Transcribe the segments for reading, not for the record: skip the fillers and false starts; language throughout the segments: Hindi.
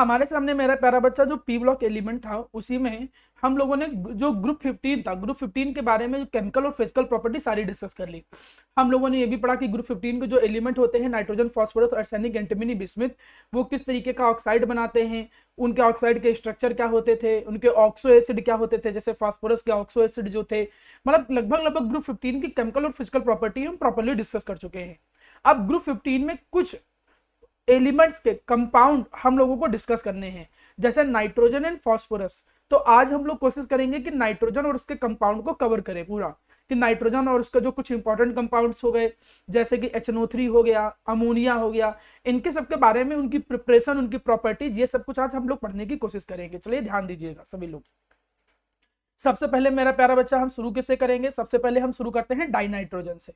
हमारे सामने मेरा प्यारा बच्चा जो पी ब्लॉक एलिमेंट था उसी में हम लोगों ने जो ग्रुप 15 था, ग्रुप 15 के बारे में केमिकल और फिजिकल प्रॉपर्टी सारी डिस्कस कर ली। हम लोगों ने ये भी पढ़ा कि ग्रुप 15 के जो एलिमेंट होते हैं nitrogen, phosphorus, arsenic, antimony, bismuth, वो किस तरीके का ऑक्साइड बनाते हैं, उनके ऑक्साइड के स्ट्रक्चर क्या होते थे, उनके ऑक्सो एसिड क्या होते थे, जैसे फास्फोरस के ऑक्सो एसिड जो थे। मतलब लगभग लगभग ग्रुप 15 की केमिकल और फिजिकल प्रॉपर्टी हम प्रॉपर्ली डिस्कस कर चुके हैं। अब ग्रुप 15 में कुछ एलिमेंट्स के कंपाउंड हम लोगों को डिस्कस करने हैं, जैसे नाइट्रोजन एंड फास्फोरस। तो आज हम लोग कोशिश करेंगे कि नाइट्रोजन और उसके कंपाउंड को कवर करें पूरा, कि नाइट्रोजन और उसका जो कुछ इंपॉर्टेंट कंपाउंड्स हो गए, जैसे कि HNO3 हो गया, अमोनिया हो गया, इनके सब के बारे में, उनकी प्रिपरेशन, उनकी प्रॉपर्टीज, ये सब कुछ आज हम लोग पढ़ने की कोशिश करेंगे। चलिए ध्यान दीजिएगा सभी लोग। सबसे पहले मेरा प्यारा बच्चा हम शुरू किससे करेंगे? सबसे पहले हम शुरू करते हैं डाई नाइट्रोजन से,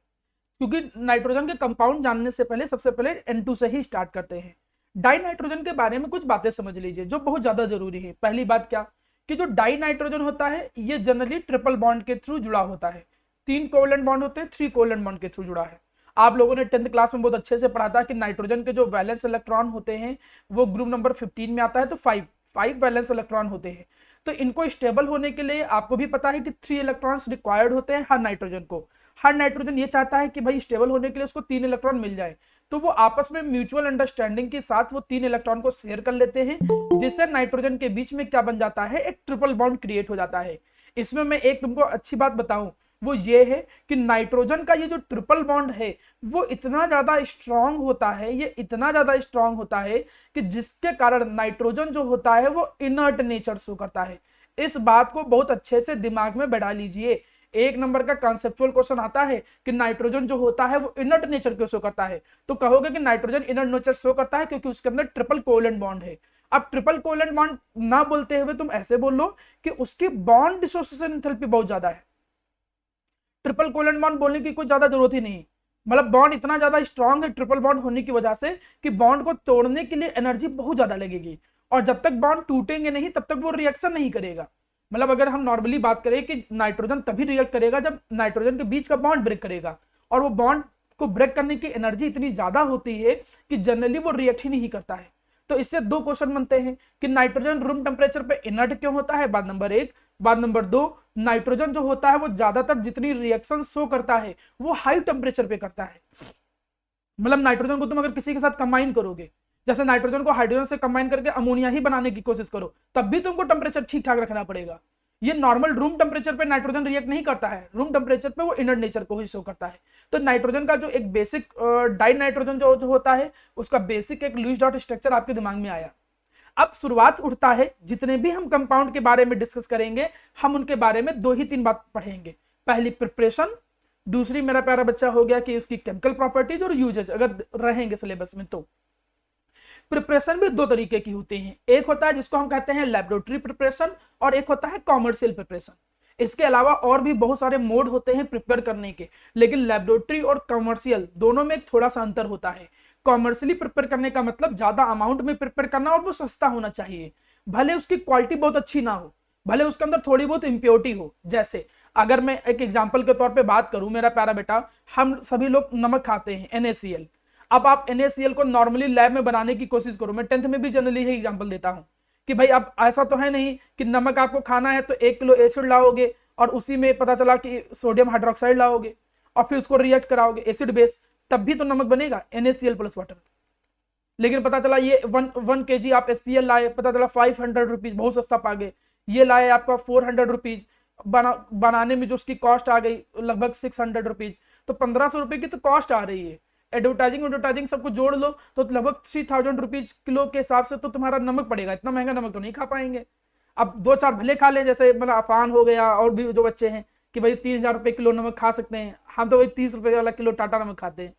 क्योंकि नाइट्रोजन के कंपाउंड जानने से पहले सबसे पहले N2 से ही स्टार्ट करते हैं। डाई नाइट्रोजन के बारे में कुछ बातें समझ लीजिए जो बहुत ज्यादा जरूरी है। पहली बात क्या, कि जो डाई नाइट्रोजन होता है ये जनरली ट्रिपल बॉन्ड के थ्रू जुड़ा होता है। 3 कोवलेंट बॉन्ड होते हैं, 3 कोवलेंट बॉन्ड के थ्रू जुड़ा है। आप लोगों ने 10th क्लास में बहुत अच्छे से पढ़ा था कि नाइट्रोजन के जो वैलेंस इलेक्ट्रॉन होते हैं वो ग्रुप नंबर 15 में आता है, तो 5 वैलेंस इलेक्ट्रॉन होते हैं। तो इनको स्टेबल होने के लिए आपको भी पता है कि 3 इलेक्ट्रॉन्स रिक्वायर्ड होते हैं हर नाइट्रोजन को। हर नाइट्रोजन ये चाहता है कि भाई स्टेबल होने के लिए उसको 3 इलेक्ट्रॉन मिल जाए, तो वो आपस में म्यूचुअल अंडरस्टैंडिंग के साथ वो 3 इलेक्ट्रॉन को शेयर कर लेते हैं, जिससे नाइट्रोजन के बीच में क्या बन जाता है, एक ट्रिपल बॉन्ड क्रिएट हो जाता है। इसमें मैं एक तुमको अच्छी बात बताऊं, वो ये है कि नाइट्रोजन का ये जो ट्रिपल बॉन्ड है वो इतना ज्यादा स्ट्रांग होता है, ये इतना ज्यादा स्ट्रांग होता है कि जिसके कारण नाइट्रोजन जो होता है वो इनर्ट नेचर शो करता है। इस बात को बहुत अच्छे से दिमाग में बैठा लीजिए। 1 नंबर का कॉन्सेप्चुअल क्वेश्चन आता है कि नाइट्रोजन जो होता है वो इनर्ट नेचर क्यों शो करता है, तो कहोगे कि नाइट्रोजन इनर्ट नेचर शो करता है क्योंकि उसके अंदर ट्रिपल कोवलेंट बॉन्ड है। अब ट्रिपल कोवलेंट बॉन्ड ना बोलते हुए तुम ऐसे बोल लो कि उसकी बॉन्ड डिसोसिएशन एंथैल्पी बहुत ज्यादा है। ट्रिपल कोवलेंट बॉन्ड बोलने की कोई ज्यादा जरूरत ही नहीं, मतलब बॉन्ड इतना ज्यादा स्ट्रांग है ट्रिपल बॉन्ड होने की वजह से कि बॉन्ड को तोड़ने के लिए एनर्जी बहुत ज्यादा लगेगी, और जब तक बॉन्ड टूटेंगे नहीं तब तक वो रिएक्शन नहीं करेगा। मतलब अगर हम नॉर्मली बात करें कि नाइट्रोजन तभी रिएक्ट करेगा जब नाइट्रोजन के बीच का बॉन्ड ब्रेक करेगा, और वो बॉन्ड को ब्रेक करने की एनर्जी इतनी ज्यादा होती है कि जनरली वो रिएक्ट ही नहीं करता है। तो इससे 2 क्वेश्चन बनते हैं कि नाइट्रोजन रूम टेम्परेचर पे इनर्ट क्यों होता है, बात नंबर 1। बात नंबर 2, नाइट्रोजन जो होता है वो ज्यादातर जितनी रिएक्शन शो करता है वो हाई टेम्परेचर पे करता है। मतलब नाइट्रोजन को तुम अगर किसी के साथ कंबाइन करोगे, जैसे नाइट्रोजन को हाइड्रोजन से कंबाइन करके अमोनिया ही बनाने की कोशिश करो, तब भी तुमको टेम्परेचर ठीक ठाक रखना पड़ेगा। ये नॉर्मल रूम टेम्परेचर पे नाइट्रोजन रिएक्ट नहीं करता है, रूम टेम्परेचर पे वो इनर्ट नेचर को ही शो करता है। तो नाइट्रोजन का जो एक बेसिक डाई नाइट्रोजन जो होता है उसका बेसिक एक लुईस डॉट स्ट्रक्चर आपके दिमाग में आया। अब शुरुआत उठता है, जितने भी हम कंपाउंड के बारे में डिस्कस करेंगे हम उनके बारे में 2 ही 3 बात पढ़ेंगे। पहली प्रिपरेशन, दूसरी मेरा प्यारा बच्चा हो गया कि उसकी केमिकल प्रॉपर्टीज और यूजेज अगर रहेंगे सिलेबस में। तो प्रिपरेशन भी 2 तरीके की होती है, एक होता है जिसको हम कहते हैं लैबोरेटरी प्रिपरेशन और एक होता है कॉमर्शियल प्रिपरेशन। इसके अलावा और भी बहुत सारे मोड होते हैं प्रिपेयर करने के, लेकिन लैबोरेटरी और कॉमर्शियल दोनों में एक थोड़ा सा अंतर होता है। कॉमर्शियली प्रिपेयर करने का मतलब ज्यादा अमाउंट में प्रिपेयर करना और वो सस्ता होना चाहिए, भले उसकी क्वालिटी बहुत अच्छी ना हो, भले उसके अंदर थोड़ी बहुत इंप्योरिटी हो। जैसे अगर मैं एक एग्जांपल के तौर पे बात करूं, मेरा प्यारा बेटा, हम सभी लोग नमक खाते हैं NaCl। अब आप NaCl को नॉर्मली लैब में बनाने की कोशिश करो, मैं 10th में भी जनरली यही एग्जांपल देता हूं कि भाई अब ऐसा तो है नहीं कि नमक आपको खाना है तो 1 किलो एसिड लाओगे और उसी में पता चला कि सोडियम हाइड्रोक्साइड लाओगे और फिर उसको रिएक्ट कराओगे एसिड बेस, तब भी तो नमक बनेगा NaCl प्लस वाटर। लेकिन पता चला ये 1 kg आप HCl लाए, पता चला 500 रुपीज, बहुत सस्ता पा गए। ये लाए आपका 400 रुपीज, बनाने में जो उसकी कॉस्ट आ गई लगभग 600 रुपीज, तो 1500 रुपए की तो कॉस्ट आ रही है। एडवर्टाइजिंग सबको जोड़ लो तो लगभग 3000 रुपीज किलो के हिसाब से तो तुम्हारा नमक पड़ेगा। इतना महंगा नमक तो नहीं खा पाएंगे। अब 2-4 भले खा लें, जैसे मतलब अफान हो गया और भी जो बच्चे हैं कि भाई 3000 रुपए किलो नमक खा सकते हैं, हम तो वही 30 रुपए वाला किलो टाटा नमक खाते हैं।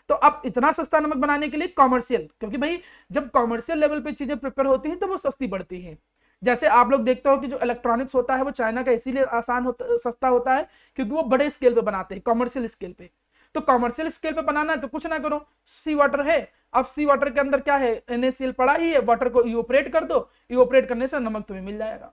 तो अब इतना सस्ता नमक बनाने के लिए कॉमर्शियल, क्योंकि भाई जब कॉमर्शियल लेवल पे चीजें प्रिपेयर होती हैं तो वो सस्ती पड़ती हैं। जैसे आप लोग देखते हो कि जो इलेक्ट्रॉनिक्स होता है वो चाइना का इसीलिए सस्ता होता है क्योंकि वो बड़े स्केल पे बनाते हैं, कॉमर्शियल स्केल पे। तो कॉमर्शियल स्केल पे बनाना है तो कुछ ना करो, सी वाटर है। अब सी वाटर के अंदर क्या है, NaCl पड़ा ही है, वाटर को इवोपरेट कर दो, इवोपरेट करने से नमक तुम्हें मिल जाएगा।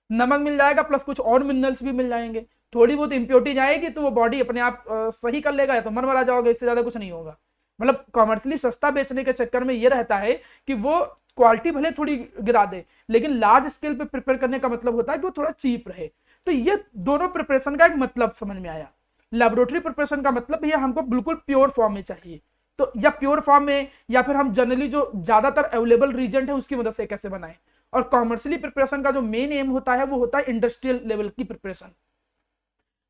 नमक मिल जाएगा प्लस कुछ और मिनरल्स भी मिल जाएंगे, थोड़ी बहुत इंप्योरिटी जाएगी तो वो बॉडी अपने आप सही कर लेगा, या तो मर मरा जाओगे, इससे ज्यादा कुछ नहीं होगा। मतलब कॉमर्शियली सस्ता बेचने के चक्कर में ये रहता है कि वो क्वालिटी भले थोड़ी गिरा दे, लेकिन लार्ज स्केल पे प्रिपेयर करने का मतलब होता है कि वो थोड़ा चीप रहे। तो ये दोनों प्रिपरेशन का एक मतलब समझ में आया। लेबोरेटरी प्रिपरेशन का मतलब भैया हमको बिल्कुल प्योर फॉर्म में चाहिए, तो या प्योर फॉर्म में, या फिर हम जनरली जो ज्यादातर अवेलेबल रीजेंट है उसकी मदद से कैसे बनाएं। और कॉमर्शियली प्रिपरेशन का जो मेन एम होता है वो होता है इंडस्ट्रियल लेवल की प्रिपरेशन।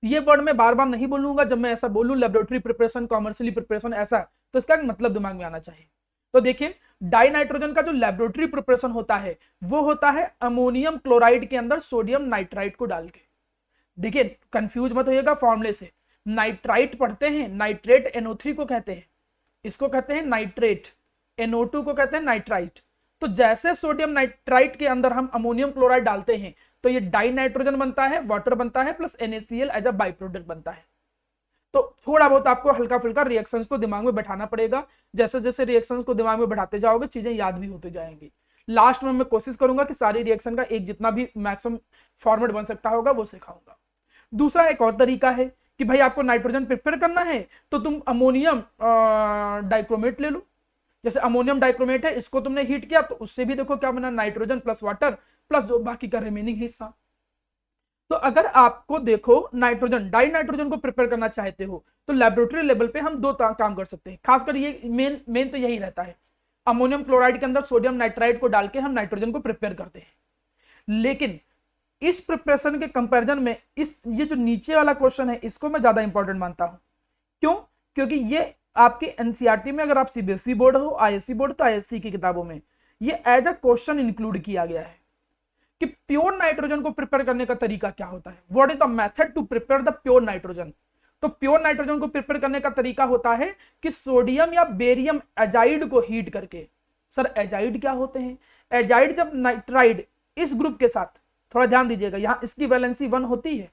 ये वर्ड मैं बार बार नहीं बोलूंगा, जब मैं ऐसा बोलूं लेबोरेटरी प्रिपरेशन, कॉमर्शियली प्रिपरेशन ऐसा, तो इसका मतलब दिमाग में आना चाहिए। तो देखिए डाई नाइट्रोजन का जो लेबोरेटरी प्रिपरेशन होता है वो होता है अमोनियम क्लोराइड के अंदर सोडियम नाइट्राइट को डाल के। देखिए कंफ्यूज मत होइएगा फॉर्मूले से, नाइट्राइट पढ़ते हैं, नाइट्रेट NO3 को कहते हैं, इसको कहते हैं नाइट्रेट, NO2 को कहते हैं नाइट्राइट। तो जैसे सोडियम नाइट्राइट के अंदर हम अमोनियम क्लोराइड डालते हैं तो ये डाई नाइट्रोजन बनता है, वाटर बनता है, plus NaCl as a by product बनता है। तो थोड़ा बहुत आपको हल्का फुल्का रिएक्शंस को दिमाग में बैठाना पड़ेगा, जैसे जैसे रिएक्शंस को दिमाग में बैठाते जाओगे चीजें याद भी होती जाएंगी। लास्ट में मैं कोशिश करूंगा कि सारी रिएक्शन का एक जितना भी मैक्सिमम फॉर्मेट बन सकता होगा वो सिखाऊंगा। दूसरा एक और तरीका है कि भाई आपको नाइट्रोजन प्रिपेयर करना है तो तुम अमोनियम डाइक्रोमेट ले लो। जैसे अमोनियम डाइक्रोमेट है, इसको तुमने हीट किया तो उससे भी देखो क्या बना, नाइट्रोजन प्लस वाटर प्लस जो बाकी का रिमेनिंग हिस्सा। तो अगर आपको देखो नाइट्रोजन, डाई नाइट्रोजन को प्रिपेयर करना चाहते हो तो लेबोरेटरी लेवल पे हम दो काम कर सकते हैं। खासकर ये मेन तो यही रहता है, अमोनियम क्लोराइड के अंदर सोडियम नाइट्राइड को डाल के हम नाइट्रोजन को प्रिपेयर करते हैं। लेकिन इस प्रिपरेशन के कंपैरिजन में ये जो नीचे वाला क्वेश्चन है इसको मैं ज्यादा इंपॉर्टेंट मानता हूं। क्यों? क्योंकि ये आपकी एनसीईआरटी में, अगर आप सीबीएसई बोर्ड हो, आईएससी बोर्ड, तो आईएससी की किताबों में ये एज अ क्वेश्चन इंक्लूड किया गया है कि प्योर नाइट्रोजन को प्रिपेयर करने का तरीका क्या होता है, what is the method to prepare the pure nitrogen. तो प्योर नाइट्रोजन को प्रिपेयर करने का तरीका होता है कि सोडियम या बेरियम एजाइड को हीट करके। सर एजाइड क्या होते हैं? एजाइड जब नाइट्राइड इस ग्रुप के साथ, थोड़ा ध्यान दीजिएगा, यहां इसकी वैलेंसी 1 होती है,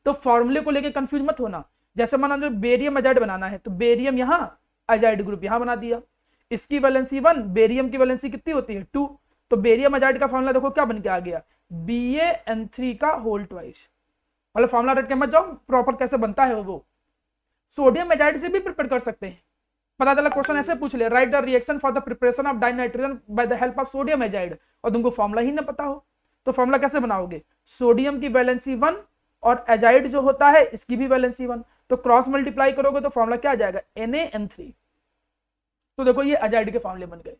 तो फॉर्मूले को लेकर कंफ्यूज मत होना। जैसे माना जो बेरियम एजाइड बनाना है तो बेरियम यहां, एजाइड ग्रुप यहां बना दिया, इसकी वैलेंसी 1, बेरियम की वैलेंसी कितनी होती है 2, तो बेरियम एजाइड का फॉर्मूला देखो क्या बन के आ गया, BaN3 का होल ट्वाइस। मतलब फॉर्मूला रट के मत जाओ, प्रॉपर कैसे बनता है वो। सोडियम एजाइड से भी प्रिपेयर कर सकते हैं। पता चला क्वेश्चन ऐसे पूछ ले, right the reaction for the preparation of die nitrogen by the help of sodium azide, और तुमको फॉर्मूला ही ना पता हो तो फॉर्मूला कैसे बनाओगे? सोडियम की वैलेंसी 1 और एजाइड जो होता है इसकी भी वैलेंसी 1, तो क्रॉस मल्टीप्लाई करोगे तो फॉर्मूला क्या आ जाएगा, NaN3। तो देखो ये एजाइड के फॉर्मूले बन गए।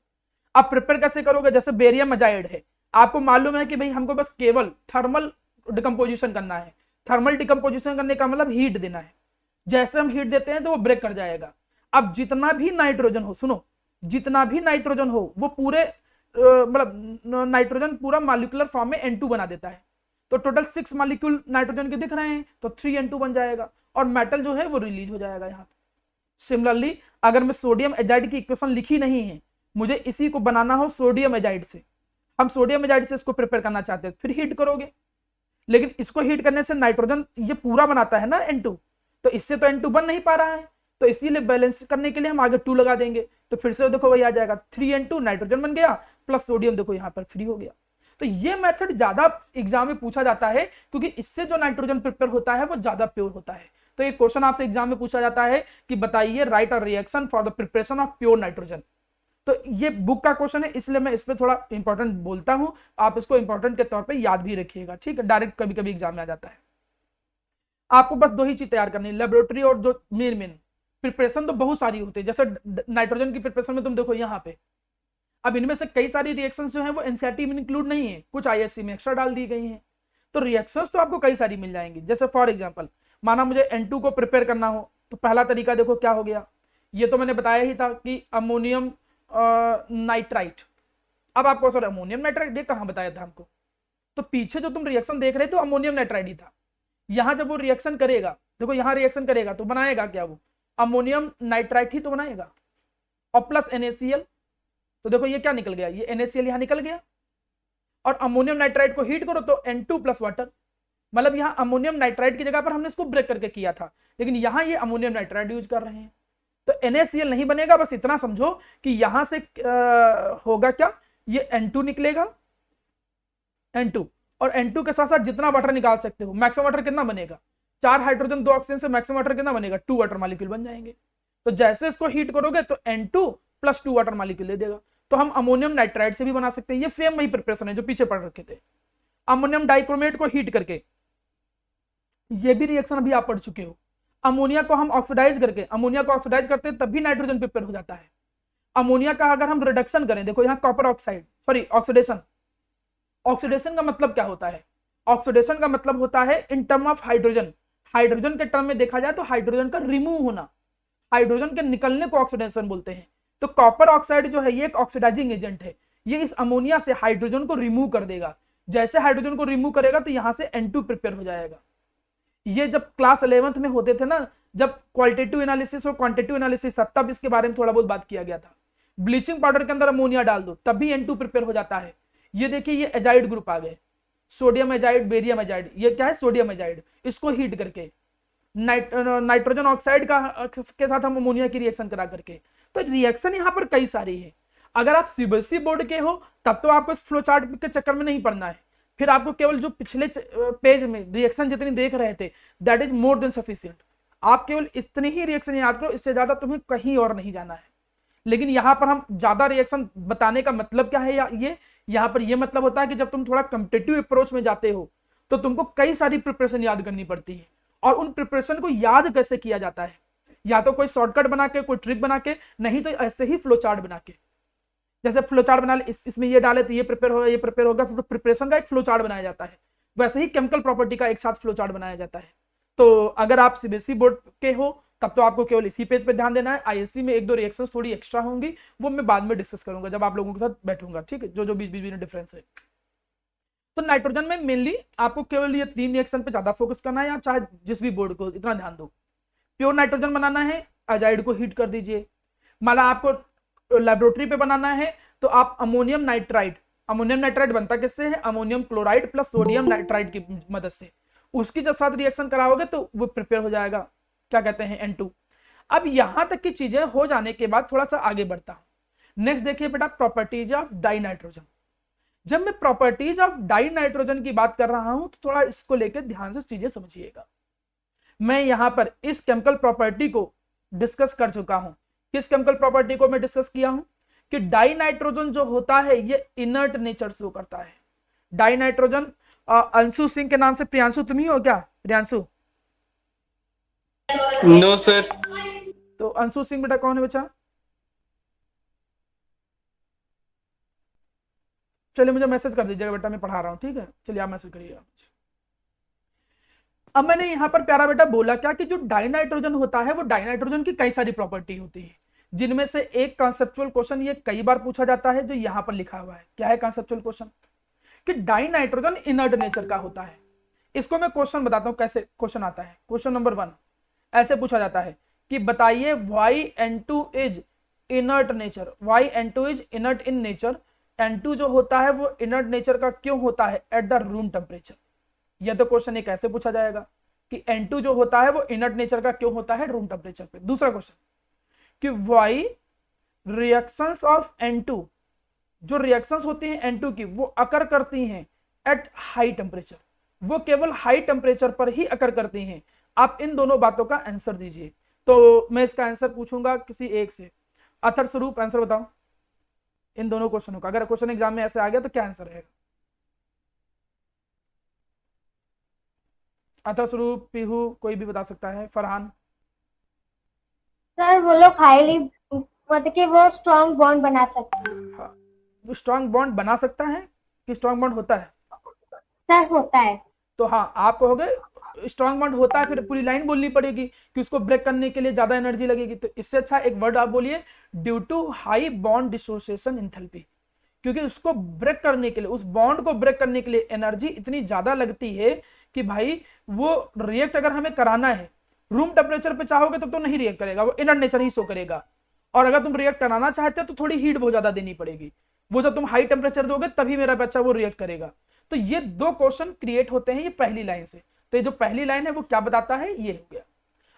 अब प्रिपेयर कैसे करोगे? जैसे बेरियम एजाइड है, आपको मालूम है कि भाई हमको बस केवल थर्मल डिकम्पोजिशन करना है। थर्मल डिकम्पोजिशन करने का मतलब हीट देना है। जैसे हम हीट देते हैं तो वो ब्रेक कर जाएगा। अब जितना भी नाइट्रोजन हो, सुनो, जितना भी नाइट्रोजन हो वो पूरे मतलब नाइट्रोजन पूरा मॉलिक्यूलर फॉर्म में N2 बना देता है। तो टोटल 6 मॉलिक्यूल नाइट्रोजन के दिख रहे हैं तो 3N2 बन जाएगा और मेटल जो है वो रिलीज हो जाएगा यहाँ पे। सिमिलरली अगर मैं सोडियम एजाइड की इक्वेशन लिखी नहीं है, मुझे इसी को बनाना हो सोडियम एजाइड से, हम सोडियम एजाइड से इसको प्रिपेयर करना चाहते हैं, फिर हीट करोगे। लेकिन इसको हीट करने से नाइट्रोजन ये पूरा बनाता है ना N2, तो इससे तो N2 बन नहीं पा रहा है, तो इसीलिए बैलेंस करने के लिए हम आगे 2 लगा देंगे। तो फिर से देखो वही आ जाएगा, 3N2 नाइट्रोजन बन गया प्लस सोडियम देखो यहाँ पर फ्री हो गया। तो ये मेथड ज्यादा एग्जाम में पूछा जाता है क्योंकि इससे जो नाइट्रोजन प्रिपेयर होता है वो ज्यादा प्योर होता है। तो एक क्वेश्चन आपसे एग्जाम में पूछा जाता है कि बताइए right a reaction for the preparation of pure nitrogen. तो ये बुक का क्वेश्चन है, इसलिए मैं इस पे थोड़ा इंपॉर्टेंट बोलता हूं, आप इसको इंपॉर्टेंट के तौर पे याद भी रखिएगा, ठीक है। डायरेक्ट कभी कभी एग्जाम में आ जाता है। आपको बस 2 ही चीज तैयार करनी है, लेबोरेटरी और जो मेन प्रिपरेशन तो बहुत सारी होती है। जैसे नाइट्रोजन की प्रिपरेशन में तुम देखो यहाँ पे, अब इनमें से कई सारी रिएक्शंस जो हैं वो एनसीईआरटी में इंक्लूड नहीं है, कुछ आईएससी में एक्स्ट्रा डाल दी गई हैं। तो रिएक्शंस तो आपको कई सारी मिल जाएंगी। जैसे फॉर एग्जांपल माना मुझे N2 को प्रिपेयर करना हो तो पहला तरीका देखो क्या हो गया, ये तो मैंने बताया ही था कि अमोनियम नाइट्राइट। अब आपको सर अमोनियम नाइट्राइट ये कहाँ बताया था हमको, तो पीछे जो तुम रिएक्शन देख रहे थे अमोनियम नाइट्राइट ही था। यहाँ जब वो रिएक्शन करेगा, देखो यहाँ रिएक्शन करेगा तो बनाएगा क्या, वो अमोनियम नाइट्राइट ही तो बनाएगा और प्लस NaCl। तो देखो ये क्या निकल गया, ये NaCl यहाँ निकल गया और अमोनियम नाइट्राइट को हीट करो तो N2 प्लस वाटर। मतलब यहाँ अमोनियम नाइट्राइट की जगह पर हमने इसको ब्रेक करके किया था, लेकिन यहाँ ये अमोनियम नाइट्राइट यूज कर रहे हैं तो NaCl नहीं बनेगा। बस इतना समझो कि यहां से होगा क्या, ये N2 निकलेगा, N2 और N2 के साथ साथ जितना वाटर निकाल सकते हो, मैक्सिमम वाटर कितना बनेगा, 4 हाइड्रोजन 2 ऑक्सीजन से मैक्सिमम वाटर कितना बनेगा, 2 वाटर मॉलिक्यूल बन जाएंगे। तो जैसे इसको हीट करोगे तो N2 प्लस 2 वाटर मॉलिक्यूल दे देगा। तो हम अमोनियम नाइट्राइड से भी बना सकते हैं। ये सेम वही प्रिपरेशन है जो पीछे पढ़ रखे थे। अमोनियम डाइक्रोमेट को हीट करके, ये भी रिएक्शन अभी आप पढ़ चुके हो। अमोनिया को हम ऑक्सीडाइज करके, अमोनिया को ऑक्सीडाइज करते हैं तब भी नाइट्रोजन प्रिपेयर हो जाता है। अमोनिया का अगर हम रिडक्शन करें, देखो यहाँ copper oxide, sorry oxidation. Oxidation का मतलब क्या होता है? ऑक्सीडेशन का मतलब होता है in term of hydrogen, hydrogen के टर्म में देखा जाए तो हाइड्रोजन का रिमूव होना, हाइड्रोजन के निकलने को ऑक्सीडेशन बोलते हैं। तो कॉपर ऑक्साइड जो है ये एक ऑक्सीडाइजिंग एजेंट है, ये इस अमोनिया से हाइड्रोजन को रिमूव कर देगा। जैसे हाइड्रोजन को रिमूव करेगा तो यहां से N2 प्रिपेयर हो जाएगा। ये जब क्लास 11th में होते थे ना, जब क्वालिटेटिव एनालिसिस और क्वांटिटेटिव एनालिसिस था, तब इसके बारे में थोड़ा बहुत बात किया गया था। ब्लीचिंग पाउडर के अंदर अमोनिया डाल दो तब भी N2 प्रिपेयर हो जाता है। ये देखिए ये एजाइड ग्रुप आ गए, सोडियम एजाइड, बेरियम एजाइड, ये क्या है? Sodium azide. इसको हीट करके नाइट्रोजन ऑक्साइड का के साथ हम अमोनिया की रिएक्शन करा करके, तो रिएक्शन यहाँ पर कई सारी है। अगर आप सीबीएसई बोर्ड के हो तब तो आपको इस फ्लो चार्ट के चक्कर में नहीं पड़ना है, फिर आपको केवल जो पिछले पेज में रिएक्शन जितनी देख रहे थे that is more than sufficient. आप केवल इतनी ही रिएक्शन याद करो, इससे ज्यादा तुम्हें कहीं और नहीं जाना है। लेकिन यहाँ पर हम ज्यादा रिएक्शन बताने का मतलब क्या है, ये यहाँ पर ये मतलब होता है कि जब तुम थोड़ा कॉम्पिटिटिव अप्रोच में जाते हो तो तुमको कई सारी प्रिपरेशन याद करनी पड़ती है। और उन प्रिपरेशन को याद कैसे किया जाता है? या तो कोई शॉर्टकट बना के, कोई ट्रिक बना के, नहीं तो ऐसे ही फ्लो चार्ट बना के। जैसे फ्लो चार्ट बना ले, इसमें ये डाले तो ये प्रिपेयर होगा, ये प्रिपेयर होगा, फिर प्रिपरेशन का एक फ्लो चार्ट बनाया जाता है। वैसे ही केमिकल प्रॉपर्टी का एक साथ फ्लो चार्ट बनाया जाता है। तो अगर आप सीबीएसई बोर्ड के हो तब तो आपको केवल इसी पेज पे ध्यान देना है। आईएससी में एक दो रिएक्शंस थोड़ी एक्स्ट्रा होंगी, वो मैं बाद में डिस्कस करूंगा जब आप लोगों के साथ बैठूंगा, ठीक है, जो जो बीच बीच में डिफरेंस है। तो नाइट्रोजन में मेनली आपको केवल ये 3 रिएक्शन पे ज्यादा फोकस करना है, आप चाहे जिस भी बोर्ड को इतना ध्यान दो। प्योर नाइट्रोजन बनाना है, अजाइड को हीट कर दीजिए। माना आपको लेबोरेटरी पे बनाना है तो आप अमोनियम नाइट्राइड बनता किससे है? Ammonium chloride plus sodium nitride की मदद से। उसकी जब साथ रिएक्शन कराओगे तो वो प्रिपेयर हो जाएगा, क्या कहते हैं, N2। अब यहां तक की चीजें हो जाने के बाद थोड़ा सा आगे बढ़ता हूं। नेक्स्ट देखिए बेटा, प्रॉपर्टीज ऑफ डाई नाइट्रोजन। जब मैं प्रॉपर्टीज ऑफ डाई नाइट्रोजन की बात कर रहा हूं तो थोड़ा इसको लेकर ध्यान से चीजें समझिएगा। मैं यहां पर इस केमिकल प्रॉपर्टी को डिस्कस कर चुका हूं। किस केमिकल प्रॉपर्टी को मैं डिस्कस किया हूं? कि डाई नाइट्रोजन जो होता है ये इनर्ट नेचर शो करता है। डाई नाइट्रोजन, अंशु सिंह के नाम से प्रियांशु तुम ही हो क्या? प्रियांशु? No sir. तो अंशु सिंह बेटा कौन है बच्चा? चलिए मुझे मैसेज कर दीजिएगा बेटा, मैं पढ़ा रहा हूँ, ठीक है, चलिए आप मैसेज करिएगा। अब मैंने यहाँ पर प्यारा बेटा बोला क्या कि जो डाई नाइट्रोजन होता है वो डाई नाइट्रोजन की कई सारी प्रॉपर्टी होती है, जिनमें से एक कॉन्सेप्चुअल क्वेश्चन ये कई बार पूछा जाता है जो यहाँ पर लिखा हुआ है। क्या है कॉन्सेप्चुअल क्वेश्चन? कि डाई नाइट्रोजन इनर्ट नेचर का होता है। इसको मैं क्वेश्चन बताता हूँ कैसे क्वेश्चन आता है। क्वेश्चन नंबर 1 ऐसे पूछा जाता है कि बताइए why N2 is inert nature, why N2 is inert in nature. N2 जो होता है वो इनर्ट नेचर का क्यों होता है एट द रूम टेम्परेचर। यह तो क्वेश्चन एक ऐसे पूछा जाएगा कि N2 जो होता है वो इनर्ट नेचर का क्यों होता है रूम टेम्परेचर पे। दूसरा क्वेश्चन कि वाई रिएक्शंस ऑफ N2, जो रिएक्शंस होती हैं N2 की वो अकर करती हैं एट हाई टेम्परेचर, वो केवल हाई टेम्परेचर पर ही अकर करती हैं। आप इन दोनों बातों का आंसर दीजिए। तो मैं इसका आंसर पूछूंगा किसी एक से। अथर स्वरूप आंसर बताओ इन दोनों क्वेश्चनों का। अगर क्वेश्चन एग्जाम में ऐसे आ गया तो क्या आंसर रहेगा? अथर स्वरूप, पीहू, कोई भी बता सकता है, फरहान? सर वो लोग हाईली मतलब कि वो स्ट्रॉन्ग बॉन्ड बना सकते हैं। हाँ, वो स्ट्रॉन्ग बॉन्ड बना सकता है कि स्ट्रॉन्ग बॉन्ड होता है? सर होता है। तो हाँ, आप कहोगे स्ट्रॉन्ग बॉन्ड होता है, फिर पूरी लाइन बोलनी पड़ेगी कि उसको ब्रेक करने के लिए ज्यादा एनर्जी लगेगी। तो इससे अच्छा एक वर्ड आप बोलिए, due to high bond dissociation enthalpy. क्योंकि उसको ब्रेक करने के लिए, उस बॉन्ड को ब्रेक करने के लिए एनर्जी इतनी ज्यादा लगती है कि भाई वो रिएक्ट अगर हमें कराना है रूम टेम्परेचर पे चाहोगे तो नहीं रिएक्ट करेगा, वो इनर्ट नेचर ही शो करेगा। और अगर तुम रिएक्ट कराना चाहते हो तो थोड़ी हीट बहुत ज्यादा देनी पड़ेगी, वो जब तुम हाई टेम्परेचर दोगे तभी मेरा बच्चा वो रिएक्ट करेगा। तो ये 2 क्वेश्चन क्रिएट होते हैं ये पहली लाइन से। तो ये जो पहली लाइन है वो क्या बताता है, ये हो गया।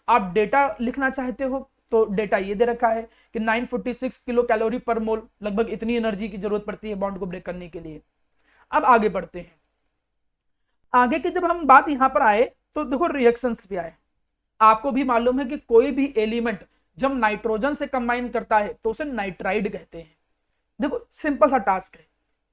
आप डेटा लिखना चाहते हो तो डेटा ये दे रखा है कि 946 किलो कैलोरी पर मोल, लगभग इतनी एनर्जी की जरूरत पड़ती है बॉन्ड को ब्रेक करने के लिए। अब आगे बढ़ते हैं। आगे की जब हम बात यहां पर आए तो देखो रिएक्शंस पे आए। आपको भी मालूम है कि कोई भी एलिमेंट जब नाइट्रोजन से कंबाइन करता है तो उसे नाइट्राइड कहते हैं। देखो सिंपल सा टास्क है,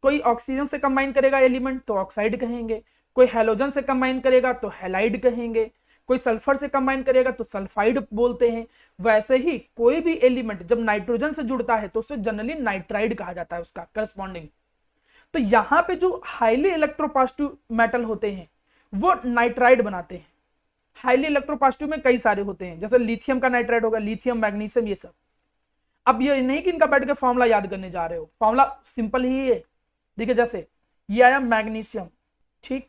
कोई ऑक्सीजन से कंबाइन करेगा एलिमेंट तो ऑक्साइड कहेंगे, कोई हेलोजन से कंबाइन करेगा तो हैलाइड कहेंगे, कोई सल्फर से कंबाइन करेगा तो सल्फाइड बोलते हैं। वैसे ही कोई भी एलिमेंट जब नाइट्रोजन से जुड़ता है तो उसे जनरली नाइट्राइड कहा जाता है, उसका करस्पॉन्डिंग। तो यहां पे जो हाईली इलेक्ट्रोपॉजिटिव मेटल होते हैं वो नाइट्राइड बनाते हैं। हाईली इलेक्ट्रोपॉजिटिव में कई सारे होते हैं, जैसे लिथियम का नाइट्राइड होगा, लिथियम, मैग्नीशियम, ये सब। अब ये नहीं कि इनका बैठ के फॉर्मूला याद करने जा रहे हो, फॉर्मूला सिंपल ही है। देखिए जैसे ये आया मैग्नीशियम, ठीक,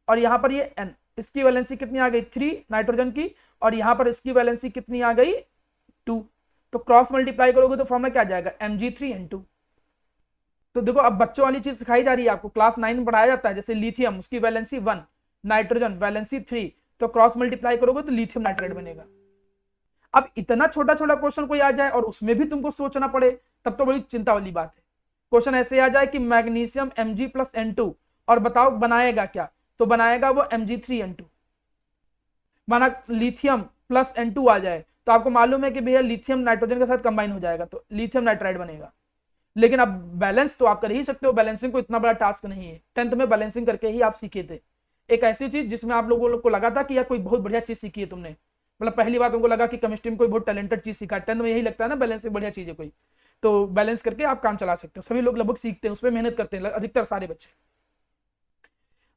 और यहां पर ये N, इसकी वैलेंसी कितनी आ गई 3 नाइट्रोजन की, और यहां पर इसकी वैलेंसी कितनी आ गई 2। तो क्रॉस मल्टीप्लाई करोगे तो फॉर्मूला क्या आ जाएगा Mg3N2। तो देखो अब बच्चों वाली चीज सिखाई जा रही है आपको, क्लास 9 में पढ़ाया जाता है। जैसे लिथियम, उसकी वैलेंसी 1, नाइट्रोजन वैलेंसी 3, तो क्रॉस मल्टीप्लाई करोगे तो लिथियम नाइट्राइड बनेगा। अब इतना छोटा छोटा क्वेश्चन कोई आ जाए और उसमें भी तुमको सोचना पड़े, तब तो बड़ी चिंता वाली बात है। क्वेश्चन ऐसे आ जाए कि मैग्नीशियम Mg+N2 और बताओ बनाएगा क्या, तो बनाएगा वो Mg3N2। माना लिथियम प्लस N2 आ जाए तो आपको मालूम है कि भैया लिथियम नाइट्रोजन के साथ कंबाइन हो जाएगा तो लिथियम नाइट्राइड बनेगा। लेकिन अब बैलेंस तो आप कर ही सकते हो, बैलेंसिंग को इतना बड़ा टास्क नहीं है। 10th में बैलेंसिंग करके ही आप सीखे थे, एक ऐसी चीज जिसमें आप लोगों को लगा था कि यार कोई बहुत बढ़िया चीज सीखी है तुमने, मतलब पहली बार तुमको लगा कि केमिस्ट्री में कोई बहुत टैलेंटेड चीज सीखा। 10th में यही लगता है ना, बैलेंसिंग बढ़िया चीज है कोई, तो बैलेंस करके आप काम चला सकते हो। सभी लोग लगभग सीखते हैं, उस पर मेहनत करते हैं अधिकतर सारे बच्चे।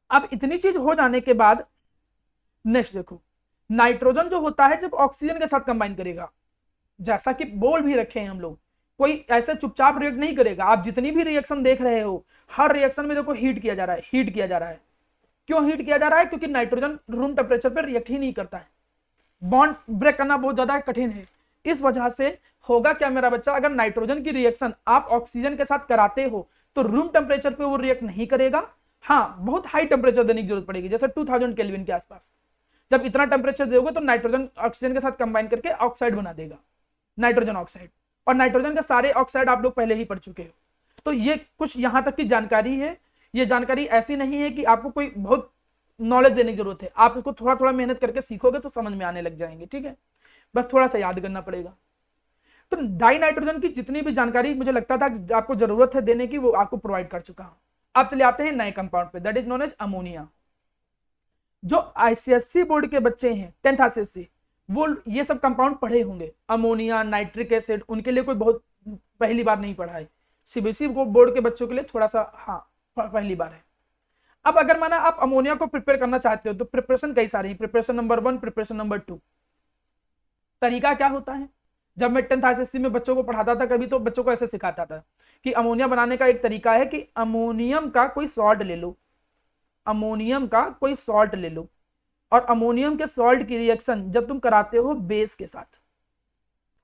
अब इतनी चीज हो जाने के बाद नेक्स्ट देखो, नाइट्रोजन जो होता है जब ऑक्सीजन के साथ कंबाइन करेगा, जैसा कि बोल भी रखे हैं हम लोग, कोई ऐसे चुपचाप रिएक्ट नहीं करेगा। आप जितनी भी रिएक्शन देख रहे हो, हर रिएक्शन में देखो हीट किया जा रहा है, हीट किया जा रहा है। क्यों हीट किया जा रहा है? क्योंकि नाइट्रोजन रूम टेम्परेचर पर रिएक्ट ही नहीं करता है, बॉन्ड ब्रेक करना बहुत ज्यादा कठिन है। इस वजह से होगा क्या मेरा बच्चा, अगर नाइट्रोजन की रिएक्शन आप ऑक्सीजन के साथ कराते हो तो रूम टेम्परेचर पे वो रिएक्ट नहीं करेगा। हाँ, बहुत हाई टेम्परेचर देने की जरूरत पड़ेगी, जैसे 2000 केल्विन के आसपास। जब इतना टेम्परेचर दोगे तो नाइट्रोजन ऑक्सीजन के साथ कंबाइन करके ऑक्साइड बना देगा, नाइट्रोजन ऑक्साइड। और नाइट्रोजन के सारे ऑक्साइड आप लोग पहले ही पढ़ चुके हो। तो ये कुछ यहां तक की जानकारी है। ये जानकारी ऐसी नहीं है कि आपको कोई बहुत नॉलेज देने की जरूरत है, आप इसको थोड़ा थोड़ा मेहनत करके सीखोगे तो समझ में आने लग जाएंगे, ठीक है। बस थोड़ा सा याद करना पड़ेगा। तो डाई नाइट्रोजन की जितनी भी जानकारी मुझे लगता था आपको जरूरत है देने की, वो आपको प्रोवाइड कर चुका हूं। अब चले आते हैं नए कंपाउंड पे, that is known as ammonia. जो आईसीएससी बोर्ड के बच्चे हैं, 10th आईसीएससी, वो ये सब कंपाउंड पढ़े होंगे, अमोनिया, नाइट्रिक एसिड, उनके लिए कोई बहुत पहली बार नहीं पढ़ा है। सीबीएसई बोर्ड के बच्चों के लिए थोड़ा सा हाँ पहली बार है। अब अगर माना आप अमोनिया को प्रिपेयर करना चाहते हो तो प्रिपरेशन कई सारी, प्रिपरेशन नंबर 1, प्रिपरेशन नंबर 2। तरीका क्या होता है, जब मैं 10th आईसीएससी में बच्चों को पढ़ाता था कभी, तो बच्चों को ऐसे सिखाता था कि अमोनिया बनाने का एक तरीका है कि अमोनियम का कोई सॉल्ट ले लो, अमोनियम का कोई सॉल्ट ले लो, और अमोनियम के सॉल्ट की रिएक्शन जब तुम कराते हो बेस के साथ,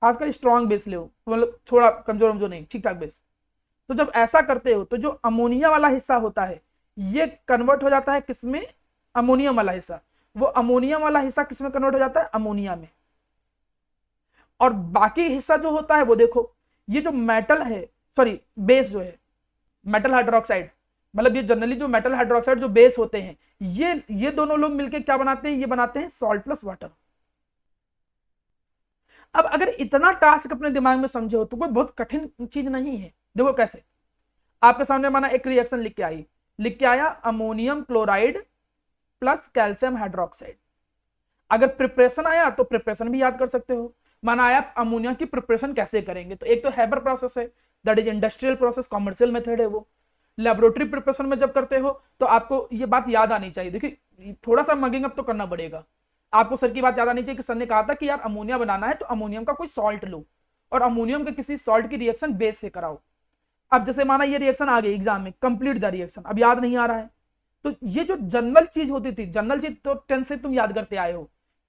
खासकर स्ट्रॉन्ग बेस ले, मतलब थोड़ा कमजोर नहीं, ठीक ठाक बेस, तो जब ऐसा करते हो तो जो अमोनिया वाला हिस्सा होता है ये कन्वर्ट हो जाता है किसमें, अमोनियम वाला हिस्सा। वो अमोनियम वाला हिस्सा किसमें कन्वर्ट हो जाता है, अमोनिया में। और बाकी हिस्सा जो होता है वो देखो, ये जो मेटल है, सॉरी बेस जो है, मेटल हाइड्रोक्साइड, मतलब ये जनरली जो मेटल हाइड्रोक्साइड जो बेस होते हैं, ये दोनों लोग मिलकर क्या बनाते हैं, ये बनाते हैं सॉल्ट प्लस वाटर। अब अगर इतना टास्क अपने दिमाग में समझे हो तो कोई बहुत कठिन चीज नहीं है। देखो कैसे, आपके सामने माना एक रिएक्शन लिख के आया ammonium chloride plus calcium hydroxide. अगर प्रिपरेशन आया तो प्रिपरेशन भी याद कर सकते हो। माना आया अमोनिया की प्रिपरेशन कैसे करेंगे, तो एक तो हैबर प्रोसेस है, that is industrial process, commercial method है वो। लेबोरेटरी प्रिपरेशन में जब करते हो तो आपको ये बात याद आनी चाहिए। देखिए थोड़ा सा मगिंग अप तो करना पड़ेगा आपको, सर की बात याद आनी चाहिए कि सर ने कहा था कि यार अमोनिया बनाना है तो अमोनियम का कोई सॉल्ट लो और अमोनियम के किसी सॉल्ट की रिएक्शन बेस से कराओ। अब जैसे माना ये रिएक्शन आ गई एग्जाम में, कंप्लीट द रिएक्शन, अब याद नहीं आ रहा है, तो ये जो जनरल चीज होती थी, जनरल चीज तो 10 से तुम याद करते आए हो,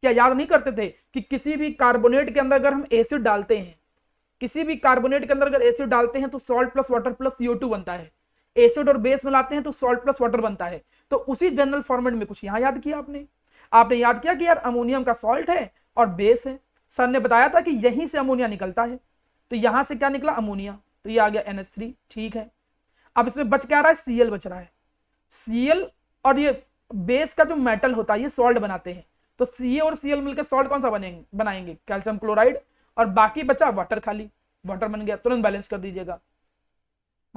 क्या याद नहीं करते थे कि किसी भी कार्बोनेट के अंदर अगर हम एसिड डालते हैं, किसी भी कार्बोनेट के अंदर अगर एसिड डालते हैं तो salt plus water plus CO2 बनता है, एसिड और बेस मिलाते हैं तो सॉल्ट प्लस वाटर बनता है। तो उसी जनरल फॉर्मेट में कुछ यहां याद किया आपने याद किया कि यार अमोनियम का सॉल्ट है और बेस है, सर ने बताया था कि यहीं से अमोनिया निकलता है, तो यहां से क्या निकला, अमोनिया, तो ये आ गया NH3, ठीक है। अब इसमें बच क्या रहा है, Cl बच रहा है। Cl और ये बेस का जो मेटल होता है ये सॉल्ट बनाते हैं, तो Ca और Cl मिलकर सॉल्ट कौन सा बनाएंगे, कैल्शियम क्लोराइड, और बाकी बचा वाटर, खाली वाटर बन गया, तुरंत बैलेंस कर दीजिएगा।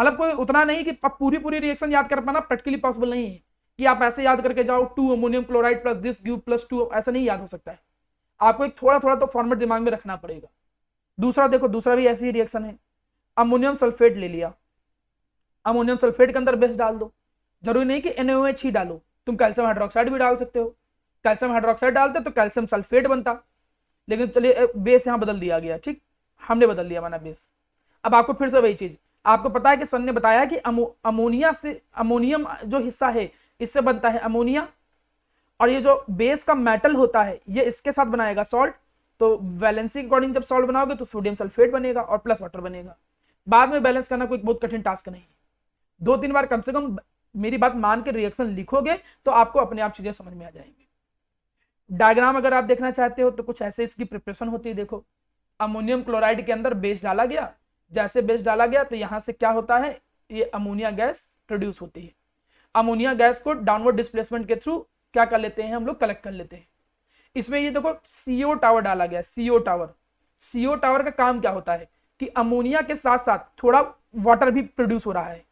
मतलब कोई उतना नहीं कि आप पूरी पूरी रिएक्शन याद कर पाना प्रैक्टिकली पॉसिबल नहीं है कि आप ऐसे याद करके जाओ 2 ammonium chloride plus this give plus 2, ऐसा नहीं याद हो सकता है। आपको एक थोड़ा थोड़ा तो फॉर्मेट दिमाग में रखना पड़ेगा। दूसरा देखो, दूसरा भी ऐसी ही रिएक्शन है, अमोनियम सल्फेट ले लिया, अमोनियम सल्फेट के अंदर बेस डाल दो, जरूरी नहीं कि NaOH ही डालो, तुम कैल्शियम हाइड्रोक्साइड भी डाल सकते हो। कैल्शियम हाइड्रोक्साइड डालते तो कैल्शियम सल्फेट बनता, लेकिन चलिए बेस यहां बदल दिया गया, ठीक, हमने बदल दिया माना बेस। अब आपको फिर से वही चीज, आपको पता है कि सर ने बताया कि अमोनिया से, अमोनियम जो हिस्सा है इससे बनता है अमोनिया, और ये जो बेस का मेटल होता है ये इसके साथ बनाएगा सॉल्ट, तो वैलेंसी के अकॉर्डिंग जब सॉल्ट बनाओगे तो सोडियम सल्फेट बनेगा और प्लस वाटर बनेगा। बाद में बैलेंस करना कोई बहुत कठिन टास्क नहीं है, 2-3 बार कम से कम मेरी बात मान के रिएक्शन लिखोगे तो आपको अपने आप चीजें समझ में आ जाएंगी। डायग्राम अगर आप देखना चाहते हो तो कुछ ऐसे इसकी प्रिपरेशन होती है। देखो, अमोनियम क्लोराइड के अंदर बेस डाला गया, जैसे बेस डाला गया तो यहां से क्या होता है, ये अमोनिया गैस प्रोड्यूस होती है। अमोनिया गैस को डाउनवर्ड डिस्प्लेसमेंट के थ्रू क्या कर लेते हैं हम लोग, कलेक्ट कर लेते हैं। इसमें ये देखो CO टावर डाला गया, CO टावर। CO टावर का काम क्या होता है कि अमोनिया के साथ साथ थोड़ा वाटर भी प्रोड्यूस हो रहा है,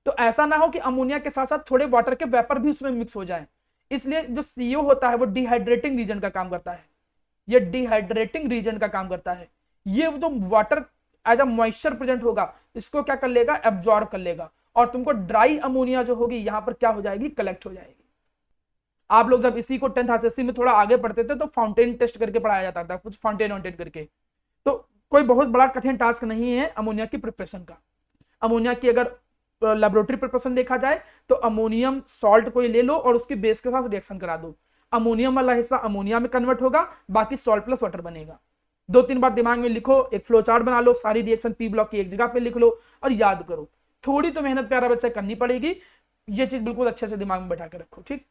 तो ऐसा ना हो कि अमोनिया के साथ साथ थोड़े वाटर के वेपर भी उसमें मिक्स हो जाएं। इसलिए जो CO होता है वो डिहाइड्रेटिंग रीजन का काम करता है, ये डिहाइड्रेटिंग रीजन का काम करता है। ये जो water as a moisture present होगा इसको क्या कर लेगा, एब्जॉर्ब कर लेगा, और तुमको ड्राई अमोनिया जो होगी यहां पर क्या हो जाएगी, कलेक्ट हो जाएगी। आप लोग जब इसी को 10th RCSC में थोड़ा आगे पढ़ते थे तो फाउंटेन टेस्ट करके पढ़ाया जाता था, कुछ फाउंटेन वाउंटेन करके, तो कोई बहुत बड़ा कठिन टास्क नहीं है अमोनिया की प्रिपरेशन का। अमोनिया की अगर लेबोरेटरी प्रिपरेशन देखा जाए तो अमोनियम सॉल्ट कोई ले लो और उसकी बेस के साथ रिएक्शन करा दो, अमोनियम वाला हिस्सा अमोनिया में कन्वर्ट होगा, बाकी सॉल्ट प्लस वाटर बनेगा। 2-3 बार दिमाग में लिखो, एक फ्लो चार्ट बना लो, सारी रिएक्शन पी ब्लॉक की एक जगह पे लिख लो और याद करो। थोड़ी तो मेहनत प्यारा बच्चा करनी पड़ेगी, ये चीज बिल्कुल अच्छे से दिमाग में बैठा के रखो, ठीक।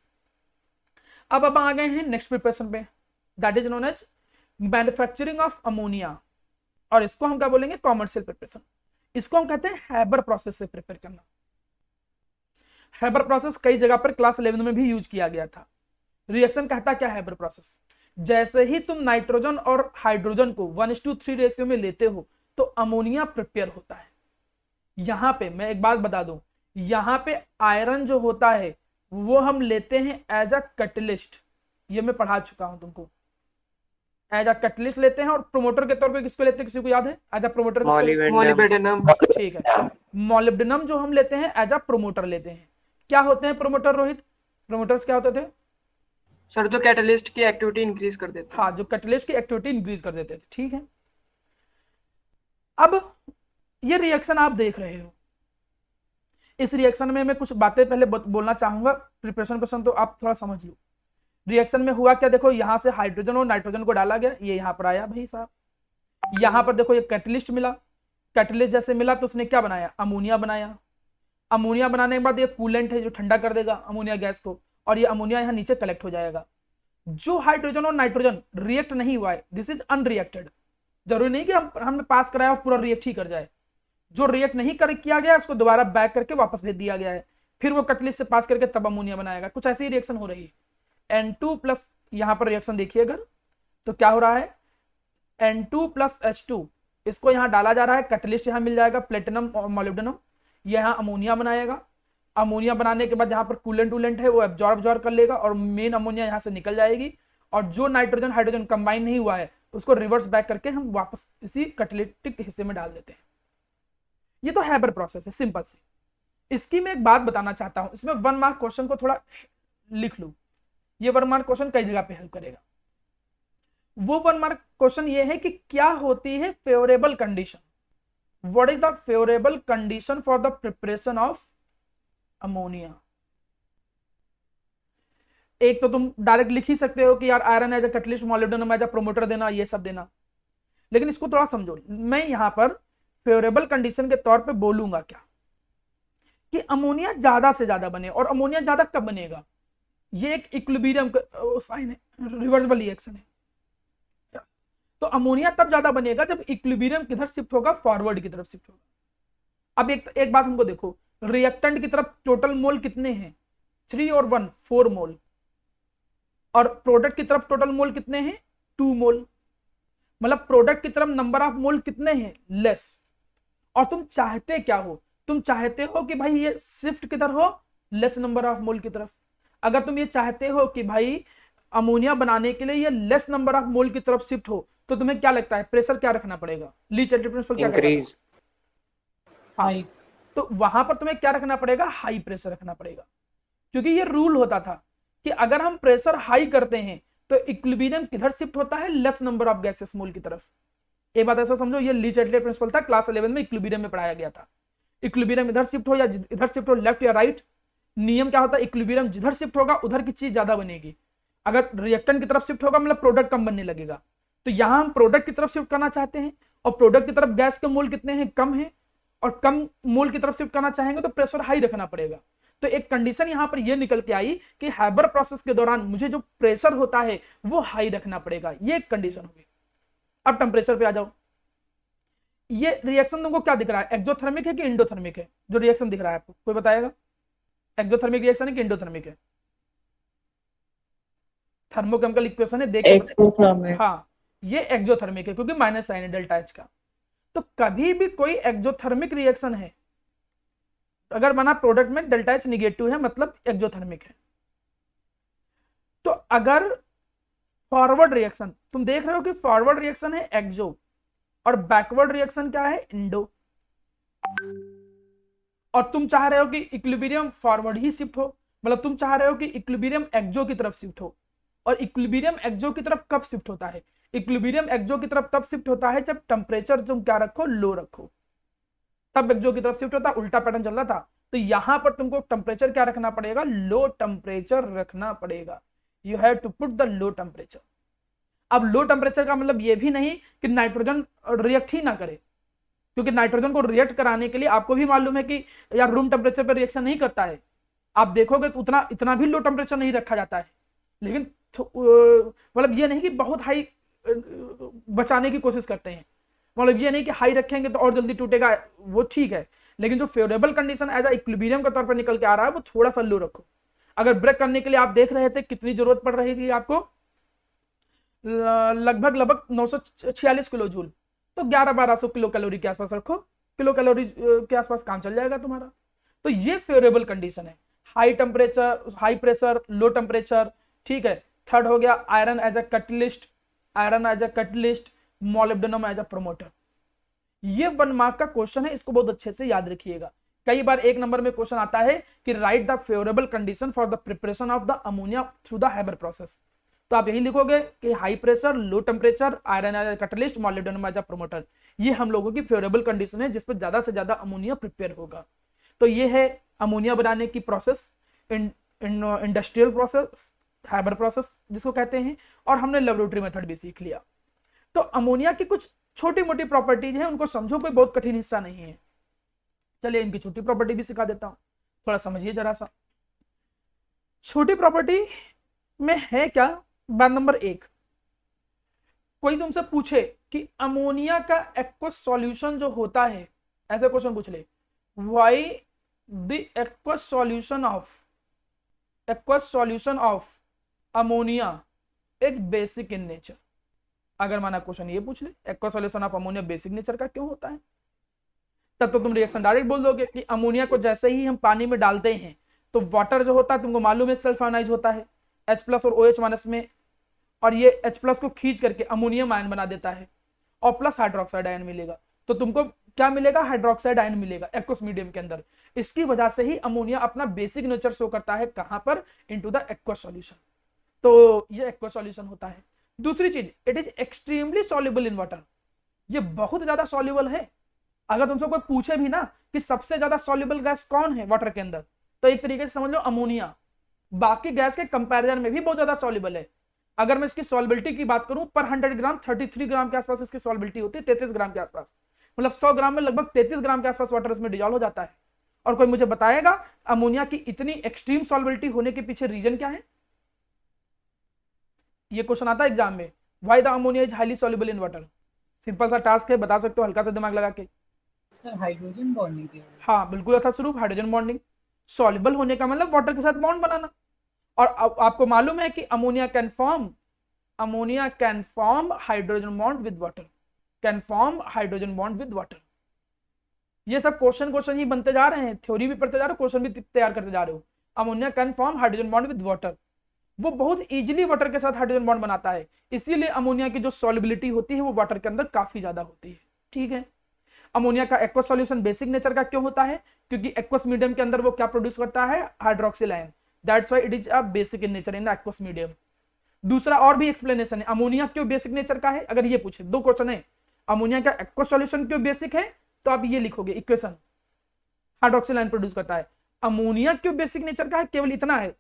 अब आ गए हैं नेक्स्ट प्रिपरेशन पे, that is known as manufacturing of ammonia, और इसको हम क्या बोलेंगे, कॉमर्शियल प्रिपरेशन। इसको हम कहते हैं हैबर प्रोसेस से प्रिपेयर करना। हैबर प्रोसेस कई जगह पर क्लास 11 में भी यूज किया गया था। रिएक्शन कहता क्या है हैबर प्रोसेस, जैसे ही तुम नाइट्रोजन और हाइड्रोजन को 1:3 रेशियो में लेते हो तो अमोनिया प्रिपेयर होता है। यहां पे मैं एक बात बता दूं, यहां पे आयरन जो होता है वो हम लेते हैं एज अ कैटलिस्ट, ये मैं पढ़ा चुका हूं तुमको, एज अ कैटलिस्ट लेते हैं। और प्रोमोटर के तौर पे किसको लेते हैं, किसी को याद है एज अ प्रोमोटर? मॉलिब्डेनम। ठीक है, मॉलिब्डेनम जो हम लेते हैं एज अ प्रोमोटर लेते हैं। क्या होते हैं प्रोमोटर रोहित, प्रोमोटर्स क्या होते थे? सर जो कैटलिस्ट की एक्टिविटी इंक्रीज कर देते हैं। हाँ, जो कैटलिस्ट की एक्टिविटी इंक्रीज कर देते थे, ठीक है। अब ये रिएक्शन आप देख रहे हो, इस रिएक्शन में मैं कुछ बातें पहले बोलना चाहूंगा, प्रिपरेशन पर्सन तो आप थोड़ा समझ लो। रिएक्शन में हुआ क्या, देखो यहां से हाइड्रोजन और नाइट्रोजन को डाला गया, ये यहां पर आया भाई साहब, यहां पर देखो ये कैटलिस्ट मिला, कैटलिस्ट जैसे मिला तो उसने क्या बनाया, अमोनिया बनाया। अमोनिया बनाने के बाद ये कूलेंट है जो ठंडा कर देगा अमोनिया गैस को, और ये अमोनिया यहाँ नीचे कलेक्ट हो जाएगा। जो हाइड्रोजन और नाइट्रोजन रिएक्ट नहीं हुआ है, दिस इज अनरिएक्टेड। जरूरी नहीं कि हमने पास कराया और पूरा रिएक्ट ही कर जाए, जो रिएक्ट नहीं कर किया गया उसको दोबारा बैक करके वापस भेज दिया गया है, फिर वो कैटलिस्ट से पास करके तब अमोनिया बनाएगा। कुछ ऐसी रिएक्शन हो रही है। N2 प्लस, यहां पर रिएक्शन देखिए अगर, तो क्या हो रहा है, N2 प्लस H2, इसको यहां डाला जा रहा है, कैटलिस्ट यहां मिल जाएगा प्लेटिनम और मोलिब्डेनम, यहां अमोनिया बनाएगा। अमोनिया बनाने के बाद यहाँ पर कूलेंट वूलेंट है वो एब्जॉर्ब कर लेगा और मेन अमोनिया यहाँ से निकल जाएगी, और जो नाइट्रोजन हाइड्रोजन कंबाइन नहीं हुआ है उसको रिवर्स बैक करके हम वापस इसी कैटालिटिक हिस्से में डाल देते हैं। ये तो हैबर प्रोसेस है, सिंपल सी। इसकी मैं एक बात बताना चाहता हूं, इसमें 1 मार्क क्वेश्चन को थोड़ा लिख लो, ये 1 मार्क क्वेश्चन कई जगह पे हेल्प करेगा। वो 1 मार्क क्वेश्चन ये है कि क्या होती है favourable condition, what is the favourable condition for the preparation of ammonia. एक तो तुम डायरेक्ट लिख ही सकते हो कि यार iron as a catalyst, molybdenum as a promoter देना, ये सब देना, लेकिन इसको थोड़ा समझो। मैं यहां पर फेवरेबल कंडीशन के तौर पे बोलूंगा क्या, कि अमोनिया ज्यादा से ज्यादा बने। और अमोनिया ज्यादा कब बनेगा, ये एक इक्विलिब्रियम साइन है, रिवर्सिबल रिएक्शन है। तो अमोनिया तब ज्यादा बनेगा जब इक्विलिब्रियम किधर शिफ्ट होगा, फॉरवर्ड की तरफ शिफ्ट होगा। अब एक बात हमको देखो, रिएक्टेंट की तरफ टोटल मोल कितने हैं, 3 और 1 4 मोल, और प्रोडक्ट की तरफ टोटल मोल कितने हैं, 2 मोल। मतलब प्रोडक्ट की तरफ नंबर ऑफ मोल कितने हैं, लेस। और तुम चाहते क्या हो, तुम चाहते हो कि भाई ये शिफ्ट किधर हो, लेस नंबर ऑफ मोल की तरफ। अगर तुम ये चाहते हो कि भाई अमोनिया बनाने के लिए ये लेस नंबर ऑफ मोल की तरफ शिफ्ट हो, तो तुम्हें क्या लगता है प्रेशर क्या रखना पड़ेगा? ली चैटली प्रिंसिपल क्या कहता इंक्रीज। था? हाँ, तो वहां पर तुम्हें क्या रखना पड़ेगा? हाई प्रेशर रखना पड़ेगा, क्योंकि ये रूल होता था कि अगर हम प्रेशर हाई करते हैं तो इक्विलिब्रियम किधर शिफ्ट होता है? लेस नंबर ऑफ गैसेस मोल की तरफ। एक बात ऐसा समझो, ये ली चैटली प्रिंसिपल था, क्लास 11 में इक्विलिब्रियम में पढ़ाया गया था। इक्विलिब्रियम इधर शिफ्ट हो या इधर शिफ्ट हो, लेफ्ट या राइट, नियम क्या होता है? इक्विलिब्रियम जिधर शिफ्ट होगा उधर की चीज ज्यादा बनेगी। अगर रिएक्टेंट की तरफ शिफ्ट होगा मतलब प्रोडक्ट कम बनने लगेगा। तो यहां हम प्रोडक्ट की तरफ शिफ्ट करना चाहते हैं और प्रोडक्ट की तरफ गैस के मोल कितने हैं? कम है, और कम मोल की तरफ शिफ्ट करना चाहेंगे तो प्रेशर हाई रखना पड़ेगा। तो एक कंडीशन यहां पर यह निकल के आई कि हैबर प्रोसेस के दौरान मुझे जो प्रेशर होता है वो हाई रखना पड़ेगा, ये एक कंडीशन होगी। अब टेम्परेचर पे आ जाओ। ये रिएक्शन तुमको क्या दिख रहा है, एक्सोथर्मिक है कि इंडोथर्मिक है? जो रिएक्शन दिख रहा है आपको कोई बताएगा, एक्सोथर्मिक रिएक्शन है कि इंडोथर्मिक है? थर्मोकेमिकल इक्वेशन है, देख एक्सोथर्मिक। हाँ, ये एक्सोथर्मिक है क्योंकि माइनस साइन है डेल्टा एच का। तो कभी भी कोई एक्सोथर्मिक रिएक्शन है, अगर बना प्रोडक्ट में डेल्टा एच निगेटिव है मतलब एक्सोथर्मिक है। तो अगर फॉरवर्ड रिएक्शन तुम देख रहे हो कि फॉरवर्ड रिएक्शन है एक्सो और बैकवर्ड रिएक्शन क्या है? इंडो। और तुम चाह रहे हो कि इक्विलिब्रियम फॉरवर्ड ही शिफ्ट हो, मतलब तुम चाह रहे हो कि इक्विलिब्रियम एक्सो की तरफ शिफ्ट हो। और इक्विलिब्रियम एक्सो की तरफ कब शिफ्ट होता है? इक्विलिब्रियम एक्सो की तरफ तब शिफ्ट होता है जब टेम्परेचर तुम क्या रखो? लो रखो, तब एक्सो की तरफ शिफ्ट होता है। उल्टा पैटर्न चल रहा था, तो यहां पर तुमको टेम्परेचर क्या रखना पड़ेगा? लो टेम्परेचर रखना पड़ेगा। You have to put the low temperature. अब लो टेम्परेचर का मतलब ये भी नहीं कि नाइट्रोजन रिएक्ट ही ना करे, क्योंकि नाइट्रोजन को रिएक्ट कराने के लिए आपको भी मालूम है कि यार रूम टेम्परेचर पर रिएक्शन नहीं करता है। आप देखोगे तो उतना इतना भी लो टेम्परेचर नहीं रखा जाता है, लेकिन मतलब ये नहीं कि बहुत हाई बचाने की कोशिश करते हैं, मतलब ये नहीं कि हाई रखेंगे तो और जल्दी टूटेगा, वो ठीक है। लेकिन जो फेवरेबल कंडीशन एज इक्विलिब्रियम के तौर पर निकल के आ रहा है वो थोड़ा सा लो रखो। अगर ब्रेक करने के लिए आप देख रहे थे कितनी जरूरत पड़ रही थी आपको? लगभग 946 किलो जूल, तो 1100-1200 किलो कैलोरी के आसपास रखो, किलो कैलोरी के आसपास काम चल जाएगा तुम्हारा। तो ये फेवरेबल कंडीशन है, high temperature, high pressure, low temperature, ठीक है। थर्ड हो गया iron as a catalyst, iron as a catalyst, molybdenum as a promoter. ये 1 मार्क का क्वेश्चन है, इसको बहुत अच्छे से याद रखिएगा। कई बार 1 नंबर में क्वेश्चन आता है कि write the favourable condition for the preparation of the ammonia through the Haber process. तो आप यही लिखोगे कि high pressure, low temperature, iron as a catalyst, molybdenum as a promoter. ये हम लोगों की फेवरेबल कंडीशन है जिस पर ज्यादा से ज्यादा अमोनिया प्रिपेयर होगा। तो ये है अमोनिया बनाने की process, industrial process, Haber process जिसको कहते हैं, और हमने लेबोरेटरी मेथड भी सीख लिया। तो अमोनिया की कुछ छोटी मोटी प्रॉपर्टीज हैं, उनको समझो, कोई बहुत कठिन हिस्सा नहीं है। चलिए इनकी छोटी प्रॉपर्टी भी सिखा देता हूं, थोड़ा समझिए जरा सा। छोटी प्रॉपर्टी में है क्या? बात नंबर 1, कोई तुमसे पूछे कि अमोनिया का एक्वस सॉल्यूशन जो होता है, ऐसे क्वेश्चन पूछ ले, why the aqueous solution of ammonia is basic in nature. अगर माना क्वेश्चन ये पूछ ले aqueous solution of ammonia basic nature का क्यों होता है, तब तो तुम रिएक्शन डायरेक्ट बोल दोगे कि अमोनिया को जैसे ही हम पानी में डालते हैं तो वाटर जो होता है तुमको मालूम है सेल्फ आयनाइज होता है H+ और OH- में, और ये H+ को खींच करके अमोनियम आयन बना देता है और प्लस हाइड्रोक्साइड आयन मिलेगा। तो तुमको क्या मिलेगा? हाइड्रोक्साइड आयन मिलेगा एक्वस मीडियम के अंदर। इसकी वजह से ही अमोनिया अपना बेसिक नेचर शो करता है, कहां पर? Into the aqueous solution. तो ये एक्वस सॉल्यूशन होता है। दूसरी चीज, it is extremely soluble in water. ये बहुत ज्यादा सॉल्युबल है। अगर तुमसे कोई पूछे भी ना कि सबसे ज्यादा सॉल्युबल गैस कौन है वाटर के अंदर, तो एक तरीके से समझ लो अमोनिया बाकी गैस के कंपैरिजन में भी बहुत ज्यादा सॉल्युबल है। अगर मैं इसकी सॉल्युबिलिटी की बात करूं, पर 100 ग्राम 33 ग्राम के आसपास इसकी सॉल्युबिलिटी होती है, 33 ग्राम के आसपास, मतलब 100 ग्राम में लगभग 33 ग्राम के आसपास वाटर इसमें डिजॉल्व हो जाता है। और कोई मुझे बताएगा अमोनिया की इतनी एक्सट्रीम सॉल्युबिलिटी होने के पीछे रीजन क्या है? ये क्वेश्चन आता है एग्जाम में, why the ammonia is highly soluble in water. Simple सा टास्क है, बता सकते हो हल्का सा दिमाग लगा के। सर हाइड्रोजन बॉन्डिंग की वजह हाँ बिल्कुल यथास्वरूप, हाइड्रोजन बॉन्डिंग। सॉल्युबल होने का मतलब वाटर के साथ बॉन्ड बनाना। और आपको मालूम है कि ammonia can form hydrogen bond with water, can form hydrogen bond with water. ये सब क्वेश्चन ही बनते जा रहे हैं, थ्योरी भी पढ़ते जा रहे हो, क्वेश्चन भी तैयार करते जा रहे हो। Ammonia can form hydrogen bond with water, वो बहुत इजीली वाटर के साथ हाइड्रोजन बॉन्ड बनाता है, इसीलिए अमोनिया की जो सॉल्युबिलिटी होती है वो वाटर के अंदर काफी ज्यादा होती है। ठीक है, अमोनिया का एक्वस सॉल्यूशन बेसिक नेचर का क्यों होता है? क्योंकि एक्वस मीडियम के अंदर वो क्या प्रोड्यूस करता है? Hydroxyl ion, that's why it is a basic in nature in the aqueous medium. दूसरा और भी एक्सप्लेनेशन है, अमोनिया क्यों बेसिक नेचर का है, अगर ये पूछे, दो क्वेश्चन है, अमोनिया का एक्वस सॉल्यूशन क्यों बेसिक है, तो आप ये लिखोगे इक्वेशन, हाइड्रोक्सिल आयन प्रोड्यूस करता है। अमोनिया क्यों बेसिक नेचर का है, केवल इतना है,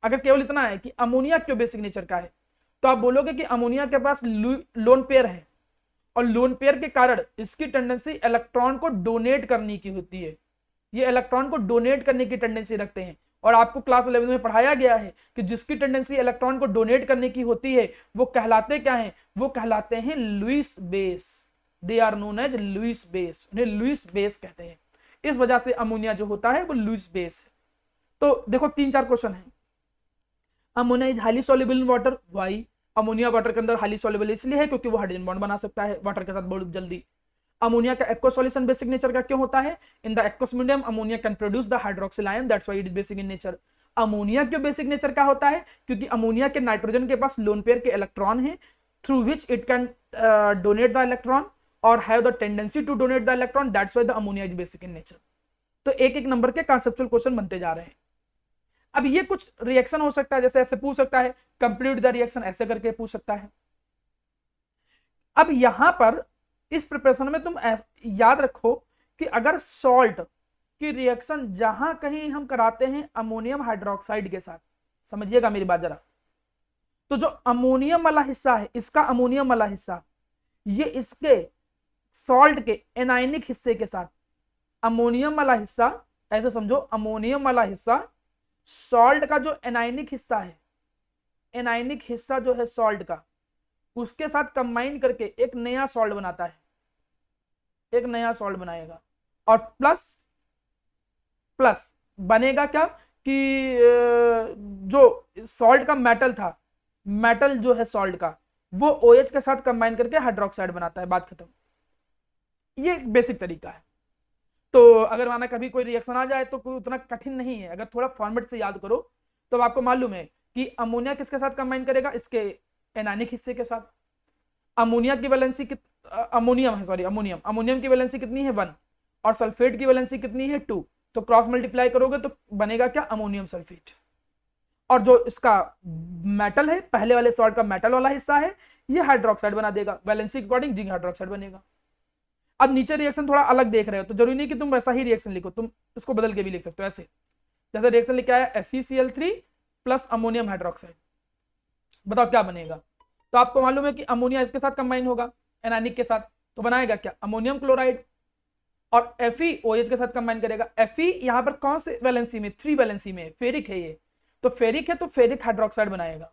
अगर केवल इतना है कि अमोनिया क्यों बेसिक नेचर का है, तो आप बोलोगे कि अमोनिया के पास लोन पेयर है, और लोन पेयर के कारण इसकी टेंडेंसी इलेक्ट्रॉन को डोनेट करने की होती है, ये इलेक्ट्रॉन को डोनेट करने की टेंडेंसी रखते हैं। और आपको क्लास 11 में पढ़ाया गया है कि जिसकी टेंडेंसी इलेक्ट्रॉन को डोनेट करने की होती है वो कहलाते क्या हैं? वो कहलाते हैं Lewis base, they are known as Lewis base, उन्हें लुईस बेस कहते हैं। इस वजह से अमोनिया जो होता है वो लुईस बेस है। तो देखो 3-4 क्वेश्चन है। Ammonia is highly soluble in water, why? Ammonia water के अंदर हाईली सॉल्युबल इसलिए है क्योंकि वो हाइड्रोजन बॉन्ड बना सकता है वाटर के साथ बहुत जल्दी। अमोनिया का एक्वस सॉल्यूशन बेसिक नेचर का क्यों होता है? In the aqueous medium ammonia can produce the hydroxyl ion, that's why it is basic in nature. Ammonia क्यों बेसिक नेचर का होता है? क्योंकि अमोनिया के नाइट्रोजन के पास लोन पेयर के इलेक्ट्रॉन है, through which it can donate the electron और have the tendency to donate the electron, that's why the ammonia is basic in nature. तो एक एक नंबर के कॉन्सेप्चुअल क्वेश्चन बनते जा रहे हैं। अब ये कुछ रिएक्शन हो सकता है, जैसे ऐसे पूछ सकता है, कंप्लीट द रिएक्शन ऐसे करके पूछ सकता है। अब यहां पर इस प्रिपरेशन में तुम याद रखो कि अगर सॉल्ट की रिएक्शन जहां कहीं हम कराते हैं अमोनियम हाइड्रोक्साइड के साथ, समझिएगा मेरी बात जरा, तो जो अमोनियम वाला हिस्सा है, इसका अमोनियम वाला हिस्सा, ये इसके सॉल्ट के एनायनिक हिस्से के साथ, अमोनियम वाला हिस्सा ऐसे समझो, अमोनियम वाला हिस्सा सॉल्ट का जो एनायनिक हिस्सा है, एनायनिक हिस्सा जो है सॉल्ट का, उसके साथ कंबाइन करके एक नया सॉल्ट बनाता है, एक नया सॉल्ट बनाएगा। और प्लस प्लस बनेगा क्या कि जो सॉल्ट का मेटल था, मेटल जो है सॉल्ट का, वो OH के साथ कंबाइन करके हाइड्रोक्साइड बनाता है, बात खत्म। ये एक बेसिक तरीका है। तो अगर माना कभी कोई रिएक्शन आ जाए तो कोई उतना कठिन नहीं है, अगर थोड़ा फॉर्मेट से याद करो तो आपको मालूम है कि अमोनिया किसके साथ कंबाइन करेगा, इसके एनायनिक हिस्से के साथ। अमोनिया की वैलेंसी अमोनियम की वैलेंसी कितनी है 1, और सल्फेट की वैलेंसी कितनी है 2, तो क्रॉस मल्टीप्लाई करोगे तो बनेगा क्या? Ammonium sulphate. और जो इसका मेटल है, पहले वाले सॉल्ट का मेटल वाला हिस्सा है, ये हाइड्रोक्साइड बना देगा, वैलेंसी के अकॉर्डिंग जिंक हाइड्रोक्साइड बनेगा। अब नीचे रिएक्शन थोड़ा अलग देख रहे हो तो जरूरी नहीं कि तुम वैसा ही रिएक्शन लिखो, तुम इसको बदल के भी लिख सकते हो ऐसे, जैसे रिएक्शन लिखा है FeCl3 प्लस अमोनियम हाइड्रोक्साइड, बताओ क्या बनेगा? तो आपको मालूम है कि अमोनिया इसके साथ कंबाइन होगा एनायनिक के साथ, तो बनाएगा क्या? Ammonium chloride. और Fe OH के साथ कंबाइन करेगा। Fe यहाँ पर कौन से वैलेंसी में? 3 वैलेंसी में, फेरिक है ये, तो फेरिक है तो फेरिक हाइड्रोक्साइड बनाएगा।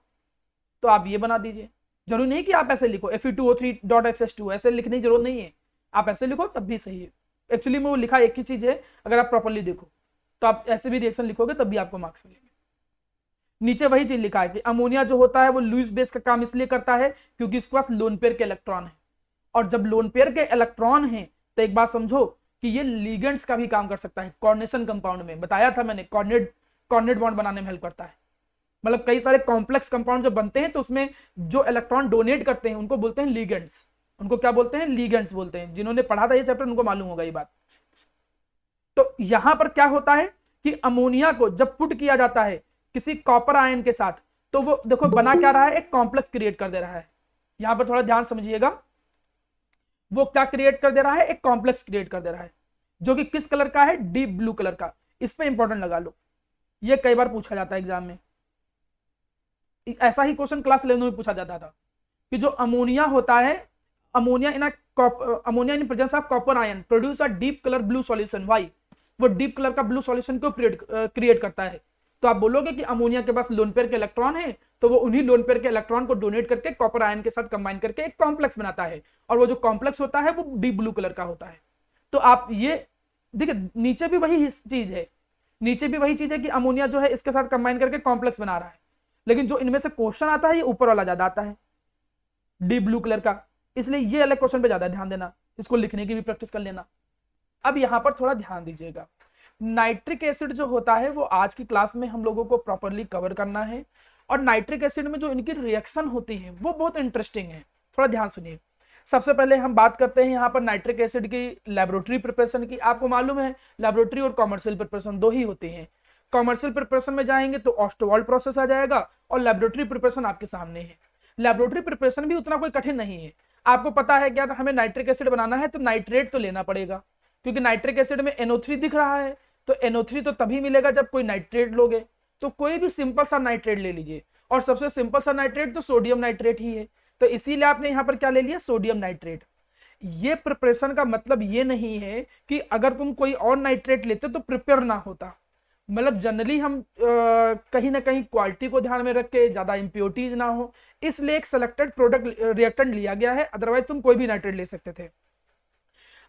तो आप ये बना दीजिए, जरूरी नहीं कि आप ऐसे लिखो Fe2O3.XH2, ऐसे लिखने की जरूरत नहीं है, आप ऐसे लिखो तब भी सही है। एक्चुअली में वो लिखा एक ही चीज है, अगर आप प्रॉपर्ली देखो तो आप ऐसे भी रिएक्शन लिखोगे तब भी आपको मार्क्स मिलेंगे। नीचे वही चीज लिखा है कि अमोनिया जो होता है वो लुईस बेस का काम इसलिए करता है क्योंकि इसके पास लोन पेयर के इलेक्ट्रॉन है, और जब लोन पेयर के इलेक्ट्रॉन है तो एक बात समझो कि ये लिगेंड्स का भी काम कर सकता है। कोऑर्डिनेशन कंपाउंड में बताया था मैंने, कोऑर्डिनेट बॉन्ड बनाने में हेल्प करता है। मतलब कई सारे कॉम्प्लेक्स कंपाउंड जब बनते हैं तो उसमें जो इलेक्ट्रॉन डोनेट करते हैं उनको बोलते हैं लिगेंड्स, उनको क्या बोलते हैं? लिगेंड्स बोलते हैं। जिन्होंने पढ़ा था ये चैप्टर उनको मालूम होगा ये बात। तो यहां पर क्या होता है कि अमोनिया को जब पुट किया जाता है किसी कॉपर आयन के साथ, तो वो देखो बना क्या रहा है? एक कॉम्प्लेक्स क्रिएट कर दे रहा है। यहां पर थोड़ा ध्यान समझिएगा, वो क्या क्रिएट कर दे रहा है? एक कॉम्प्लेक्स क्रिएट कर दे रहा है, जो कि किस कलर का है? डीप ब्लू कलर का। इस पे इंपॉर्टेंट लगा लो, ये कई बार पूछा जाता है एग्जाम में। ऐसा ही क्वेश्चन क्लास 11 में पूछा जाता था कि जो अमोनिया होता है, ammonia in presence of copper ion produce a deep colour blue solution, why? वो डीप कलर का ब्लू सॉल्यूशन को क्रिएट करता है। तो आप बोलोगे कि अमोनिया के पास लोन पेयर के इलेक्ट्रॉन है, तो वो उन्हीं लोन पेयर के इलेक्ट्रॉन को डोनेट करके कॉपर आयन के साथ कंबाइन करके एक कॉम्प्लेक्स बनाता है, और वो जो कॉम्प्लेक्स होता है वो डीप ब्लू कलर का होता है। तो आप ये देखिए, नीचे भी वही चीज है, नीचे भी वही चीज है कि अमोनिया जो है इसके साथ कंबाइन करके कॉम्प्लेक्स बना रहा है, लेकिन जो इनमें से क्वेश्चन आता है ये ऊपर वाला ज्यादा आता है, डीप ब्लू कलर का। इसलिए ये अलग क्वेश्चन पे ज्यादा ध्यान देना, इसको लिखने की भी प्रैक्टिस कर लेना। अब यहाँ पर थोड़ा ध्यान दीजिएगा, नाइट्रिक एसिड जो होता है वो आज की क्लास में हम लोगों को प्रॉपरली कवर करना है, और नाइट्रिक एसिड में जो इनकी रिएक्शन होती है वो बहुत इंटरेस्टिंग है, थोड़ा ध्यान सुनिए। सबसे पहले हम बात करते हैं यहाँ पर नाइट्रिक एसिड की लेबोरेटरी प्रिपरेशन की। आपको मालूम है लेबोरेटरी और कॉमर्शियल प्रिपरेशन दो ही होती हैं। कॉमर्शियल प्रिपरेशन में जाएंगे तो ऑस्टवाल्ड प्रोसेस आ जाएगा, और लेबोरेटरी प्रिपरेशन आपके सामने है। लेबोरेटरी प्रिपरेशन भी उतना कोई कठिन नहीं है। आपको पता है क्या, हमें नाइट्रिक एसिड बनाना है तो नाइट्रेट तो लेना पड़ेगा, क्योंकि नाइट्रिक एसिड में NO3 दिख रहा है, तो NO3 तो तभी मिलेगा जब कोई नाइट्रेट लोगे। तो कोई भी सिंपल सा नाइट्रेट ले लीजिए, और सबसे सिंपल सा नाइट्रेट तो सोडियम नाइट्रेट ही है, तो इसीलिए आपने यहाँ पर क्या ले लिया, सोडियम नाइट्रेट। ये प्रिपरेशन का मतलब ये नहीं है कि अगर तुम कोई और नाइट्रेट लेते तो प्रिपेयर ना होता। मतलब जनरली हम कहीं ना कहीं क्वालिटी को ध्यान में रख के, ज्यादा इंप्योरिटीज ना हो, इसलिए एक सिलेक्टेड प्रोडक्ट रिएक्टेंट लिया गया है, अदरवाइज तुम कोई भी नाइट्रेट ले सकते थे।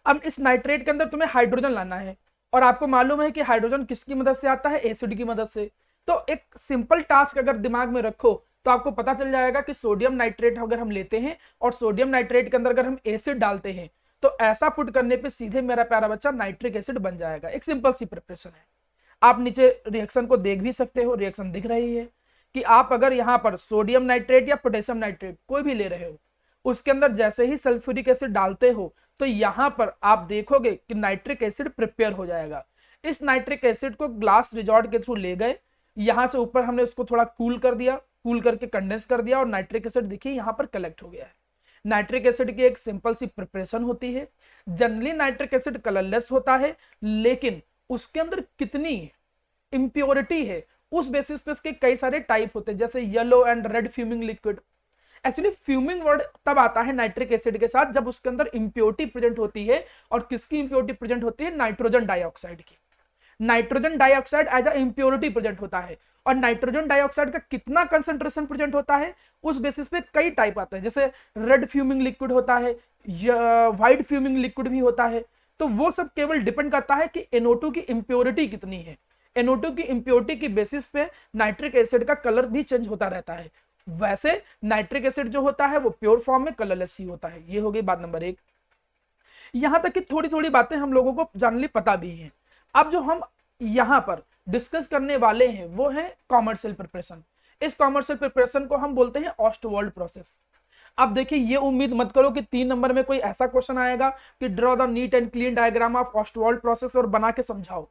अब इस नाइट्रेट के अंदर तुम्हें हाइड्रोजन लाना है, और आपको मालूम है कि हाइड्रोजन किसकी मदद से आता है, एसिड की मदद से। तो एक सिंपल टास्क अगर दिमाग में रखो तो आपको पता चल जाएगा कि सोडियम नाइट्रेट अगर हम लेते हैं और सोडियम नाइट्रेट के अंदर अगर हम एसिड डालते हैं तो ऐसा पुट करने पे सीधे मेरा प्यारा बच्चा नाइट्रिक एसिड बन जाएगा। एक सिंपल सी प्रिपरेशन है। आप नीचे रिएक्शन को देख भी सकते हो, रिएक्शन दिख रही है कि आप अगर यहाँ पर सोडियम नाइट्रेट या पोटेशियम नाइट्रेट कोई भी ले रहे हो, उसके अंदर जैसे ही सल्फ्यूरिक एसिड डालते हो तो यहाँ पर आप देखोगे कि नाइट्रिक एसिड प्रिपेयर हो जाएगा। इस नाइट्रिक एसिड को ग्लास रिजॉर्ट के थ्रू ले गए, यहाँ से ऊपर हमने उसको थोड़ा कूल कर दिया, कूल करके कंडेंस कर दिया, और नाइट्रिक एसिड देखिए यहाँ पर कलेक्ट हो गया है। नाइट्रिक एसिड की एक सिंपल सी प्रिपरेशन होती है। जनरली नाइट्रिक एसिड कलरलेस होता है, लेकिन उसके अंदर कितनी इंप्योरिटी है उस बेसिस पे इसके कई सारे टाइप होते हैं, जैसे yellow and red fuming liquid. Actually fuming word तब आता है नाइट्रिक एसिड के साथ जब उसके अंदर इंप्योरिटी प्रेजेंट होती है, और किसकी इंप्योरिटी प्रेजेंट होती है, नाइट्रोजन डाइऑक्साइड की। Nitrogen dioxide as a impurity present होता है, और नाइट्रोजन डाइऑक्साइड का कितना कंसंट्रेशन प्रेजेंट होता है उस बेसिस पे कई टाइप आते हैं, जैसे रेड फ्यूमिंग लिक्विड होता है, व्हाइट फ्यूमिंग लिक्विड भी होता है। तो वो सब केवल डिपेंड करता है कि NO2 की इंप्योरिटी कितनी है। NO2 की इंप्योरिटी की बेसिस पे नाइट्रिक एसिड का कलर भी चेंज होता रहता है। वैसे नाइट्रिक एसिड जो होता है वो प्योर फॉर्म में कलरलेस ही होता है। ये हो गई बात नंबर 1। यहां तक कि थोड़ी थोड़ी बातें हम लोगों को जानली पता भी है। अब जो हम यहां पर डिस्कस करने वाले हैं वो है कॉमर्शियल प्रिपरेशन। इस कॉमर्शियल प्रिपरेशन को हम बोलते हैं ऑस्टवाल्ड प्रोसेस। अब देखिए, ये उम्मीद मत करो कि 3 नंबर में कोई ऐसा क्वेश्चन आएगा कि draw the neat and clean diagram of Ostwald process और बना के समझाओ।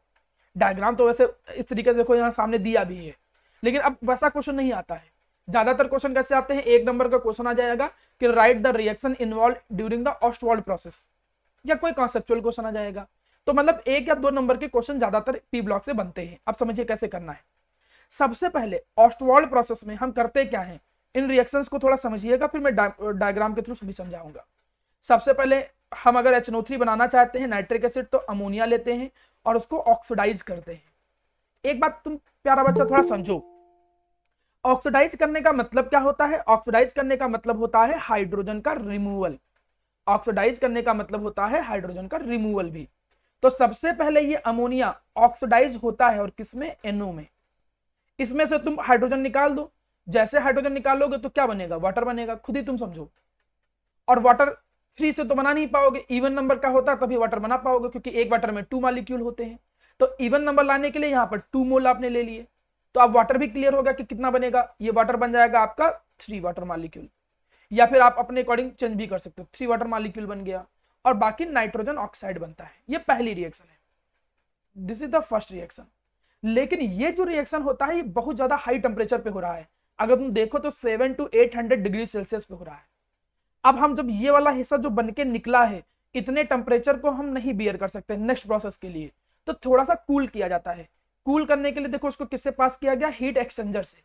डायग्राम तो वैसे इस तरीके से देखो यहाँ सामने दिया भी है, लेकिन अब वैसा क्वेश्चन नहीं आता है। ज्यादातर क्वेश्चन कैसे आते हैं, 1 नंबर का क्वेश्चन आ जाएगा कि write the reaction involve during the Ostwald process, या कोई कॉन्सेप्चुअल क्वेश्चन आ जाएगा। तो मतलब 1 या 2 नंबर के क्वेश्चन ज्यादातर पी ब्लॉक से बनते हैं। अब समझिए कैसे करना है। सबसे पहले ऑस्टवाल्ड प्रोसेस में हम करते क्या है, इन रिएक्शंस को थोड़ा समझिएगा, फिर मैं डायग्राम के थ्रू भी समझाऊंगा। सबसे पहले हम अगर HNO3 बनाना चाहते हैं नाइट्रिक एसिड, तो अमोनिया लेते हैं और उसको ऑक्सीडाइज करते हैं। एक बात तुम प्यारा बच्चा थोड़ा समझो, ऑक्सीडाइज करने का मतलब क्या होता है। ऑक्सीडाइज करने का मतलब होता है हाइड्रोजन का रिमूवल। ऑक्सीडाइज करने का मतलब होता है हाइड्रोजन का रिमूवल भी। तो सबसे पहले ये अमोनिया ऑक्सीडाइज होता है, और किसमें, NO में। इसमें से तुम हाइड्रोजन निकाल दो, जैसे हाइड्रोजन निकालोगे तो क्या बनेगा, वाटर बनेगा। खुद ही तुम समझो। और वाटर फ्री से तो बना नहीं पाओगे, इवन नंबर का होता तभी वाटर बना पाओगे, क्योंकि एक वाटर में 2 मॉलिक्यूल होते हैं। तो इवन नंबर लाने के लिए यहाँ पर 2 मोल आपने ले लिए, तो अब वाटर भी क्लियर होगा कि कितना बनेगा। ये वाटर बन जाएगा आपका 3 वाटर मॉलिक्यूल, या फिर आप अपने अकॉर्डिंग चेंज भी कर सकते हो। 3 वाटर मॉलिक्यूल बन गया, और बाकी नाइट्रोजन ऑक्साइड बनता है। ये पहली रिएक्शन है, this is the first reaction. लेकिन ये जो रिएक्शन होता है ये बहुत ज्यादा हाई टेम्परेचर पे हो रहा है। अगर तुम देखो तो 700 to 800 डिग्री सेल्सियस पे हो रहा है। अब हम जब ये वाला हिस्सा जो बनके निकला है, इतने टेम्परेचर को हम नहीं बियर कर सकते नेक्स्ट प्रोसेस के लिए, तो थोड़ा सा कूल किया जाता है। कूल करने के लिए देखो उसको किससे पास किया गया, हीट एक्सचेंजर से।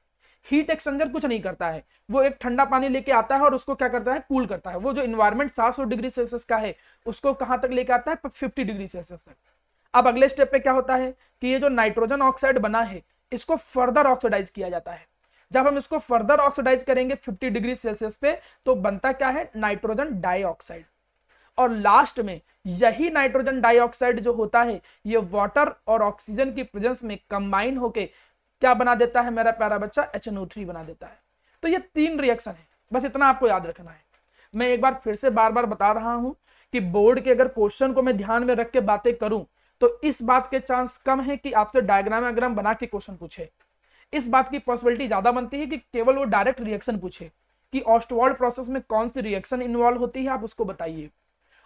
हीट एक्सचेंजर कुछ नहीं करता है, वो एक ठंडा पानी लेके आता है और उसको क्या करता है, कूल करता है। वो जो इन्वायरमेंट 700 डिग्री सेल्सियस का है उसको कहां तक लेके आता है, 50 डिग्री सेल्सियस तक। अब अगले स्टेप पे क्या होता है कि ये जो नाइट्रोजन ऑक्साइड बना है इसको फर्दर ऑक्सीडाइज किया जाता है। जब हम इसको फर्दर ऑक्सीडाइज करेंगे 50 डिग्री सेल्सियस पे, तो बनता क्या है, नाइट्रोजन डाइऑक्साइड। और लास्ट में यही नाइट्रोजन डाइऑक्साइड जो होता है ये वाटर और ऑक्सीजन की प्रेजेंस में कंबाइन होके क्या बना देता है मेरा प्यारा बच्चा, HNO3 बना देता है। तो ये 3 रिएक्शन है, बस इतना आपको याद रखना है। मैं एक बार फिर से बार बार बता रहा हूं कि बोर्ड के अगर क्वेश्चन को मैं ध्यान में रख के बातें करूं तो इस बात के चांस कम है कि आपसे डायग्राम बना के क्वेश्चन पूछे। इस बात की पॉसिबिलिटी ज्यादा बनती है कि केवल वो डायरेक्ट रिएक्शन पूछे कि ऑस्टवाल्ड प्रोसेस में कौन सी रिएक्शन इन्वॉल्व होती है, आप उसको बताइए।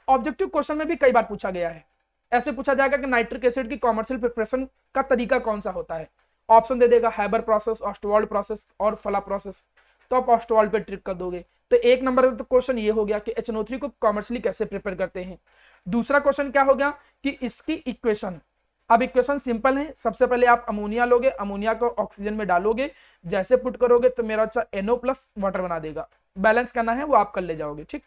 ऑब्जेक्टिव क्वेश्चन में भी कई बार पूछा गया है। ऐसे पूछा जाएगा कि नाइट्रिक एसिड की कॉमर्शियल प्रिपरेशन का तरीका कौन सा होता है, ऑप्शन दे देगा हैबर प्रोसेस, ऑस्टवाल्ड प्रोसेस और फला प्रोसेस, तो आप ऑस्टवाल्ड पे ट्रिक कर दोगे। तो एक नंबर का तो क्वेश्चन ये हो गया कि HNO3 को कॉमर्शियली कैसे प्रिपेयर करते हैं। दूसरा क्वेश्चन क्या हो गया कि इसकी इक्वेशन। अब इक्वेशन सिंपल है, सबसे पहले आप अमोनिया लोगे, अमोनिया को ऑक्सीजन में डालोगे, जैसे पुट करोगे तो मेरा अच्छा NO प्लस वाटर बना देगा। बैलेंस करना है वो आप कर ले जाओगे, ठीक।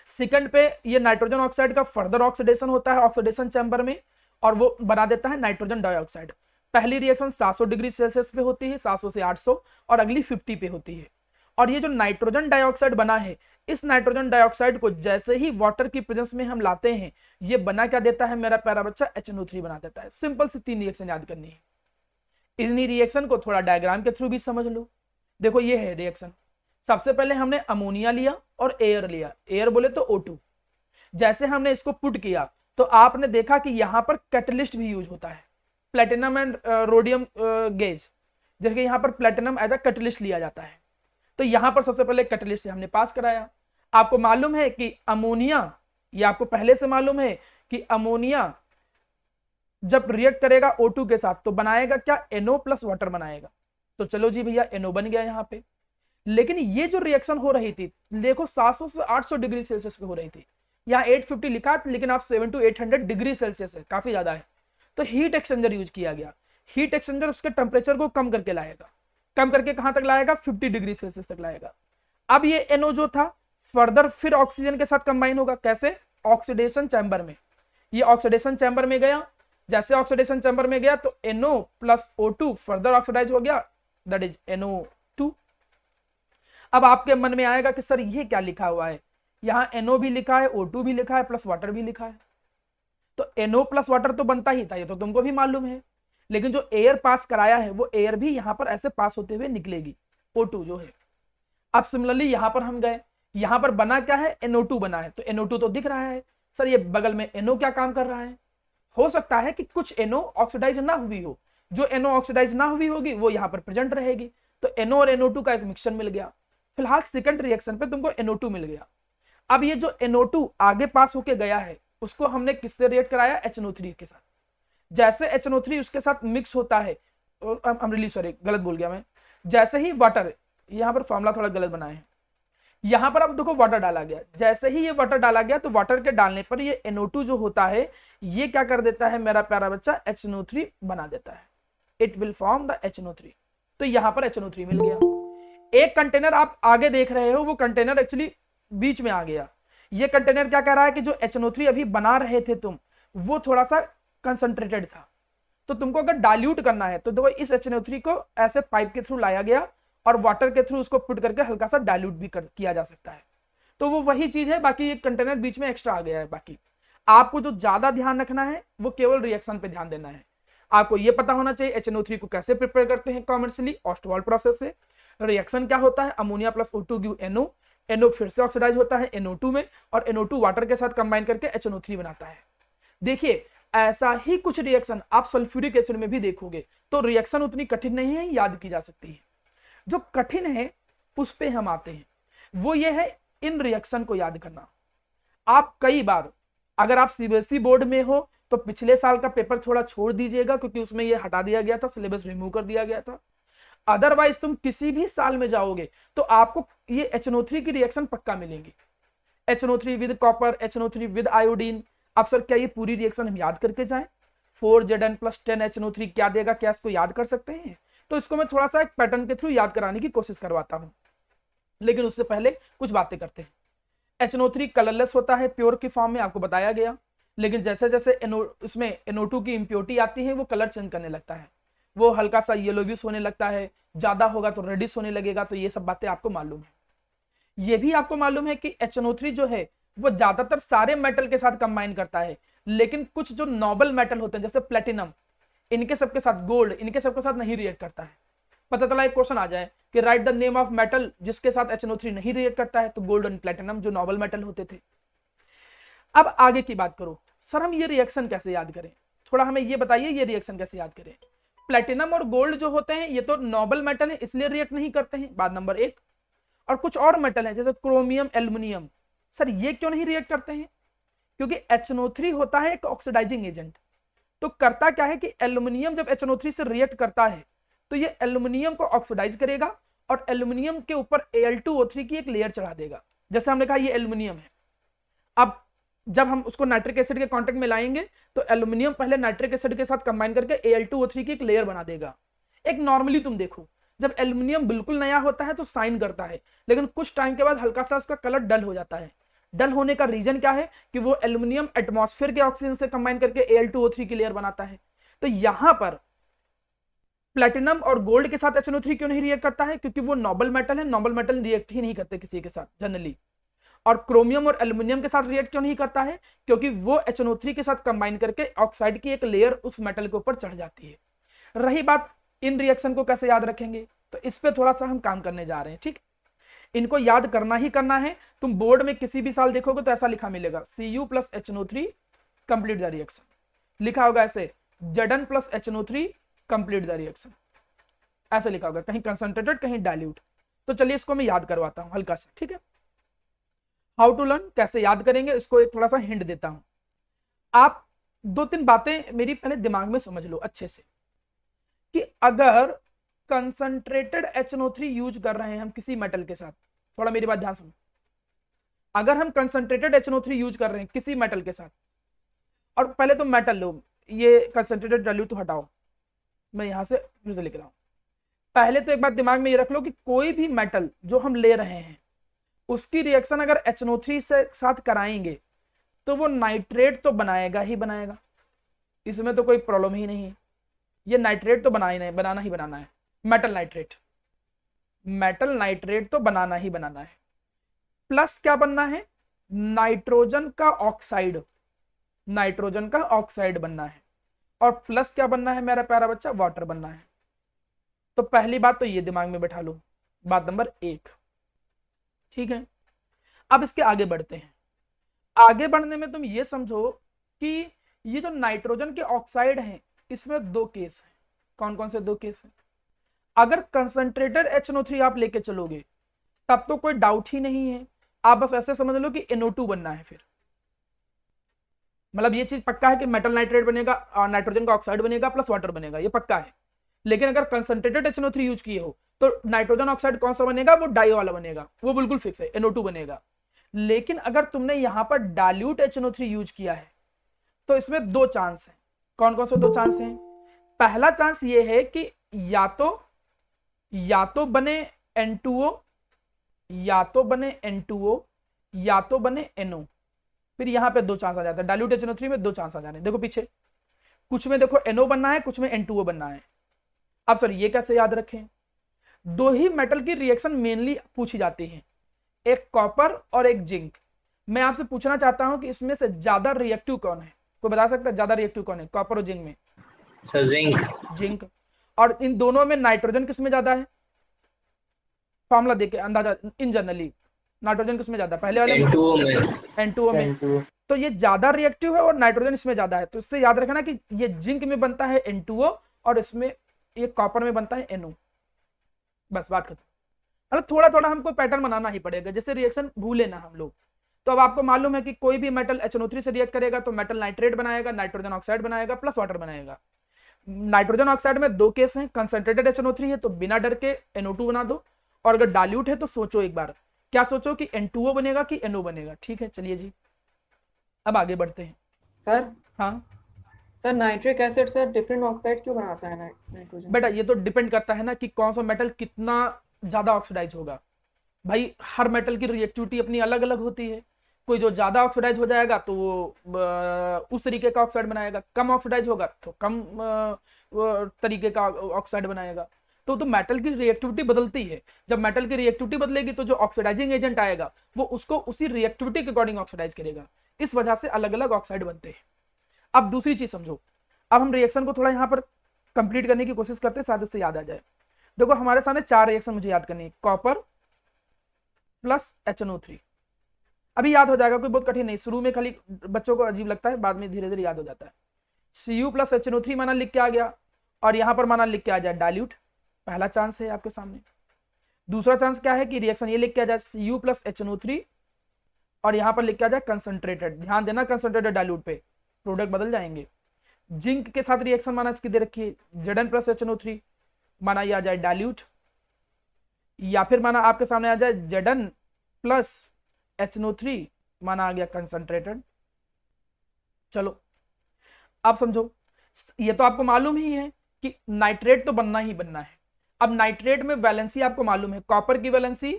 सेकंड पे ये नाइट्रोजन ऑक्साइड का फर्दर ऑक्सीडेशन होता है ऑक्सीडेशन चैम्बर में, और वो बना देता है नाइट्रोजन डाइऑक्साइड। पहली रिएक्शन 700 डिग्री सेल्सियस पे होती है, 700 से 800, और अगली 50 पे होती है। और ये जो नाइट्रोजन डाइऑक्साइड बना है, इस नाइट्रोजन डाइऑक्साइड को जैसे ही वाटर की प्रेजेंस में हम लाते हैं, ये बना क्या देता है मेरा प्यारा बच्चा, HNO3 बना देता है। सिंपल सी 3 रिएक्शन याद करनी है। इन्हीं रिएक्शन को थोड़ा डायग्राम के थ्रू भी समझ लो। देखो ये है रिएक्शन, सबसे पहले हमने अमोनिया लिया और एयर लिया, एयर बोले तो O2। जैसे हमने इसको पुट किया तो आपने देखा कि यहां पर कैटलिस्ट भी यूज होता है, प्लेटिनम एंड रोडियम गेज, जैसे कि यहां पर प्लेटिनम एज अ कैटलिस्ट लिया जाता है। तो यहां पर सबसे पहले कैटलिस्ट से हमने पास कराया। आपको मालूम है कि अमोनिया, ये आपको पहले से मालूम है कि अमोनिया जब रिएक्ट करेगा O2 के साथ तो बनाएगा क्या, NO प्लस वाटर बनाएगा। तो चलो जी भैया NO बन गया यहाँ पे। लेकिन ये जो रिएक्शन हो रही थी देखो 700 से 800 डिग्री सेल्सियस पे हो रही थी, यहाँ 850 लिखा है, लेकिन आप 700 to 800 डिग्री सेल्सियस है, काफी ज्यादा है। तो हीट एक्सचेंजर यूज किया गया। हीट एक्सचेंजर उसके टेम्परेचर को कम करके लाएगा, कम करके कहां तक लाएगा, 50 डिग्री सेल्सियस तक लाएगा। अब ये NO जो था फर्दर फिर ऑक्सीजन के साथ कंबाइन होगा, कैसे, ऑक्सीडेशन चैम्बर में। ये ऑक्सीडेशन चैम्बर में गया, जैसे ऑक्सीडेशन चैम्बर में गया तो NO plus O2 further oxidise हो गया, दैट इज NO2। अब आपके मन में आएगा कि सर ये क्या लिखा हुआ है, यहाँ NO भी लिखा है, O2 भी लिखा है, प्लस वाटर भी लिखा है। तो NO प्लस वाटर तो बनता ही था, ये तो तुमको भी मालूम है। लेकिन जो एयर पास कराया है वो एयर भी यहाँ पर ऐसे पास होते हुए निकलेगी, O2 जो है। अब सिमिलरली यहाँ पर हम गए, यहाँ पर बना क्या है, NO2 बना है। तो NO2 तो दिख रहा है, सर ये बगल में NO क्या काम कर रहा है। हो सकता है कि कुछ NO ऑक्सीडाइज ना हुई हो, जो NO ऑक्सीडाइज ना हुई होगी वो यहाँ पर प्रेजेंट रहेगी। तो NO और NO2 का एक मिक्सचर मिल गया। फिलहाल सेकंड रिएक्शन पे तुमको NO2 मिल गया। अब ये जो NO2 आगे पास होके गया है उसको हमने किससे रिएक्ट कराया, HNO3 के साथ। जैसे HNO3 उसके साथ मिक्स होता है, सॉरी गलत बोल गया मैं, जैसे ही वाटर, यहाँ पर फॉर्मूला थोड़ा गलत बनाए हैं, यहाँ पर अब देखो वाटर डाला गया, जैसे ही ये वाटर डाला गया तो वाटर के डालने पर ये NO2 जो होता है ये क्या कर देता है मेरा प्यारा बच्चा, HNO3 बना देता है। It will form the HNO3। तो यहाँ पर HNO3 मिल गया। एक कंटेनर आप आगे देख रहे हो, वो कंटेनर एक्चुअली बीच में आ गया। ये कंटेनर क्या कर रहा है कि जो HNO3 अभी बना रहे थे तुम, वो थोड़ा सा कंसंट्रेटेड था। तो तुमको अगर डाइल्यूट करना है तो देखो इस HNO3 को ऐसे पाइप के थ्रू लाया गया और वाटर के थ्रू उसको पुट करके हल्का सा डाइल्यूट भी किया जा सकता है। तो वो वही चीज है, बाकी ये कंटेनर बीच में एक्स्ट्रा आ गया है। बाकी आपको जो ज्यादा ध्यान रखना है वो केवल रिएक्शन पे ध्यान देना है। आपको ये पता होना चाहिए HNO3 को कैसे प्रिपेयर करते हैं कॉमर्शियली, ऑस्टवाल्ड प्रोसेस से। रिएक्शन क्या होता है, ammonia plus O2 give NO, NO फिर से ऑक्सीडाइज होता है NO2 में, और NO2 वाटर के साथ कंबाइन करके HNO3 बनाता है। देखिए ऐसा ही कुछ रिएक्शन आप सल्फ्यूरिक एसिड में भी देखोगे। तो रिएक्शन उतनी कठिन नहीं है, याद की जा सकती है। जो कठिन है उस पे हम आते हैं, वो ये है इन रिएक्शन को याद करना। आप कई बार अगर आप CBSE बोर्ड में हो तो पिछले साल का पेपर थोड़ा छोड़ दीजिएगा, क्योंकि उसमें ये हटा दिया गया था, सिलेबस रिमूव कर दिया गया था। अदरवाइज तुम किसी भी साल में जाओगे तो आपको ये HNO3 की रिएक्शन पक्का मिलेंगी। HNO3 with copper, HNO3 with iodine. अब सर क्या ये पूरी रिएक्शन हम याद करके जाएं, 4Zn + 10HNO3 क्या देगा, क्या इसको याद कर सकते हैं? तो इसको मैं थोड़ा सा एक पैटर्न के थ्रू याद कराने की कोशिश करवाता हूं, लेकिन उससे पहले कुछ बातें करते हैं। HNO3 कलरलेस होता है, प्योर की फॉर्म में आपको बताया गया, लेकिन जैसे जैसे इसमें NO2 की इम्प्योरिटी आती है वो कलर चेंज करने लगता है, वो हल्का सा येलोविश होने लगता है, ज्यादा होगा तो रेडिश होने लगेगा। तो ये सब बातें आपको मालूम है। ये भी आपको मालूम है कि HNO3 जो है वो ज्यादातर सारे मेटल के साथ कंबाइन करता है, लेकिन कुछ जो नोबल मेटल होते हैं जैसे प्लेटिनम, इनके सबके साथ, गोल्ड, इनके सबके साथ नहीं रिएक्ट करता है। पता चला एक क्वेश्चन आ जाए कि write the name of metal जिसके साथ HNO3 नहीं रिएक्ट करता है, तो गोल्ड एंड प्लेटिनम जो नोबल मेटल होते थे। अब आगे की बात करो, सर हम ये रिएक्शन कैसे याद करें, थोड़ा हमें ये बताइए ये रिएक्शन कैसे याद करें। प्लेटिनम और गोल्ड जो होते हैं ये तो नोबल मेटल है इसलिए रिएक्ट नहीं करते हैं, बात नंबर एक। और कुछ और मेटल है जैसे क्रोमियम, एल्युमिनियम, सर ये क्यों नहीं रिएक्ट करते हैं, क्योंकि HNO3 होता है एक ऑक्सीडाइजिंग एजेंट। तो करता क्या है कि एल्युमिनियम जब HNO3 से रिएक्ट करता है तो ये एल्युमिनियम को ऑक्सीडाइज करेगा और एल्युमिनियम के ऊपर Al2O3 की एक लेयर चढ़ा देगा। जैसे हमने कहा ये एल्युमिनियम है, अब जब हम उसको नाइट्रिक एसिड के कांटेक्ट में लाएंगे तो एल्युमिनियम पहले नाइट्रिक एसिड के साथ कंबाइन करके Al2O3 की एक लेयर बना देगा। एक नॉर्मली तुम देखो जब एल्युमिनियम बिल्कुल नया होता है तो साइन करता है, लेकिन कुछ टाइम के बाद हल्का सा उसका कलर डल हो जाता है। डल होने का रीजन क्या है कि वो एल्युमिनियम एटमॉस्फेयर के ऑक्सीजन से कंबाइन करके Al2O3 की लेयर बनाता है। तो यहां पर प्लेटिनम और गोल्ड के साथ HNO3 क्यों नहीं रिएक्ट करता है, क्योंकि वो नोबल मेटल है, नोबल मेटल रिएक्ट ही नहीं करते किसी के साथ जनरली। और क्रोमियम और एल्युमिनियम के साथ रिएक्ट क्यों नहीं करता है, क्योंकि वो HNO3 के साथ कंबाइन करके ऑक्साइड की एक लेयर उस मेटल के ऊपर चढ़ जाती है। रही बात इन रिएक्शन को कैसे याद रखेंगे, तो इस पे थोड़ा सा हम काम करने जा रहे हैं। ठीक, इनको याद करना ही करना है। तुम बोर्ड में किसी भी साल देखोगे तो ऐसा लिखा मिलेगा Cu + HNO3 complete the reaction, लिखा होगा ऐसे Zn + HNO3 complete the reaction, ऐसे लिखा होगा, कहीं कंसंट्रेटेड कहीं डाइल्यूट। तो चलिए इसको मैं याद करवाता हूं हल्का सा। ठीक है, हाउ टू लर्न, कैसे याद करेंगे, इसको एक थोड़ा सा हिंट देता हूं। आप 2-3 बातें मेरी पहले दिमाग में समझ लो अच्छे से कि अगर कंसंट्रेटेड HNO3 यूज कर रहे हैं हम किसी मेटल के साथ, थोड़ा मेरी बात ध्यान सुनो, अगर हम कंसंट्रेटेड HNO3 यूज कर रहे हैं किसी मेटल के साथ, और पहले तो मेटल लो, ये कंसंट्रेटेड डाइल्यूट तो हटाओ, मैं यहां से फिर से लिख रहा हूं। पहले तो एक बात दिमाग में ये रख लो कि कोई भी मेटल जो हम ले रहे हैं उसकी रिएक्शन अगर HNO3 से साथ कराएंगे तो वो नाइट्रेट तो बनाएगा ही बनाएगा, इसमें तो कोई प्रॉब्लम ही नहीं है। ये नाइट्रेट तो बनाना ही बनाना है, मेटल नाइट्रेट तो बनाना ही बनाना है। प्लस क्या बनना है, नाइट्रोजन का ऑक्साइड बनना है, और प्लस क्या बनना है मेरा प्यारा बच्चा, वाटर बनना है। तो पहली बात तो ये दिमाग में बैठा लो, बात नंबर 1। ठीक है, अब इसके आगे बढ़ते हैं। आगे बढ़ने में तुम ये समझो कि ये जो नाइट्रोजन के ऑक्साइड हैं इसमें 2 केस हैं। कौन कौन से 2 केस हैं, अगर कंसंट्रेटेड HNO3 आप लेके चलोगे तब तो कोई डाउट ही नहीं है, आप बस ऐसे समझ लो कि NO2 बनना है, फिर मतलब ये चीज पक्का है कि मेटल नाइट्रेट बनेगा और नाइट्रोजन का ऑक्साइड बनेगा प्लस वाटर बनेगा, ये पक्का है। लेकिन अगर कंसंट्रेटेड HNO3 यूज किए हो तो नाइट्रोजन ऑक्साइड कौन सा बनेगा, वो डाई वाला बनेगा, वो बिल्कुल फिक्स है, NO2 बनेगा। लेकिन अगर तुमने यहां पर डाइल्यूट HNO3 यूज किया है तो इसमें 2 चांस है। कौन कौन से 2 चांस हैं, पहला चांस ये है कि या तो बने N2O, या तो बने NO। फिर यहां पे 2 चांस आ जाता है, डाइल्यूट HNO3 में 2 चांस आ जाने। देखो पीछे कुछ में देखो NO बनना है, कुछ में N2O बनना है। अब सर ये कैसे याद रखें, 2 ही मेटल की रिएक्शन मेनली पूछी जाती है, एक कॉपर और एक जिंक। मैं आपसे पूछना चाहता हूं कि इसमें से ज्यादा रिएक्टिव कौन है, कोई बता सकता है ज्यादा रिएक्टिव कौन है कॉपर और जिंक में? Sir zinc. और इन दोनों में नाइट्रोजन किसमें ज्यादा है, फॉर्मूला देके अंदाजा इन जनरली नाइट्रोजन किसमें ज्यादा, पहले वाले N2O में। तो ये ज्यादा रिएक्टिव है और नाइट्रोजन इसमें ज्यादा है, तो इससे याद रखना कि ये जिंक में बनता है N2O और इसमें ये कॉपर में बनता है NO। बस बात खत्म। मतलब थोड़ा थोड़ा हमको पैटर्न बनाना ही पड़ेगा, जैसे रिएक्शन भूले ना हम लोग। तो अब आपको मालूम है कि कोई भी मेटल HNO3 से रिएक्ट करेगा तो मेटल नाइट्रेट बनाएगा, नाइट्रोजन ऑक्साइड बनाएगा प्लस वाटर बनाएगा। नाइट्रोजन ऑक्साइड में 2 केस हैं, कंसंट्रेटेड HNO3 है तो बिना डर के NO2 बना दो, और अगर डाइल्यूट है तो सोचो एक बार, क्या सोचो कि N2O बनेगा कि NO बनेगा। ठीक है, चलिए जी अब आगे बढ़ते हैं। सर हाँ sir nitric acid sir different oxide क्यों बनाता है नाइट्रोजन? बेटा ये तो डिपेंड करता है ना कि कौन सा मेटल कितना ज्यादा ऑक्सीडाइज होगा। भाई हर मेटल की रिएक्टिविटी अपनी अलग अलग होती है, कोई जो ज्यादा ऑक्सीडाइज हो जाएगा तो वो उस तरीके का ऑक्साइड बनाएगा, कम ऑक्सीडाइज होगा तो कम तरीके का ऑक्साइड बनाएगा। तो मेटल की रिएक्टिविटी बदलती है, जब मेटल की रिएक्टिविटी बदलेगी तो जो ऑक्सीडाइजिंग एजेंट आएगा वो उसको उसी रिएक्टिविटी के अकॉर्डिंग ऑक्सीडाइज करेगा, इस वजह से अलग अलग ऑक्साइड बनते हैं। अब दूसरी चीज समझो, अब हम रिएक्शन को थोड़ा यहाँ पर कंप्लीट करने की कोशिश करते हैं, शायद उससे याद आ जाए। देखो हमारे सामने 4 रिएक्शन मुझे याद करनी है, कॉपर प्लस HNO3। अभी याद हो जाएगा, कोई बहुत कठिन नहीं, शुरू में खाली बच्चों को अजीब लगता है, बाद में धीरे धीरे याद हो जाता है। Cu प्लस HNO3 माना लिख के आ गया, और यहां पर माना लिख के आ जाए डाइल्यूट, पहला चांस है आपके सामने। दूसरा चांस क्या है कि रिएक्शन ये लिख के आ जाए Cu प्लस HNO3, और यहां पर लिख के आ जाए कंसंट्रेटेड। ध्यान देना कंसंट्रेटेड डाइल्यूट पे प्रोडक्ट बदल जाएंगे। जिंक के साथ रिएक्शन माना इसकी दे रखी है Zn प्लस HNO3, माना ये आ जाए डाइल्यूट, या फिर माना आपके सामने आ जाए Zn प्लस HNO3, माना आ गया कंसंट्रेटेड। चलो आप समझो, ये तो आपको मालूम ही है कि नाइट्रेट तो बनना ही बनना है। अब नाइट्रेट में वैलेंसी आपको मालूम है, कॉपर की वैलेंसी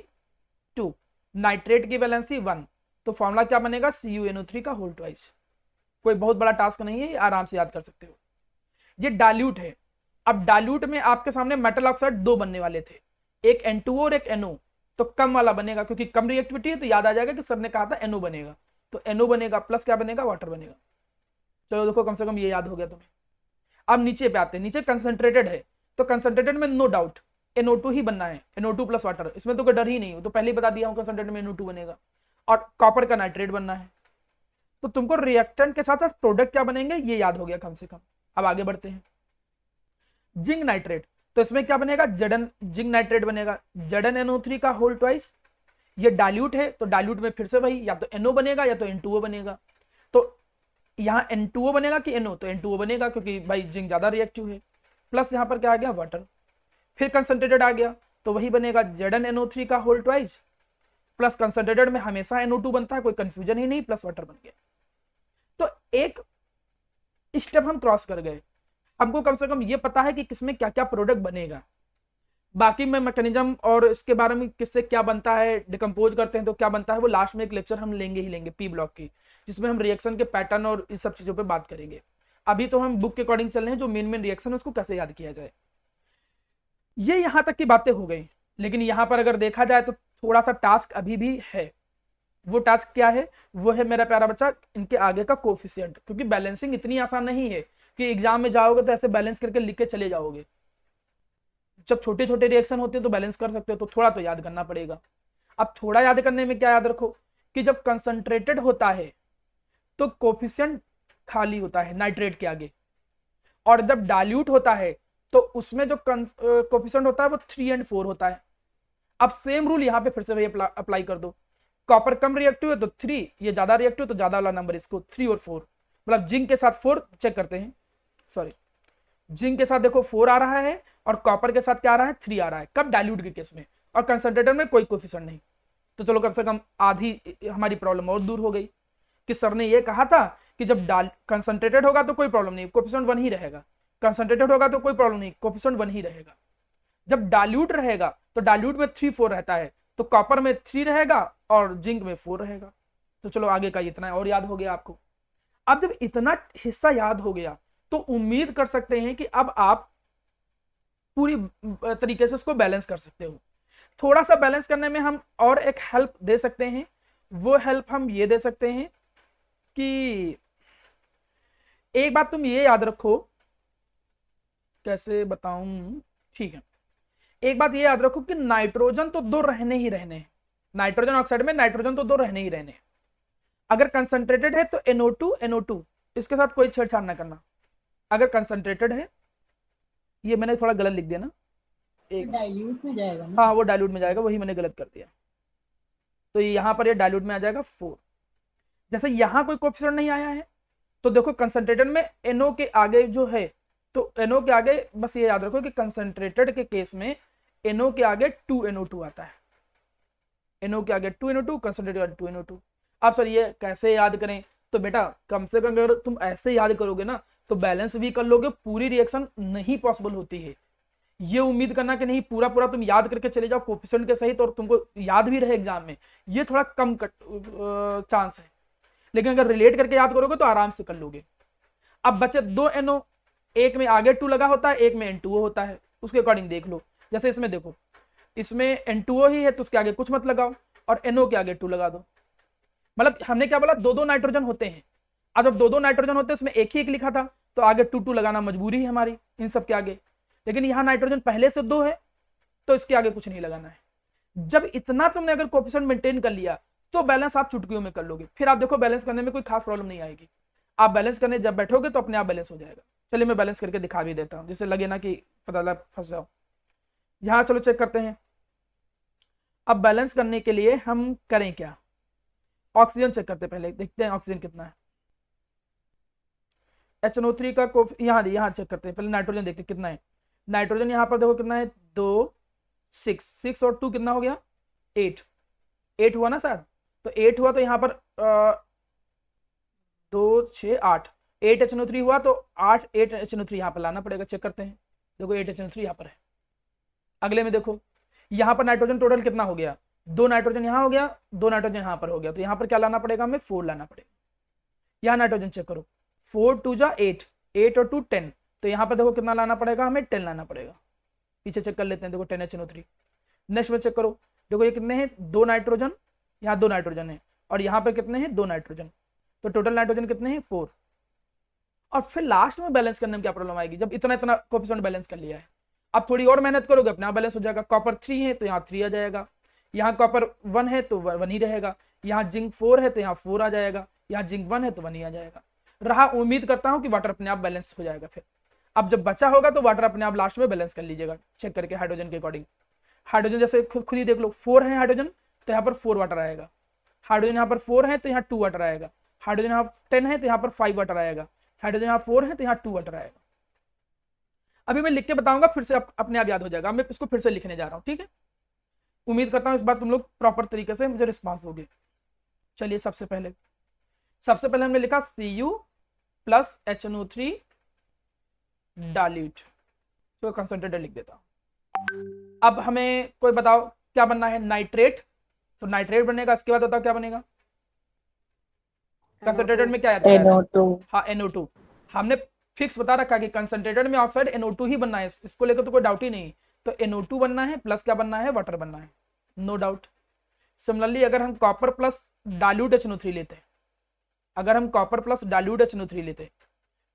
2, नाइट्रेट की वैलेंसी 1, तो फॉर्मूला क्या बनेगा CuNO3 का होल ट्वाइस। कोई बहुत बड़ा टास्क नहीं है, आराम से याद कर सकते हो। ये डाइल्यूट है। अब डाइल्यूट में आपके सामने मेटल ऑक्साइड 2 बनने वाले थे, एक N2O और एक NO, तो कम वाला बनेगा क्योंकि कम रिएक्टिविटी है, तो याद आ जाएगा कि सर ने कहा था NO बनेगा, तो NO बनेगा प्लस क्या बनेगा, वाटर बनेगा। चलो देखो, कम से कम ये याद हो गया तुम्हें। अब नीचे पे आते हैं, नीचे कंसंट्रेटेड है, तो कंसंट्रेटेड में नो डाउट NO2 ही बनना है, NO2 प्लस वाटर, इसमें तो कोई डर ही नहीं, तो पहले ही बता दिया हूं कंसंट्रेटेड में NO2 बनेगा, और कॉपर का नाइट्रेट बनना है। तो तुमको रिएक्टेंट के साथ साथ प्रोडक्ट क्या बनेंगे ये याद हो गया कम से कम। अब आगे बढ़ते हैं, जिंक नाइट्रेट, तो इसमें क्या बनेगा, Zn जिंक नाइट्रेट बनेगा, ZnNO3 का होल ट्वाइस। ये डाइल्यूट है, तो डाइल्यूट में फिर से वही, या तो NO बनेगा या तो N2O बनेगा। तो यहाँ N2O बनेगा कि NO, तो N2O बनेगा क्योंकि भाई जिंक ज्यादा रिएक्टिव है, प्लस यहाँ पर क्या आ गया, वाटर। फिर कंसंट्रेटेड आ गया, तो वही बनेगा ZnNO3 का होल ट्वाइस, प्लस कंसंट्रेटेड में हमेशा NO2 बनता है, कोई कंफ्यूजन ही नहीं, प्लस वाटर बन गया। तो एक स्टेप हम क्रॉस कर गए, हमको कम से कम ये पता है कि किसमें क्या क्या प्रोडक्ट बनेगा। बाकी में मैकेनिज्म और इसके बारे में किससे क्या बनता है, डिकम्पोज करते हैं तो क्या बनता है, वो लास्ट में एक लेक्चर हम लेंगे ही लेंगे पी ब्लॉक की, जिसमें हम रिएक्शन के पैटर्न और इन सब चीजों पे बात करेंगे। अभी तो हम बुक के अकॉर्डिंग चल रहे हैं, जो मेन मेन रिएक्शन है उसको कैसे याद किया जाए। ये यहां तक की बातें हो गई, लेकिन यहां पर अगर देखा जाए तो थोड़ा सा टास्क अभी भी है। वो टास्क क्या है, वो है मेरा प्यारा बच्चा इनके आगे का कोफिशिएंट, क्योंकि बैलेंसिंग इतनी आसान नहीं है कि एग्जाम में जाओगे तो ऐसे बैलेंस करके लिख के चले जाओगे। जब छोटे छोटे रिएक्शन होते हैं तो बैलेंस कर सकते हो, तो थोड़ा तो याद करना पड़ेगा। अब थोड़ा याद करने में क्या याद रखो कि जब कंसंट्रेटेड होता है तो कोफिशिएंट खाली होता है नाइट्रेट के आगे, और जब डाइल्यूट होता है तो उसमें जो कोफिशिएंट होता है वो 3 और 4 होता है। अब सेम रूल यहाँ पे फिर से वही अप्लाई कर दो, कॉपर कम रिएक्टिव है तो 3, ये ज्यादा रिएक्टिव तो ज्यादा वाला नंबर इसको 3 और 4, मतलब जिंक के साथ 4 चेक करते हैं, सॉरी जिंक के साथ देखो 4 आ रहा है और कॉपर के साथ क्या आ रहा है, 3 आ रहा है। कब, डाइल्यूट के केस में, और कंसंट्रेटेड में कोई कोफिशिएंट नहीं। तो चलो कम से कम आधी हमारी प्रॉब्लम और दूर हो गई कि सर ने ये कहा था कि जब कंसंट्रेटेड होगा तो कोई प्रॉब्लम नहीं, कोफिशिएंट 1 ही रहेगा, कंसंट्रेटेड होगा तो कोई प्रॉब्लम नहीं, कोफिशिएंट 1 ही रहेगा। जब डाइल्यूट रहेगा तो डाइल्यूट में 3 4 रहता है, तो कॉपर में 3 रहेगा और जिंक में 4 रहेगा। तो चलो आगे का इतना और याद हो गया आपको। अब जब इतना हिस्सा याद हो गया तो उम्मीद कर सकते हैं कि अब आप पूरी तरीके से इसको बैलेंस कर सकते हो। थोड़ा सा बैलेंस करने में हम और एक हेल्प दे सकते हैं, वो हेल्प हम ये दे सकते हैं कि एक बात तुम ये याद रखो, कैसे बताऊं, ठीक है, एक बात ये याद रखो कि नाइट्रोजन तो 2 रहने ही रहने हैं, नाइट्रोजन ऑक्साइड में नाइट्रोजन तो 2 रहने ही रहने हैं। अगर कंसंट्रेटेड है तो NO2 इसके साथ कोई छेड़छाड़ ना करना। अगर कंसंट्रेटेड है, ये मैंने थोड़ा गलत लिख दिया ना, एक डाइल्यूट में जाएगा ना, हाँ वो डाइल्यूट में जाएगा, वही मैंने गलत कर दिया, तो यहां पर ये डाइल्यूट में आ जाएगा 4। जैसे यहां कोई कोएफिशिएंट नहीं आया है तो देखो कंसंट्रेटेड में NO के आगे जो है, तो NO के आगे बस ये याद रखो कि कंसंट्रेटेड के केस में NO के आगे 2NO2 आता है, NO के आगे 2NO2, कंसंट्रेटेड के आगे 2NO2। आप सर ये कैसे याद करें, तो बेटा कम से कम अगर तुम ऐसे याद करोगे ना तो बैलेंस भी कर लोगे, पूरी रिएक्शन नहीं पॉसिबल होती है। ये उम्मीद करना कि नहीं पूरा पूरा तुम याद करके चले जाओ कोएफिशिएंट के सहित और तुमको याद भी रहे एग्जाम में, ये थोड़ा कम चांस है, लेकिन अगर रिलेट करके याद करोगे तो आराम से कर लोगे। अब बचे 2 NO, एक में आगे 2 लगा होता है, एक में N2O होता है, उसके अकॉर्डिंग देख लो। जैसे इसमें देखो, इसमें N2O ही है तो उसके आगे कुछ मत लगाओ और NO के आगे 2 लगा दो। मतलब हमने क्या बोला, 2 नाइट्रोजन होते हैं। अब जब 2 नाइट्रोजन होते हैं, इसमें एक ही एक लिखा था तो आगे 2 लगाना मजबूरी है हमारी इन सब के आगे, लेकिन यहाँ नाइट्रोजन पहले से 2 है तो इसके आगे कुछ नहीं लगाना है। जब इतना तुमने अगर कोएफिशिएंट मेंटेन कर लिया तो बैलेंस आप चुटकियों में कर लोगे, फिर आप देखो बैलेंस करने में कोई खास प्रॉब्लम नहीं आएगी। आप बैलेंस करने जब बैठोगे तो अपने आप बैलेंस हो जाएगा। चलिए मैं बैलेंस करके दिखा भी देता हूँ, जिससे लगे ना कि पता लग फंस जाओ। यहाँ चलो चेक करते हैं। अब बैलेंस करने के लिए हम करें क्या, ऑक्सीजन चेक करते पहले, देखते हैं ऑक्सीजन कितना है। HNO3 का यहाँ चेक करते हैं, पहले नाइट्रोजन देखते कितना है। नाइट्रोजन यहाँ पर देखो कितना है, 2 6 और 2 कितना हो गया, 8 हुआ ना शायद, तो 8 हुआ तो यहाँ पर 2 6 8 HNO3 हुआ, तो 8 HNO3 यहाँ पर लाना पड़ेगा। चेक करते हैं, देखो 8 HNO3 यहाँ पर है। अगले में देखो यहाँ पर नाइट्रोजन टोटल कितना हो गया, 2 नाइट्रोजन यहाँ हो गया, 2 नाइट्रोजन यहाँ पर हो गया, तो यहाँ पर क्या लाना पड़ेगा हमें, 4 लाना पड़ेगा। यहाँ नाइट्रोजन चेक करो, 4 2 जा 8 और 2 10, तो यहाँ पर देखो कितना लाना पड़ेगा हमें, 10 लाना पड़ेगा। पीछे चेक कर लेते हैं, देखो 10 HNO3। नेक्स्ट में चेक करो, देखो ये कितने हैं, 2 नाइट्रोजन, यहाँ 2 नाइट्रोजन है, और यहाँ पर कितने हैं, 2 नाइट्रोजन, तो टोटल नाइट्रोजन कितने हैं, 4। और फिर लास्ट में बैलेंस करने में क्या प्रॉब्लम आएगी, जब इतना इतना कोएफिशिएंट बैलेंस कर लिया है। अब थोड़ी और मेहनत करोगे अपने आप बैलेंस हो जाएगा। कॉपर 3 है तो यहाँ 3 आ जाएगा, यहाँ कॉपर 1 है तो 1 ही रहेगा, यहाँ जिंक 4 है तो यहाँ 4 आ जाएगा, यहाँ जिंक 1 है तो 1 ही आ जाएगा। रहा, उम्मीद करता हूँ कि वाटर अपने आप बैलेंस हो जाएगा। फिर अब जब बचा होगा तो वाटर अपने आप लास्ट में बैलेंस कर लीजिएगा चेक करके हाइड्रोजन के अकॉर्डिंग। हाइड्रोजन जैसे खुद ही देख लो, 4 है हाइड्रोजन तो यहाँ पर 4 वाटर आएगा, हाइड्रोजन यहाँ पर 4 है तो यहाँ 2 वाटर आएगा, हाइड्रोजन यहाँ 10 है तो यहाँ पर 5 वाटर आएगा, हाइड्रोजन यहाँ 4 है तो यहाँ 2 वाटर आएगा। अभी मैं लिख के बताऊंगा, फिर से अपने आप याद हो जाएगा। मैं इसको फिर से लिखने जा रहा हूँ, ठीक है। उम्मीद करता हूँ इस बार तुम लोग प्रॉपर तरीके से मुझे रिस्पॉन्स दोगे। चलिए सबसे पहले हमने लिखा Cu प्लस HNO3 डाल्यूट, तो कंसंट्रेटेड लिख देता हूँ। अब हमें कोई बताओ क्या बनना है, नाइट्रेट, तो नाइट्रेट बनेगा। इसके बाद बताओ क्या बनेगा, कंसंट्रेटेड में क्या आता है, NO2। हाँ NO2, हमने फिक्स बता रखा कि कंसंट्रेटेड में ऑक्साइड NO2 ही बनना है, इसको लेकर तो कोई डाउट ही नहीं। तो NO2 बनना है प्लस क्या बनना है, वाटर बनना है, नो डाउट। सिमिलरली अगर हम कॉपर प्लस डाल्यूट HNO3 लेते हैं, अगर हम कॉपर प्लस डाल्यूट HNO3 लेते हैं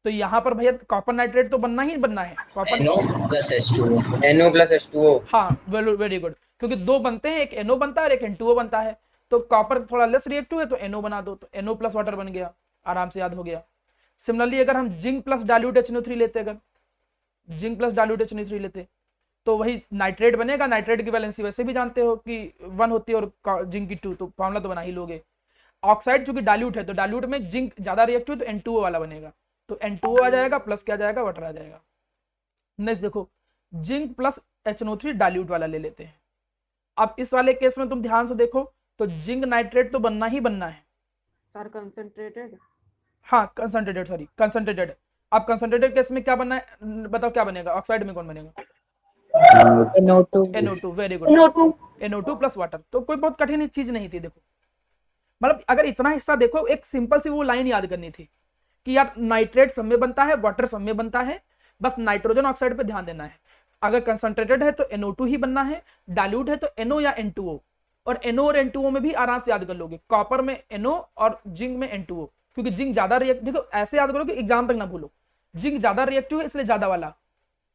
तो यहाँ पर भैया कॉपर नाइट्रेट तो बनना ही बनना है, copper NO plus H2O। NO plus H2O। हाँ वेरी गुड, क्योंकि 2 बनते हैं, एक NO बनता है और एक N2O बनता है, तो कॉपर थोड़ा लेस रिएक्टिव है तो NO बना दो, तो NO प्लस वाटर बन गया, आराम से याद हो गया। सिमिलरली अगर हम जिंक प्लस डाल्यूट HNO3 लेते, अगर जिंक प्लस डाल्यूट HNO3 लेते तो वही नाइट्रेट बनेगा। नाइट्रेट की वैलेंसी वैसे भी जानते हो कि 1 होती है और जिंक की 2, तो फॉर्मूला तो बना ही लोगे। ऑक्साइड चूंकि डाल्यूट है तो डाल्यूट में जिंक ज्यादा रिएक्टिव है तो N2O वाला बनेगा, तो N2O आ जाएगा प्लस क्या जाएगा, वाटर आ जाएगा। नेक्स्ट देखो, जिंक प्लस HNO3 डाल्यूट वाला ले लेते हैं। अब इस वाले केस में तुम ध्यान से देखो तो जिंक नाइट्रेट तो बनना ही बनना है सर, कंसंट्रेटेड। हाँ कंसंट्रेटेड। अब कंसंट्रेटेड केस में क्या बनना है, बताओ क्या बनेगा, ऑक्साइड में कौन बनेगा, NO2, very good, NO2 plus water. तो कोई बहुत कठिन चीज नहीं थी। देखो मतलब अगर इतना हिस्सा देखो, एक सिंपल सी वो लाइन याद करनी थी कि यार नाइट्रेट सब में बनता है, वाटर सब में बनता है, बस नाइट्रोजन ऑक्साइड पे ध्यान देना है। अगर कंसंट्रेटेड है तो NO2 ही बनना है, डाल्यूट है तो NO या N2O, और NO और N2O में भी आराम से याद कर लोगे, कॉपर में NO और जिंक में N2O, क्योंकि जिंक ज्यादा रिएक्टिव, देखो ऐसे याद करो कि एग्जाम तक ना भूलो, जिंक ज्यादा रिएक्टिव है इसलिए ज्यादा वाला।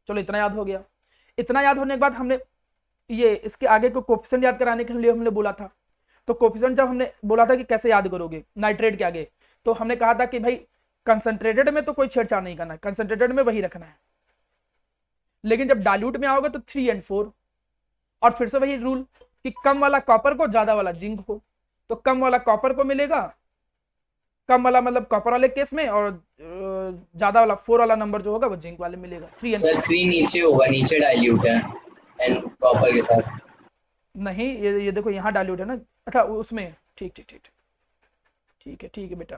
चलो इतना याद हो गया। इतना याद होने के बाद हमने ये इसके आगे को कोएफिशिएंट याद कराने के लिए हमने बोला था, तो कोएफिशिएंट जब हमने बोला था कि कैसे याद करोगे नाइट्रेट के आगे, तो हमने कहा था कि भाई कंसंट्रेटेड में तो कोई छेड़छाड़ नहीं करना है, कंसंट्रेटेड में वही रखना है, लेकिन जब डाल्यूट में आओगे तो 3 और 4, और फिर से वही रूल कि कम वाला कॉपर को, ज्यादा वाला जिंक को, तो कम वाला कॉपर को मिलेगा, कम वाला मतलब कॉपर वाले केस में, और ज्यादा वाला 4 वाला नंबर जो होगा वो जिंक वाले मिलेगा। 3 सर 3 नीचे होगा, नीचे डाइल्यूट है एंड कॉपर के साथ नहीं, ये देखो यहाँ डाइल्यूट है ना, अच्छा उसमें ठीक है बेटा,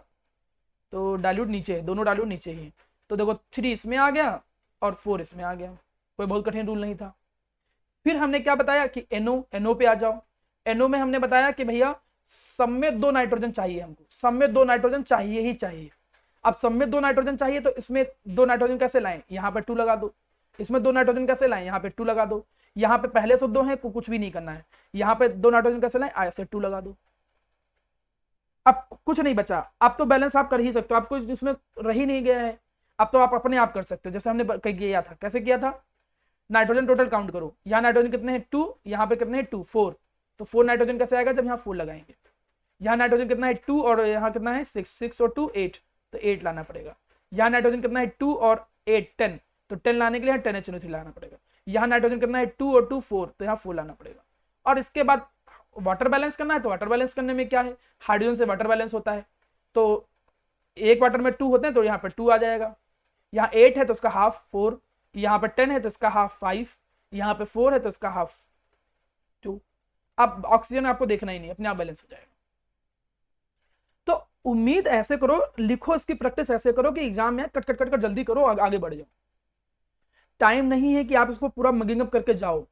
तो डाइल्यूट नीचे है, दोनों डाइल्यूट नीचे ही है, तो देखो 3 इसमें आ गया और 4 इसमें आ गया, कोई बहुत कठिन रूल नहीं था। फिर हमने क्या बताया कि NO पे आ जाओ। NO में हमने बताया कि भैया सब में 2 नाइट्रोजन चाहिए हमको, सब में 2 नाइट्रोजन चाहिए ही चाहिए। अब सब में 2 नाइट्रोजन चाहिए तो इसमें 2 नाइट्रोजन कैसे लाएं, यहाँ पे 2 लगा दो, इसमें 2 नाइट्रोजन कैसे लाएं, यहाँ पे 2 लगा दो, यहाँ पे पहले से 2 है कुछ भी नहीं करना है, यहाँ पे 2 नाइट्रोजन कैसे लाएं, ऐसे 2 लगा दो। अब कुछ नहीं बचा, अब तो बैलेंस आप कर ही सकते हो, आपको इसमें रह ही नहीं गया है, अब तो आप अपने आप कर सकते हो, जैसे हमने किया था। कैसे किया था, नाइट्रोजन टोटल काउंट करो, यहाँ नाइट्रोजन कितने हैं 2, यहाँ पे कितने हैं 2, 4, तो 4 नाइट्रोजन कैसे आएगा जब यहाँ 4 लगाएंगे। यहाँ नाइट्रोजन कितना है 2 और यहाँ कितना है 6 और 2 8, तो 8 लाना पड़ेगा। यहाँ नाइट्रोजन कितना है 2 और 8 10, तो 10 लाने के लिए 10HNO3 लाना पड़ेगा। यहाँ नाइट्रोजन कितना है 2 और 2 4, तो यहाँ 4 लाना पड़ेगा। और इसके बाद वाटर बैलेंस करना है, तो वाटर बैलेंस करने में क्या है, हाइड्रोजन से वाटर बैलेंस होता है, तो एक वाटर में 2 होते हैं, तो यहाँ पर 2 आ जाएगा। यहाँ 8 है तो उसका हाफ 4, यहाँ पर 10 है तो इसका हाफ 5, यहाँ पे 4 है तो इसका हाफ 2। अब ऑक्सीजन आपको देखना ही नहीं, अपने आप बैलेंस हो जाएगा। तो उम्मीद ऐसे करो, लिखो, इसकी प्रैक्टिस ऐसे करो कि एग्जाम में कट कट कट कर जल्दी करो, आगे बढ़ जाओ। टाइम नहीं है कि आप इसको पूरा मगिंग अप करके जाओ,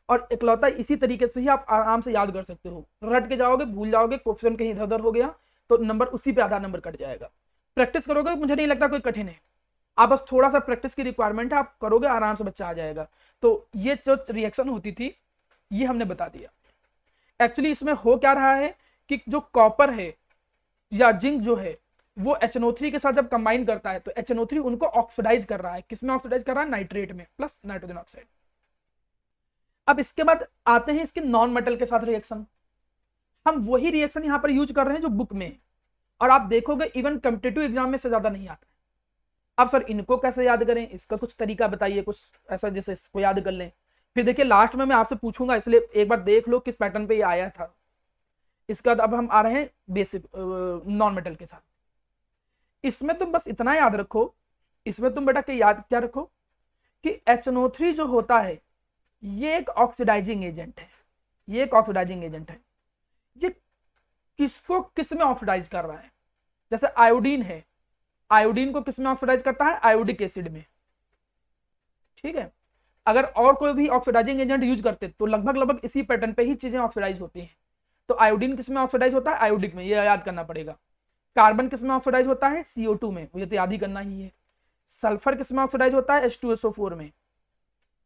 और इकलौता इसी तरीके से ही आप आराम से याद कर सकते हो। रट के जाओगे, भूल जाओगे, कोएफिशिएंट कहीं इधर उधर हो गया तो नंबर उसी पे आधा नंबर कट जाएगा। प्रैक्टिस करोगे, मुझे नहीं लगता कोई कठिन है, आप बस थोड़ा सा प्रैक्टिस की रिक्वायरमेंट है, आप करोगे आराम से बच्चा आ जाएगा। तो ये जो रिएक्शन होती थी ये हमने बता दिया। एक्चुअली इसमें हो क्या रहा है कि जो कॉपर है या जिंक जो है वो HNO3 के साथ जब कंबाइन करता है तो HNO3 उनको ऑक्सीडाइज कर रहा है। किसमें ऑक्सीडाइज कर रहा है, नाइट्रेट में प्लस नाइट्रोजन ऑक्साइड। अब इसके बाद आते हैं इसके नॉन मेटल के साथ रिएक्शन। हम वही रिएक्शन यहां पर यूज कर रहे हैं जो बुक में है, और आप देखोगे इवन कॉम्पिटिटिव एग्जाम में से ज्यादा नहीं आता है। अब सर इनको कैसे याद करें, इसका कुछ तरीका बताइए, कुछ ऐसा जैसे इसको याद कर लें। फिर देखिए लास्ट में मैं आपसे पूछूंगा, इसलिए एक बार देख लो किस पैटर्न पे ये आया था। इसका अब हम आ रहे हैं बेसिक नॉन मेटल के साथ। इसमें तुम बस इतना याद रखो, इसमें तुम बेटा याद क्या रखो कि HNO3 जो होता है ये एक ऑक्सीडाइजिंग एजेंट है। ये एक ऑक्सीडाइजिंग एजेंट है। ये किसको किस में ऑक्सीडाइज कर रहा है, जैसे आयोडीन है, आयोडीन को किस में ऑक्सीडाइज करता है, आयोडिक एसिड में। ठीक है, अगर और कोई भी ऑक्सीडाइजिंग एजेंट यूज करते तो लगभग इसी पैटर्न पे ही चीजें ऑक्सीडाइज होती हैं। तो आयोडीन किस में ऑक्सीडाइज होता है, आयोडिक में, ये याद करना पड़ेगा। कार्बन किस में ऑक्सीडाइज होता है, CO2 में, ये तो याद ही करना ही है। सल्फर किस में ऑक्सीडाइज होता है, H2SO4 में।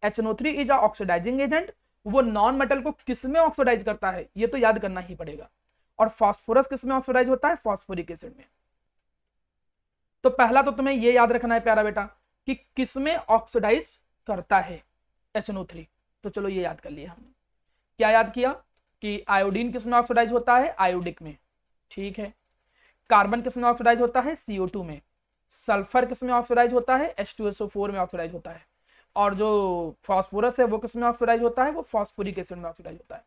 HNO3 is a oxidising agent, वो नॉन मेटल को किस में ऑक्सीडाइज करता है ये तो याद करना ही पड़ेगा। और फास्फोरस किस में ऑक्सीडाइज होता है, फास्फोरिक एसिड में। तो पहला तो तुम्हें ये याद रखना है प्यारा बेटा कि किस में ऑक्सीडाइज करता है HNO3। तो चलो ये याद कर लिया हमने। क्या याद किया कि आयोडीन किस में ऑक्सीडाइज होता है, आयोडिक में। ठीक है, कार्बन किस में ऑक्सीडाइज होता है, CO2 में। सल्फर किस में ऑक्सीडाइज होता है, H2SO4 में ऑक्सीडाइज होता है। और जो फास्फोरस है वो किस में ऑक्सीडाइज होता है, वो फास्फोरिक एसिड में ऑक्सीडाइज होता है।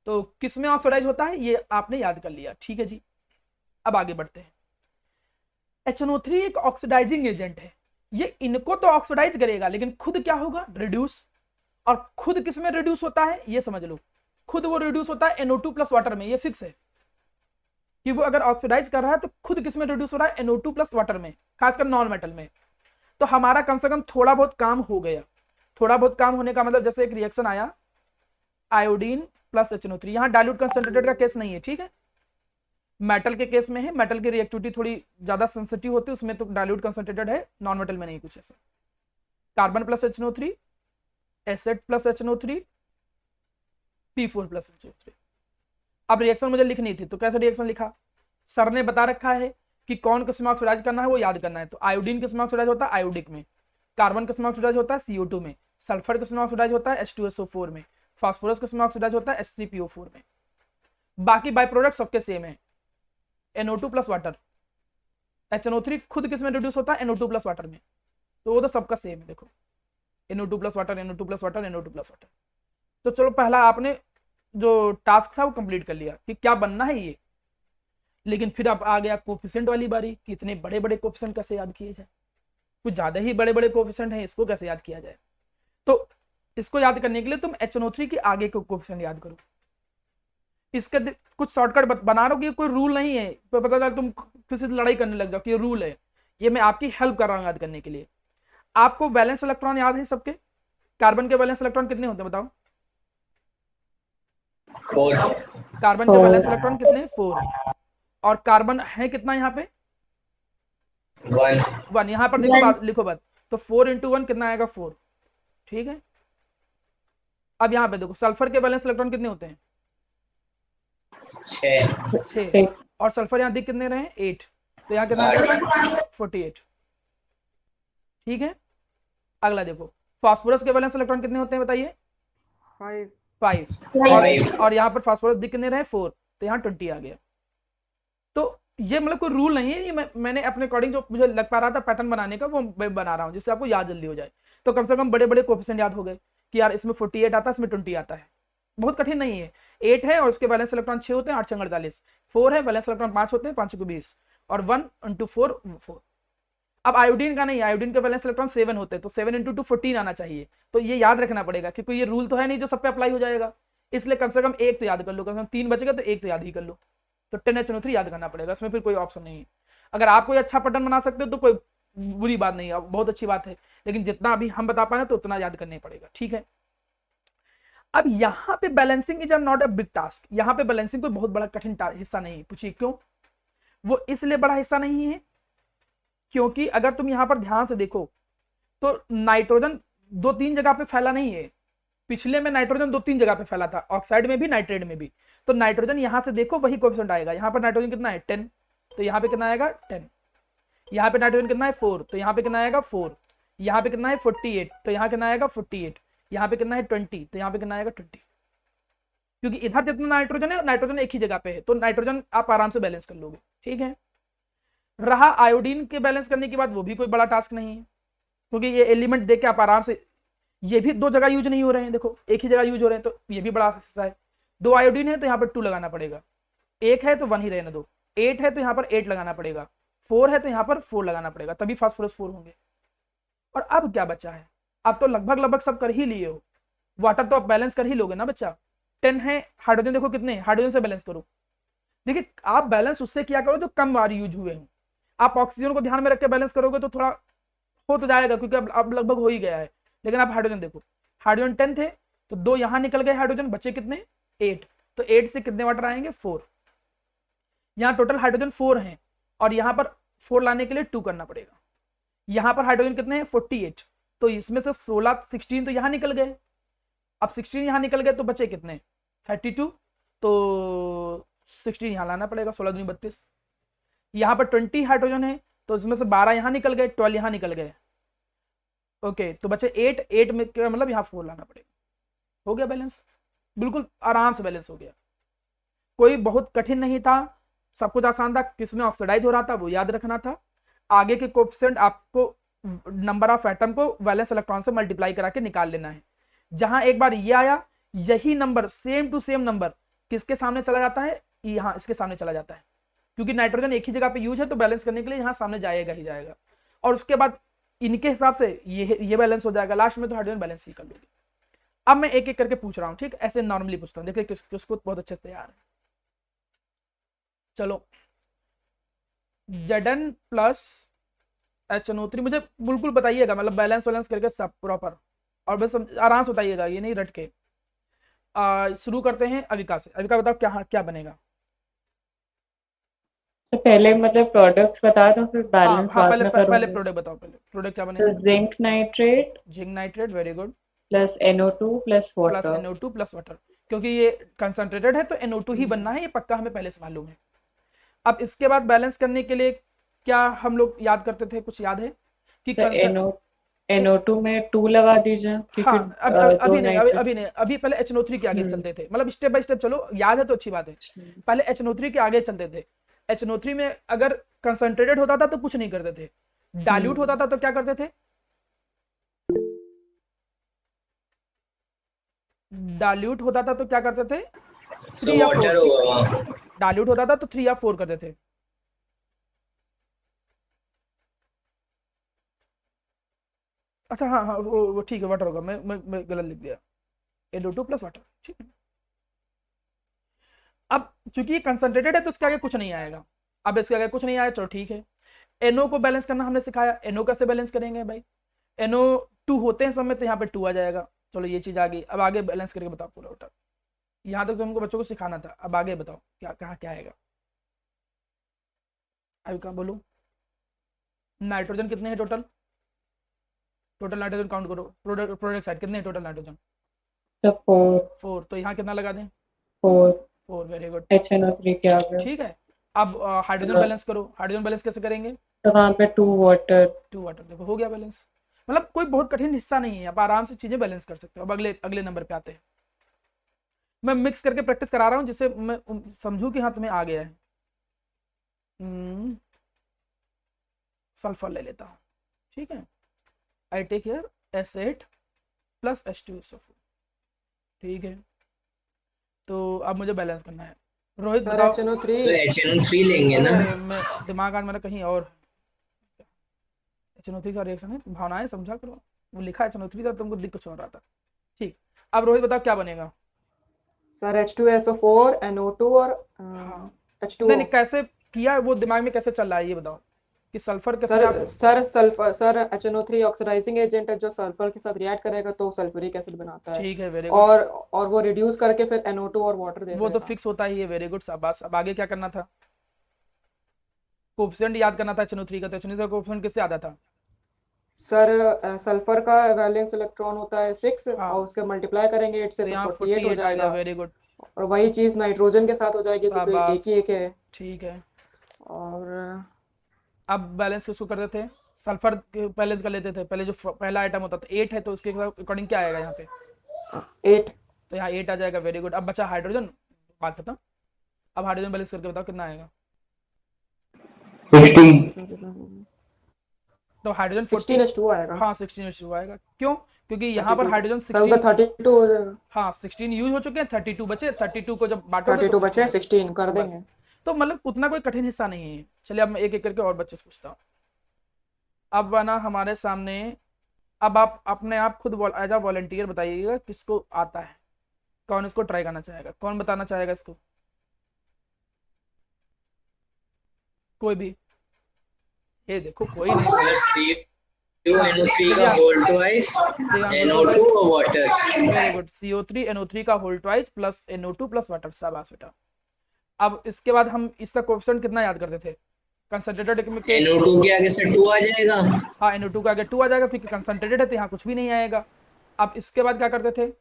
तो किस में ऑक्सीडाइज होता है ये आपने याद कर लिया। ठीक है जी, अब आगे बढ़ते हैं। HNO3 एक ऑक्सीडाइजिंग एजेंट है, ये इनको तो ऑक्सीडाइज करेगा लेकिन खुद क्या होगा, रिड्यूस। और खुद किस में रिड्यूस होता है ये समझ लो, खुद वो रिड्यूस होता है NO2 प्लस वाटर में। ये फिक्स है कि वो अगर ऑक्सीडाइज कर रहा है तो खुद किस में रिड्यूस हो रहा है, NO2 प्लस वाटर में, खासकर नॉन मेटल में। तो हमारा कम से कम थोड़ा बहुत काम हो गया। थोड़ा बहुत काम होने का मतलब जैसे एक रिएक्शन आया आयोडीन प्लस HNO3, यहाँ डाइल्यूट कंसंट्रेटेड का केस नहीं है। ठीक है, मेटल के केस में है, मेटल की रिएक्टिविटी थोड़ी ज्यादा सेंसिटिव होती है, उसमें तो डाइल्यूट कंसंट्रेटेड है, नॉन मेटल में नहीं कुछ ऐसा। Carbon plus HNO3, acid plus HNO3, P4 plus HNO3। अब रिएक्शन मुझे लिखनी थी तो कैसे रिएक्शन लिखा, सर ने बता रखा है कि कौन किस में ऑक्सीडाइज करना है वो याद करना है। तो आयोडीन किस में ऑक्सीडाइज होता है, आयोडिक में। कार्बन किस में ऑक्सीडाइज होता है, CO2 में। सल्फर किस में ऑक्सीडाइज होता है, H2SO4 में। फास्फोरस किस में ऑक्सीडाइज होता है, H3PO4 में। बाकी बाय प्रोडक्ट सबके सेम है, NO2 प्लस वाटर। HNO3 खुद किस में रिड्यूस होता है, NO2 प्लस वाटर में। तो वो तो सबका सेम है, देखो NO2 plus water, NO2 plus water, NO2 plus water. तो चलो पहला आपने जो टास्क था वो कंप्लीट कर लिया कि क्या बनना है ये। लेकिन फिर अब आ गया कोफिशिएंट वाली बारी कि इतने बड़े बड़े कोफिशिएंट कैसे याद किए जाए, कुछ ज्यादा ही बड़े बड़े कोफिशिएंट हैं, इसको कैसे याद किया जाए। तो इसको याद करने के लिए तुम HNO3 के आगे के कोफिशिएंट याद करो। इसके कुछ शॉर्टकट बना रहे हो कि कोई रूल नहीं है, तो पता चला तुम किसी से लड़ाई करने लग जाओ कि ये रूल है। ये मैं आपकी हेल्प कर रहा हूँ याद करने के लिए। आपको वैलेंस इलेक्ट्रॉन याद है सबके, कार्बन के वैलेंस इलेक्ट्रॉन कितने होते हैं बताओ, 4 कार्बन के वैलेंस इलेक्ट्रॉन कितने, 4। और कार्बन है कितना यहाँ पे, 1। यहाँ पर देखो लिखो बात, तो 4 × 1 कितना आएगा, 4। ठीक है, अब यहाँ पे देखो सल्फर के वैलेंस इलेक्ट्रॉन कितने होते हैं, 6। और सल्फर यहाँ दिख कितने रहे, 8। तो यहाँ कितना आएगा, 48। ठीक है, अगला देखो फास्फोरस के वैलेंस इलेक्ट्रॉन कितने होते हैं बताइए, 5। और यहाँ पर फास्फोरस दिख कितने रहे, 4। तो यहाँ 20 आ गया। ये मतलब कोई रूल नहीं है, ये मैंने अपने अकॉर्डिंग जो मुझे लग पा रहा था पैटर्न बनाने का वो मैं बना रहा हूँ, जिससे आपको याद जल्दी हो जाए। तो कम से कम बड़े बड़े कोफिशिएंट याद हो गए कि यार इसमें 48 आता है, इसमें 20 आता है, बहुत कठिन नहीं है। 8 है और उसके बैलेंस इलेक्ट्रॉन 6 होते हैं, 8 48। 4 है, बैलेंस इलेक्ट्रॉन 5 होते हैं, 5 20। और 1 × 4 4। अब आयोडीन का नहीं, आयोडीन के बैलेंस इलेक्ट्रॉन 7 होते हैं, तो 7 × 2 14 आना चाहिए। तो ये याद रखना पड़ेगा, क्योंकि ये रूल तो है नहीं जो सब पे अप्लाई हो जाएगा, इसलिए कम से कम एक तो याद कर लो, कम से कम 3 बचेगा तो एक तो याद ही कर लो। तो 10HNO3 याद करना पड़ेगा, इसमें फिर कोई ऑप्शन नहीं है। अगर आप कोई अच्छा पैटर्न बना सकते हो तो कोई बुरी बात नहीं है, बहुत अच्छी बात है, लेकिन जितना अभी हम बता पाए तो उतना याद करना ही पड़ेगा, ठीक है। अब यहाँ पे balancing is not a big task, यहाँ पे बैलेंसिंग कोई बहुत बड़ा कठिन हिस्सा नहीं है। पूछिए क्यों? वो इसलिए बड़ा हिस्सा नहीं है क्योंकि अगर तुम यहाँ पर ध्यान से देखो तो नाइट्रोजन 2-3 जगह पे फैला नहीं है। पिछले में नाइट्रोजन 2-3 जगह पे फैला था, ऑक्साइड में भी, नाइट्रेट में भी। तो नाइट्रोजन यहां से देखो वही कोएफिशिएंट आएगा। यहाँ पर नाइट्रोजन कितना है 10, तो यहाँ पे कितना आएगा 10। यहाँ पे नाइट्रोजन कितना है 4, तो यहाँ पे कितना आएगा 4। यहाँ पे कितना है 48, तो यहाँ कितना आएगा 48। यहाँ पे कितना है 20, तो यहाँ पे कितना आएगा 20। क्योंकि इधर जितना नाइट्रोजन है, नाइट्रोजन एक ही जगह पे है, तो नाइट्रोजन आप आराम से बैलेंस कर लोगे, ठीक है। रहा आयोडीन के बैलेंस करने की बात, वो भी कोई बड़ा टास्क नहीं है, क्योंकि ये एलिमेंट देख के आप आराम से, ये भी 2 जगह यूज नहीं हो रहे हैं, देखो एक ही जगह यूज हो रहे हैं, तो ये भी बड़ा हिस्सा है। 2 आयोडीन है तो यहाँ पर 2 लगाना पड़ेगा, 1 है तो 1 ही रहने दो, 8 है तो यहाँ पर 8 लगाना पड़ेगा, 4 है तो यहाँ पर 4 लगाना पड़ेगा, तभी फास्फोरस 4 होंगे। और अब क्या बचा है? आप तो लगभग सब कर ही लिए हो, वाटर तो आप बैलेंस कर ही लोगे ना बच्चा। 10 है, हाइड्रोजन देखो कितने, हाइड्रोजन से बैलेंस करो। देखिए आप बैलेंस उससे किया करो जो कम बार यूज हुए हो। आप ऑक्सीजन को ध्यान में रख के बैलेंस करोगे तो थोड़ा हो तो जाएगा, क्योंकि अब लगभग हो ही गया है। लेकिन आप हाइड्रोजन देखो, हाइड्रोजन 10 थे तो 2 यहां निकल गए, हाइड्रोजन बचे कितने 8, तो 8 से कितने वाटर आएंगे 4। यहाँ टोटल हाइड्रोजन 4 हैं और यहाँ पर 4 लाने के लिए 2 करना पड़ेगा। यहाँ पर हाइड्रोजन कितने हैं 48, तो इसमें से 16 तो यहाँ निकल गए। अब 16 यहाँ निकल गए तो बचे कितने 32, तो 16 यहाँ लाना पड़ेगा, 16 दूनी 32। यहाँ पर 20 हाइड्रोजन है तो इसमें से 12 यहाँ निकल गए, 12 यहाँ निकल गए, ओके, तो बचे 8 में मतलब यहाँ 4 लाना पड़ेगा। हो गया बैलेंस, बिल्कुल आराम से बैलेंस हो गया, कोई बहुत कठिन नहीं था, सब कुछ आसान था। किसमें ऑक्सीडाइज हो रहा था वो याद रखना था। आगे के कोएफिशिएंट आपको नंबर ऑफ एटम को वैलेंस इलेक्ट्रॉन से मल्टीप्लाई करा के निकाल लेना है। जहां एक बार ये आया, यही number same to same number किसके सामने चला जाता है, यहाँ इसके सामने चला जाता है, क्योंकि नाइट्रोजन एक ही जगह पे यूज है, तो बैलेंस करने के लिए यहाँ सामने जाएगा ही जाएगा। और उसके बाद इनके हिसाब से ये बैलेंस हो जाएगा, लास्ट में तो हाइड्रोजन बैलेंस ही कर लोगे। अब मैं एक एक करके पूछ रहा हूँ, ठीक, ऐसे नॉर्मली पूछता हूँ, देखिए किसको बहुत अच्छे से तैयार है। चलो, Zn प्लस HNO3 मुझे बिल्कुल बताइएगा, मतलब बैलेंस करके सब प्रॉपर, और बस आराम से बताइएगा, ये नहीं रट के। शुरू करते हैं अविका से। अविका बताओ क्या बनेगा। तो पहले मतलब प्रोडक्ट्स बता दो, फिर बैलेंस बाद पहले में पहले करूंगी। प्रोडक्ट बताओ, पहले प्रोडक्ट क्या तो बनेगा। Zinc nitrate zinc nitrate, very good, plus NO2 plus plus water. NO2 plus water, क्योंकि ये कंसंट्रेटेड है तो NO2 ही बनना है, ये पक्का हमें पहले से मालूम है। अब इसके बाद बैलेंस करने के लिए क्या हम लोग याद करते थे, कुछ याद है कि NO2 में 2 लगा दीजिए, क्योंकि हाँ, अभी नहीं, nitrogen- अभी नहीं, अभी पहले HNO3 के आगे चलते थे, मतलब स्टेप बाय स्टेप चलो, याद है तो अच्छी बात है। पहले HNO3 के आगे चलते थे। HNO3 में अगर कंसंट्रेटेड होता था तो कुछ नहीं करते थे, डाइल्यूट होता था तो क्या करते थे, डाइल्यूट होता था तो क्या करते थे, 3 या 4, वाटर होगा, डाइल्यूट होता था तो 3 या 4 करते थे। अच्छा हाँ हाँ, वो ठीक है, वाटर होगा, मैं गलत लिख दिया, NO2 प्लस वाटर, ठीक है। अब चूंकि ये कंसंट्रेटेड है तो इसके आगे कुछ नहीं आएगा, अब इसके आगे कुछ नहीं आया, चलो ठीक है। NO को बैलेंस करना हमने सिखाया, NO कैसे बैलेंस करेंगे भाई, NO2 होते हैं सब में, तो यहाँ पे 2 आ जाएगा, चलो ये चीज आ गई। अब आगे बैलेंस करके बताओ पूरा वाटर, यहाँ तक तो हमको बच्चों को सिखाना था, अब आगे बताओ क्या कहाँ क्या आएगा। अभी कहाँ बोलो, नाइट्रोजन कितने हैं टोटल, नाइट्रोजन काउंट करो, प्रोडक्ट साइड कितने हैं टोटल नाइट्रोजन, तो 4, तो यहाँ कितना लगा दें 4 4, वेरी गुड, HNO3 के आ गया। ठीक है। अब हाइड्रोजन बैलेंस करो, हाइड्रोजन बैलेंस कैसे करेंगे, तो वहाँ पे 2 वाटर। 2 वाटर, देखो हो गया बैलेंस। मतलब कोई बहुत कठिन हिस्सा नहीं है, आप आराम से चीजें बैलेंस कर सकते हो। अब अगले नंबर पे आते हैं, मैं मिक्स करके प्रैक्टिस करा रहा हूँ जिससे मैं समझूं कि हाँ तुम्हें आ गया है। सल्फर ले लेता हूँ, ठीक है। I take here S8 plus H2SO4, ठीक है। तो अब मुझे बैलेंस करना है। रोहित सर बताओ। HNO3 तो HNO3 लेंगे ना। अरे मैं दिमाग आज मेरा कहीं और। HNO3 का रिएक्शन है, भावनाएं समझा करो, वो लिखा है HNO3 था, तुमको दिख कुछ हो रहा था। ठीक, अब रोहित बताओ क्या बनेगा। सर H2SO4 NO2 और हाँ H2O। नहीं कैसे किया है, वो दिमाग में कैसे चल रहा है ये बताओ, कि सल्फर के सर साथ आप। Sulphur sir HNO3 oxidising agent है जो सल्फर के साथ रिएक्ट करेगा तो सल्फ्यूरिक एसिड बनाता है। ठीक है, वेरी गुड। और वो रिड्यूस करके फिर NO2 और वाटर दे वो तो देगा। फिक्स होता ही है, वेरी गुड शाबाश। अब आगे क्या करना था, कोफिशिएंट याद करना था HNO3 का। तो HNO3 का कोफिशिएंट किससे आता था। सर सल्फर का वैलेंस इलेक्ट्रॉन होता है 6 हाँ और उसके मल्टीप्लाई करेंगे 8 से तो तो यहाँ 48 हो 48 आ गया, जाएगा। वेरी गुड और वही चीज नाइट्रोजन के साथ हो जाएगी क्योंकि एक शाबाश, ही एक है। ठीक है। और अब बैलेंस किसको करते थे, सल्फर बैलेंस कर लेते थे। पहले जो पहला आइटम होता था 8 है, तो उसके अकॉर्डिंग क्या आएगा यहाँ पे, 8। तो यहाँ 8 आ जाएगा, वेरी गुड। अब बचा हाइड्रोजन, बात खत्म। अब हाइड्रोजन बैलेंस करके बताओ कितना आएगा। 16। तो हाइड्रोजन 16 H2 आएगा। हाँ 16H2 आएगा। क्यों, क्योंकि यहाँ पर 32 हाइड्रोजन सर उनका 16, 32 हो जाएगा। हाँ 16 यूज हो चुके हैं, 32 बचे। 32 को जब बांटोगे 32 तो बचे 16 16 कर बस। देंगे। तो मतलब उतना कोई कठिन हिस्सा नहीं है। चलिए अब मैं एक एक करके और बच्चे से पूछता हूँ। अब बना हमारे सामने, अब आप अपने आप खुद एज अ वॉलंटियर बताइएगा किसको आता है, कौन इसको ट्राई करना चाहेगा, कौन बताना चाहेगा इसको। कोई भी, ये देखो कोई नहीं बोला। CO2NO3 का दिव्यांश, होल ट्वाइस दिव्यांश बिल्कुल NO2 सही, और वाटर। Very good. CO3NO3 का whole twice plus NO2 plus water, शाबाश बेटा। अब इसके बाद हम इसका कोएफिशिएंट कितना याद करते थे, कंसंट्रेटेड के। NO2 के आगे से 2 आ जाएगा। हाँ NO2 का आगे 2 आ जाएगा, क्योंकि कंसंट्रेटेड है तो यहाँ कुछ भी नहीं आएगा। अब इसके बाद क्या करते थे,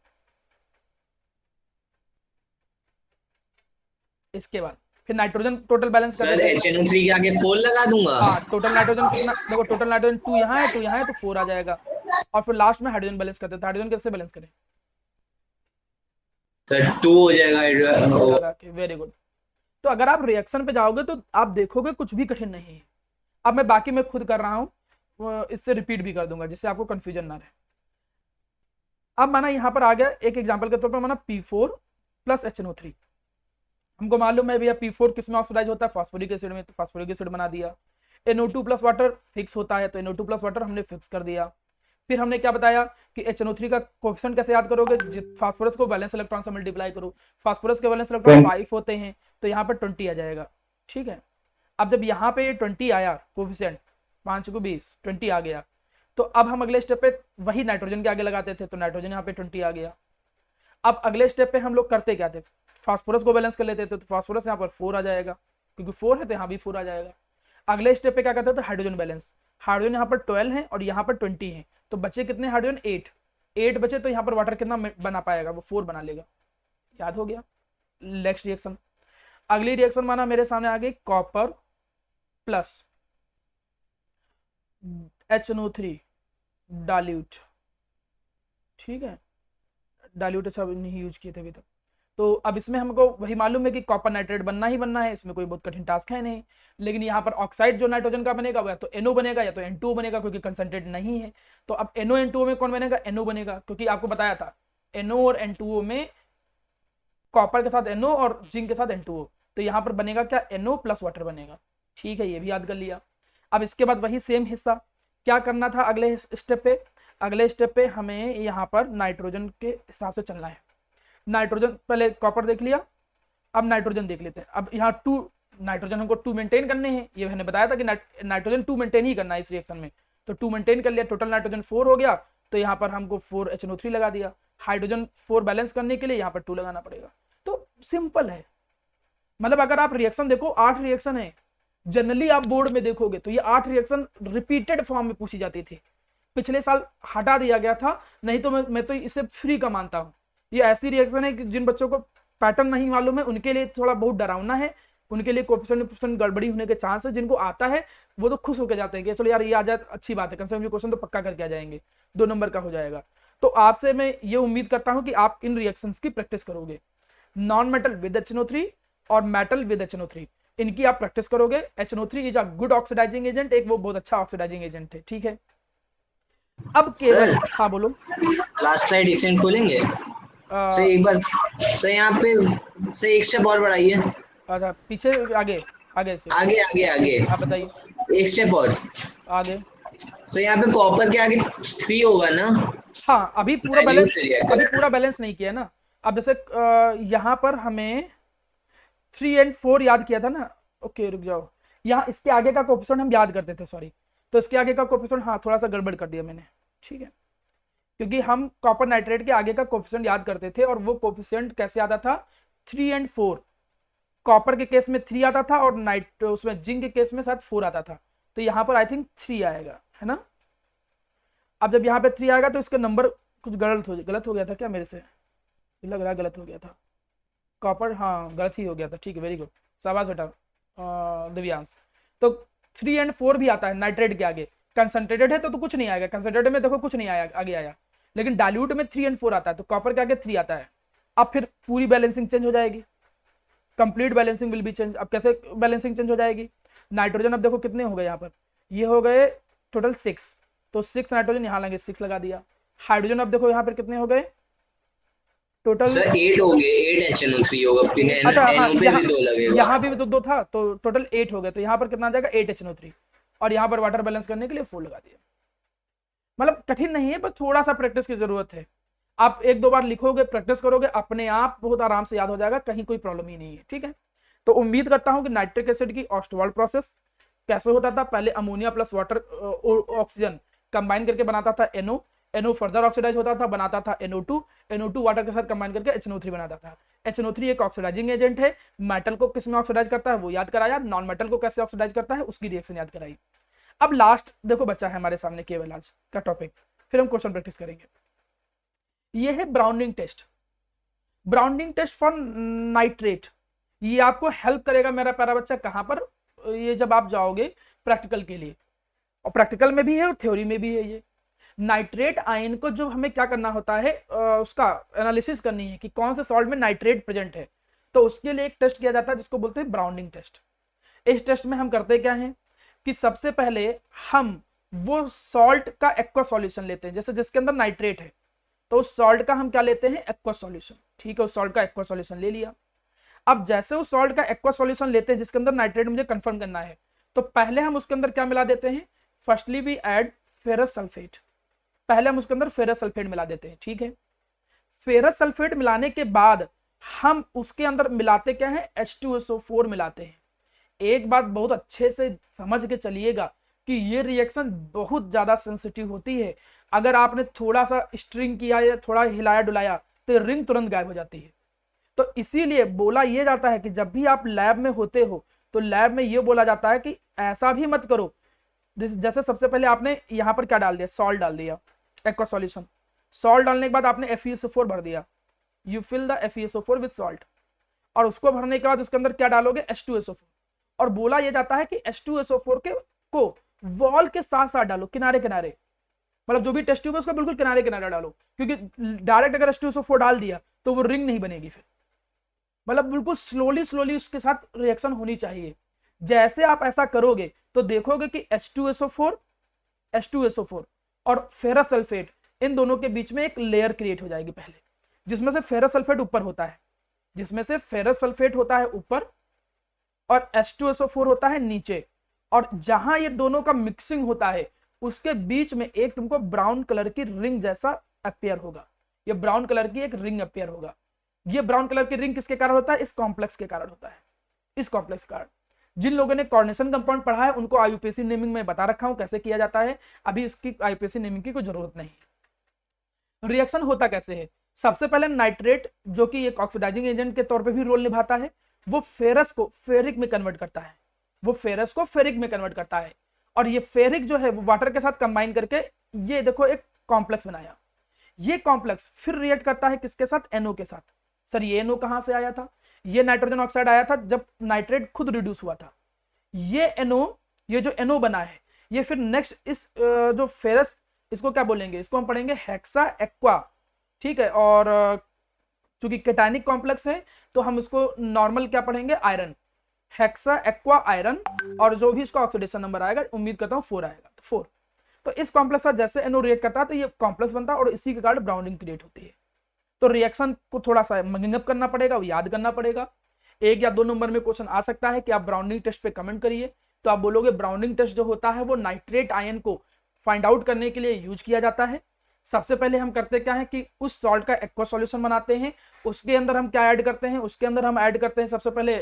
इसके बाद फिर नाइट्रोजन टोटल बैलेंस सर करते थे। HNO3 के आगे 4 लगा दूंगा। हाँ टोटल नाइट्रोजन कितना, देखो टोटल नाइट्रोजन 2 यहाँ है, 2 यहाँ है, तो 4 आ जाएगा। और फिर लास्ट में हाइड्रोजन बैलेंस करते थे। हाइड्रोजन कैसे बैलेंस करें, सर 2 हो जाएगा। टू लगा के, वेरी गुड। तो अगर आप रिएक्शन पे जाओगे तो आप देखोगे कुछ भी कठिन नहीं है। अब मैं बाकी मैं खुद कर रहा हूँ, इससे रिपीट भी कर दूंगा जिससे आपको कंफ्यूजन ना रहे। अब माना यहाँ पर आ गया एक एग्जांपल के तौर पर, माना P4 प्लस HNO3। हमको मालूम है भैया P4 किस में ऑक्सीडाइज होता है, फास्फोरिक एसिड में, तो फास्फोरिक एसिड बना दिया। NO2 प्लस वाटर फिक्स होता है, तो NO2 प्लस वाटर हमने फिक्स कर दिया। फिर हमने क्या बताया कि HNO3 का कोएफिशिएंट कैसे याद करोगे, फास्फोरस को वैलेंस इलेक्ट्रॉन से मल्टीप्लाई करो। फास्फोरस के वैलेंस इलेक्ट्रॉन 5 होते हैं, तो यहाँ पर 20 आ जाएगा, ठीक है। अब जब यहाँ पे 20 आया कोएफिशिएंट, 5 को 20, 20 आ गया, तो अब हम अगले स्टेप पे वही नाइट्रोजन के आगे लगाते थे, तो नाइट्रोजन यहाँ पे 20 आ गया। अब अगले स्टेप पे हम लोग करते क्या थे, फास्फोरस को बैलेंस कर लेते थे, तो फास्फोरस यहाँ पर 4 आ जाएगा, क्योंकि 4 है तो यहाँ भी 4 आ जाएगा। अगले स्टेप पे क्या करते थे, हाइड्रोजन बैलेंस। हाइड्रोजन यहाँ पर 12 है और यहाँ पर 20 है, तो बचे कितने हाइड्रोजन, 8 बचे, तो यहाँ पर वाटर कितना बना पाएगा, वो 4 बना लेगा। याद हो गया। नेक्स्ट रिएक्शन, अगली रिएक्शन माना मेरे सामने आ गई कॉपर प्लस HNO3 डाल्यूट, ठीक है। डाल्यूट अच्छा नहीं यूज किए थे अभी तक। तो अब इसमें हमको वही मालूम है कि कॉपर नाइट्रेट बनना ही बनना है, इसमें कोई बहुत कठिन टास्क है नहीं। लेकिन यहाँ पर ऑक्साइड जो नाइट्रोजन का बनेगा वह तो NO बनेगा या तो N2O बनेगा, क्योंकि कंसंट्रेट नहीं है। तो अब NO N2O में कौन बनेगा, NO बनेगा, क्योंकि आपको बताया था NO और N2O में कॉपर के साथ NO और जिंक के साथ N2O, तो यहाँ पर बनेगा क्या, NO प्लस वाटर बनेगा, ठीक है। ये भी याद कर लिया। अब इसके बाद वही सेम हिस्सा क्या करना था अगले स्टेप पे, अगले स्टेप पे हमें यहाँ पर नाइट्रोजन के हिसाब से चलना है। नाइट्रोजन पहले कॉपर देख लिया, अब नाइट्रोजन देख लेते हैं। अब यहाँ 2 नाइट्रोजन हमको 2 मेंटेन करने हैं, ये मैंने बताया था कि नाइट्रोजन 2 मेंटेन ही करना है इस रिएक्शन में, तो 2 मेंटेन कर लिया। टोटल नाइट्रोजन 4 हो गया, तो यहाँ पर हमको 4 HNO3 लगा दिया। हाइड्रोजन 4 बैलेंस करने के लिए यहाँ पर 2 लगाना पड़ेगा। तो सिंपल है, मतलब अगर आप रिएक्शन देखो 8 रिएक्शन है। जनरली आप बोर्ड में देखोगे तो ये 8 रिएक्शन रिपीटेड फॉर्म में पूछी जाती थी। पिछले साल हटा दिया गया था, नहीं तो मैं तो इसे फ्री का मानता हूँ। ये ऐसी रिएक्शन है कि जिन बच्चों को पैटर्न नहीं मालूम है उनके लिए थोड़ा बहुत डरावना है, उनके लिए कोएफिशिएंट गड़बड़ी होने के चांस है। जिनको आता है वो तो खुश होकर जाते हैं कि चलो यार ये आ जाए अच्छी बात है, कम से कम ये क्वेश्चन तो पक्का करके आ जाएंगे, 2 नंबर का हो जाएगा। तो आपसे मैं ये उम्मीद करता हूं कि आप इन रिएक्शंस की प्रैक्टिस करोगे, नॉन मेटल विद HNO3 और मेटल विद HNO3। इनकी आप प्रैक्टिस करोगे। HNO3 is a good oxidising agent, एक वो बहुत अच्छा ऑक्सीडाइजिंग एजेंट है, ठीक है। अब केवल सर हाँ बोलो। लास्ट स्लाइड रिसेंट खोलेंगे सर अ, एक बार। सर यहाँ पे सर एक स्टेप और बढ़ाइए। अच्छा पीछे, आगे आगे से, आगे आगे ठीक आगे है आप बताइए एक स्टेप और। आगे। सर यहाँ पे कॉपर के आगे 3 होगा ना? हाँ अभी पूरा बैलेंस, डाइल्यूट एरिया अभी करेक्ट। पूरा बैलेंस नहीं किया ना। अब जैसे यहाँ पर हमें 3 और 4 याद किया था ना। ओके रुक जाओ, यहाँ इसके आगे का कोफिशिएंट हम याद करते थे, सॉरी। तो इसके आगे का कोफिशिएंट हाँ थोड़ा सा गड़बड़ कर दिया मैंने, ठीक है। क्योंकि हम कॉपर नाइट्रेट के आगे का कोफिशिएंट याद करते थे, और वो कोफिशिएंट कैसे आता था, 3 और 4। कॉपर के केस में 3 आता था, और नाइट उसमें जिंक के केस में शायद 4 आता था। तो यहाँ पर आई थिंक 3 आएगा, है ना। अब जब यहाँ पे 3 आएगा तो इसका नंबर कुछ गलत हो गया था क्या मेरे से, लग रहा है गलत हो गया था। कॉपर हाँ गलत ही हो गया था, ठीक है, वेरी गुड, शाबाश बेटा दिव्यांश। तो 3 और 4 भी आता है नाइट्रेट के आगे। कंसंट्रेटेड है तो कुछ नहीं आएगा, कंसंट्रेटेड में देखो कुछ नहीं आया आगे आया, लेकिन डाइल्यूट में 3 और 4 आता है, तो कॉपर के आगे 3 आता है। अब फिर पूरी बैलेंसिंग चेंज हो जाएगी, complete balancing will be change. अब कैसे बैलेंसिंग चेंज हो जाएगी, नाइट्रोजन अब देखो कितने हो गए यहाँ पर, ये हो गए टोटल 6, तो 6 नाइट्रोजन यहाँ लगे, 6 लगा दिया। हाइड्रोजन अब देखो यहाँ पर कितने हो गए टोटल। सर 8 हो गए, 8 HNO3 होगा, फिर अच्छा हाँ, NO पे भी 2 लगेगा। यहाँ भी तो 2 था, तो टोटल 8 हो गए। तो यहाँ पर कितना आ जाएगा 8 HNO3, और यहाँ पर वाटर बैलेंस करने के लिए 4 लगा दिया। मतलब कठिन नहीं है, पर थोड़ा सा प्रैक्टिस की जरूरत है। आप 1-2 बार लिखोगे, प्रैक्टिस करोगे, अपने आप बहुत आराम से याद हो जाएगा, कहीं कोई प्रॉब्लम ही नहीं है, ठीक है। तो उम्मीद करता हूं कि नाइट्रिक एसिड की ऑस्टवाल्ड प्रोसेस कैसे होता था, पहले ammonia plus water oxygen combine करके बनाता था NO फर्दर ऑक्सीडाइज होता था, बनाता था NO2 वाटर के साथ कंबाइन करके HNO3 बनाता था। HNO3 एक ऑक्सीडाइजिंग एजेंट है। मेटल को किस में ऑक्सीडाइज करता है वो याद कराया, नॉन मेटल को कैसे ऑक्सीडाइज करता है उसकी रिएक्शन याद कराई। अब लास्ट देखो बच्चा है हमारे सामने केवल आज का टॉपिक, फिर हम क्वेश्चन प्रैक्टिस करेंगे। ये है browning test. Browning test for nitrate, ये आपको हेल्प करेगा मेरा प्यारा बच्चा कहां पर, ये जब आप जाओगे प्रैक्टिकल के लिए, और प्रैक्टिकल में भी है और थ्योरी में भी है। ये नाइट्रेट आयन को जो हमें क्या करना होता है, उसका एनालिसिस करनी है कि कौन से सॉल्ट में नाइट्रेट प्रेजेंट है, तो उसके लिए एक टेस्ट किया जाता है जिसको बोलते हैं ब्राउनिंग टेस्ट। इस टेस्ट में हम करते क्या है कि सबसे पहले हम वो सॉल्ट का एक्वा सॉल्यूशन लेते हैं, जैसे जिसके अंदर नाइट्रेट है तो उस सॉल्ट का हम क्या लेते हैं, एक्वा सॉल्यूशन, ठीक है। उस सॉल्ट का एक्वा सॉल्यूशन ले लिया। अब जैसे उस सॉल्ट का एक्वा सॉल्यूशन लेते हैं जिसके अंदर नाइट्रेट मुझे कंफर्म करना है, तो पहले हम उसके अंदर क्या मिला देते हैं, firstly we add ferrous sulphate, पहले हम उसके अंदर फेरस सल्फेट मिला देते हैं, ठीक है। फेरस सल्फेट मिलाने के बाद हम उसके अंदर मिलाते क्या है, H2SO4 मिलाते हैं। एक बात बहुत अच्छे से समझ के चलिएगा कि ये रिएक्शन बहुत ज्यादा सेंसिटिव होती है। अगर आपने थोड़ा सा स्ट्रिंग किया या थोड़ा हिलाया डुलाया तो रिंग तुरंत गायब हो जाती है। तो इसीलिए बोला यह जाता है कि जब भी आप लैब में होते हो तो लैब में यह बोला जाता है कि ऐसा भी मत करो, जैसे सबसे पहले आपने यहां पर क्या डाल दिया, सॉल्ट डाल दिया, एक्वा सॉल्यूशन। सॉल्ट डालने के बाद आपने FeSO4 भर दिया, you fill the FeSO4 with salt, और उसको भरने के बाद उसके अंदर क्या डालोगे, H2SO4। और बोला यह जाता है कि H2SO4 को वॉल के साथ साथ डालो, किनारे किनारे, मतलब जो भी टेस्ट ट्यूब है उसका बिल्कुल किनारे किनारे डालो, क्योंकि डायरेक्ट अगर H2SO4 डाल दिया तो वो रिंग नहीं बनेगी फिर। मतलब बिल्कुल स्लोली उसके साथ रिएक्शन होनी चाहिए। जैसे आप ऐसा करोगे तो देखोगे कि H2SO4 और फेरस सल्फेट इन दोनों के बीच में एक लेयर क्रिएट हो जाएगी पहले, जिसमें से फेरस सल्फेट ऊपर होता है, जिसमें से फेरस सल्फेट होता है ऊपर और H2SO4 होता है नीचे। और जहां ये दोनों का मिक्सिंग होता है उसके बीच में एक तुमको ब्राउन कलर की रिंग जैसा अपियर होगा, ये ब्राउन कलर की एक रिंग अपियर होगा। ये ब्राउन कलर की रिंग किसके कारण होता है, इस कॉम्प्लेक्स के कारण होता है, इस कॉम्प्लेक्स के कारण। जिन लोगों ने कॉर्नेशन कंपाउंड पढ़ा है उनको IUPAC नेमिंग में बता रखा हूं कैसे किया जाता है, अभी इसकी IUPAC नेमिंग की कोई जरूरत नहीं है। रिएक्शन होता कैसे है, सबसे पहले नाइट्रेट जो कि एक ऑक्सीडाइजिंग एजेंट के तौर पे भी रोल निभाता है, वो फेरस को फेरिक में कन्वर्ट करता है, वो फेरस को फेरिक में कन्वर्ट करता है। और ये फेरिक जो है वो वाटर के साथ कंबाइन करके ये देखो एक कॉम्प्लेक्स बनाया। ये कॉम्प्लेक्स फिर रिएक्ट करता है किसके साथ, NO के साथ। सर ये NO कहां से आया था, ये नाइट्रोजन ऑक्साइड आया था जब नाइट्रेट खुद रिड्यूस हुआ था। ये NO, ये जो NO बना है ये फिर नेक्स्ट इस जो फेरस, इसको क्या बोलेंगे, इसको हम पढ़ेंगे हेक्सा एक्वा, ठीक है। और चूंकि कैटायनिक कॉम्प्लेक्स है तो हम इसको नॉर्मल क्या पढ़ेंगे, आयरन। हेक्सा एक्वा आयरन, और जो भी इसका ऑक्सीडेशन नंबर आएगा उम्मीद करता हूँ 4 आएगा, तो 4। तो इस कॉम्प्लेक्स का जैसे NO रिएक्ट करता है तो ये कॉम्प्लेक्स बनता है और इसी के कारण ब्राउनिंग क्रिएट होती है। तो रिएक्शन को थोड़ा सा मगिंग करना पड़ेगा, याद करना पड़ेगा। 1 या 2 नंबर में क्वेश्चन आ सकता है कि आप ब्राउनिंग टेस्ट पे कमेंट करिए, तो आप बोलोगे ब्राउनिंग टेस्ट जो होता है वो नाइट्रेट आयन को फाइंड आउट करने के लिए यूज किया जाता है। सबसे पहले हम करते क्या है कि उस सॉल्ट का एक्वा सॉल्यूशन बनाते हैं, उसके अंदर हम क्या ऐड करते हैं, उसके अंदर हम ऐड करते हैं सबसे पहले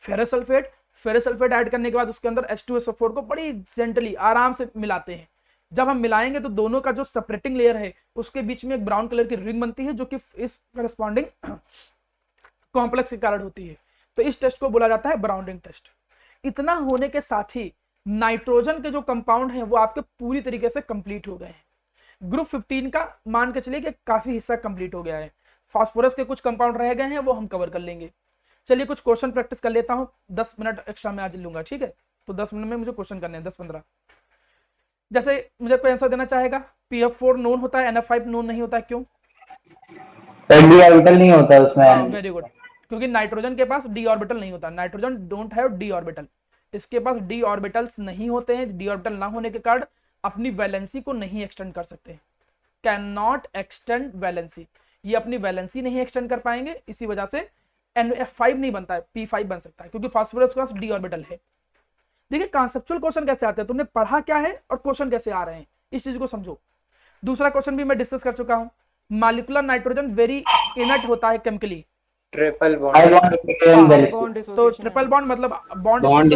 ferrous sulphate. Ferrous sulphate add करने के बाद उसके अंदर H2SO4 को बड़ी जेंटली आराम से मिलाते हैं। जब हम मिलाएंगे तो दोनों का जो सेपरेटिंग लेयर है उसके बीच में एक ब्राउन कलर की रिंग बनती है जो कि इस करस्पॉन्डिंग कॉम्प्लेक्स के कारण होती है। तो इस टेस्ट को बोला जाता है ब्राउनिंग टेस्ट। इतना होने के साथ ही नाइट्रोजन के जो कंपाउंड हैं वो आपके पूरी तरीके से कंप्लीट हो गए हैं। ग्रुप 15 का मान के चलिए कि काफी हिस्सा कंप्लीट हो गया है। फास्फोरस के कुछ कंपाउंड रह गए हैं, वो हम कवर कर लेंगे। चलिए कुछ क्वेश्चन प्रैक्टिस कर लेता हूं, 10 मिनट एक्स्ट्रा में आज लूंगा, ठीक है। तो 10 मिनट में मुझे क्वेश्चन करने हैं, 10-15। जैसे मुझे कोई आंसर देना चाहेगा, PF4 नोन होता है, NF5 नोन नहीं होता है, क्यों? डी ऑर्बिटल नहीं होता उसमें। वेरी गुड, क्योंकि नाइट्रोजन के पास डी ऑर्बिटल नहीं होता। Nitrogen don't have D orbital, इसके पास डी ऑर्बिटल्स नहीं होते हैं। डी ऑर्बिटल ना होने के कारण अपनी वैलेंसी को नहीं एक्सटेंड कर सकते, कैन नॉट एक्सटेंड वैलेंसी। ये अपनी वैलेंसी नहीं एक्सटेंड कर पाएंगे, इसी वजह से NF5 नहीं बनता है, P5 बन सकता है, क्योंकि फास्फोरस के पास डी ऑर्बिटल है। देखिए कॉन्सेप्चुअल क्वेश्चन कैसे आते हैं, तुमने पढ़ा क्या है और क्वेश्चन कैसे आ रहे हैं, इस चीज को समझो। दूसरा क्वेश्चन भी मैं डिस्कस कर चुका हूं, मॉलिक्यूलर नाइट्रोजन वेरी इनर्ट होता है केमिकली। Triple bond. तो ट्रिपल बॉन्ड मतलब बॉन्ड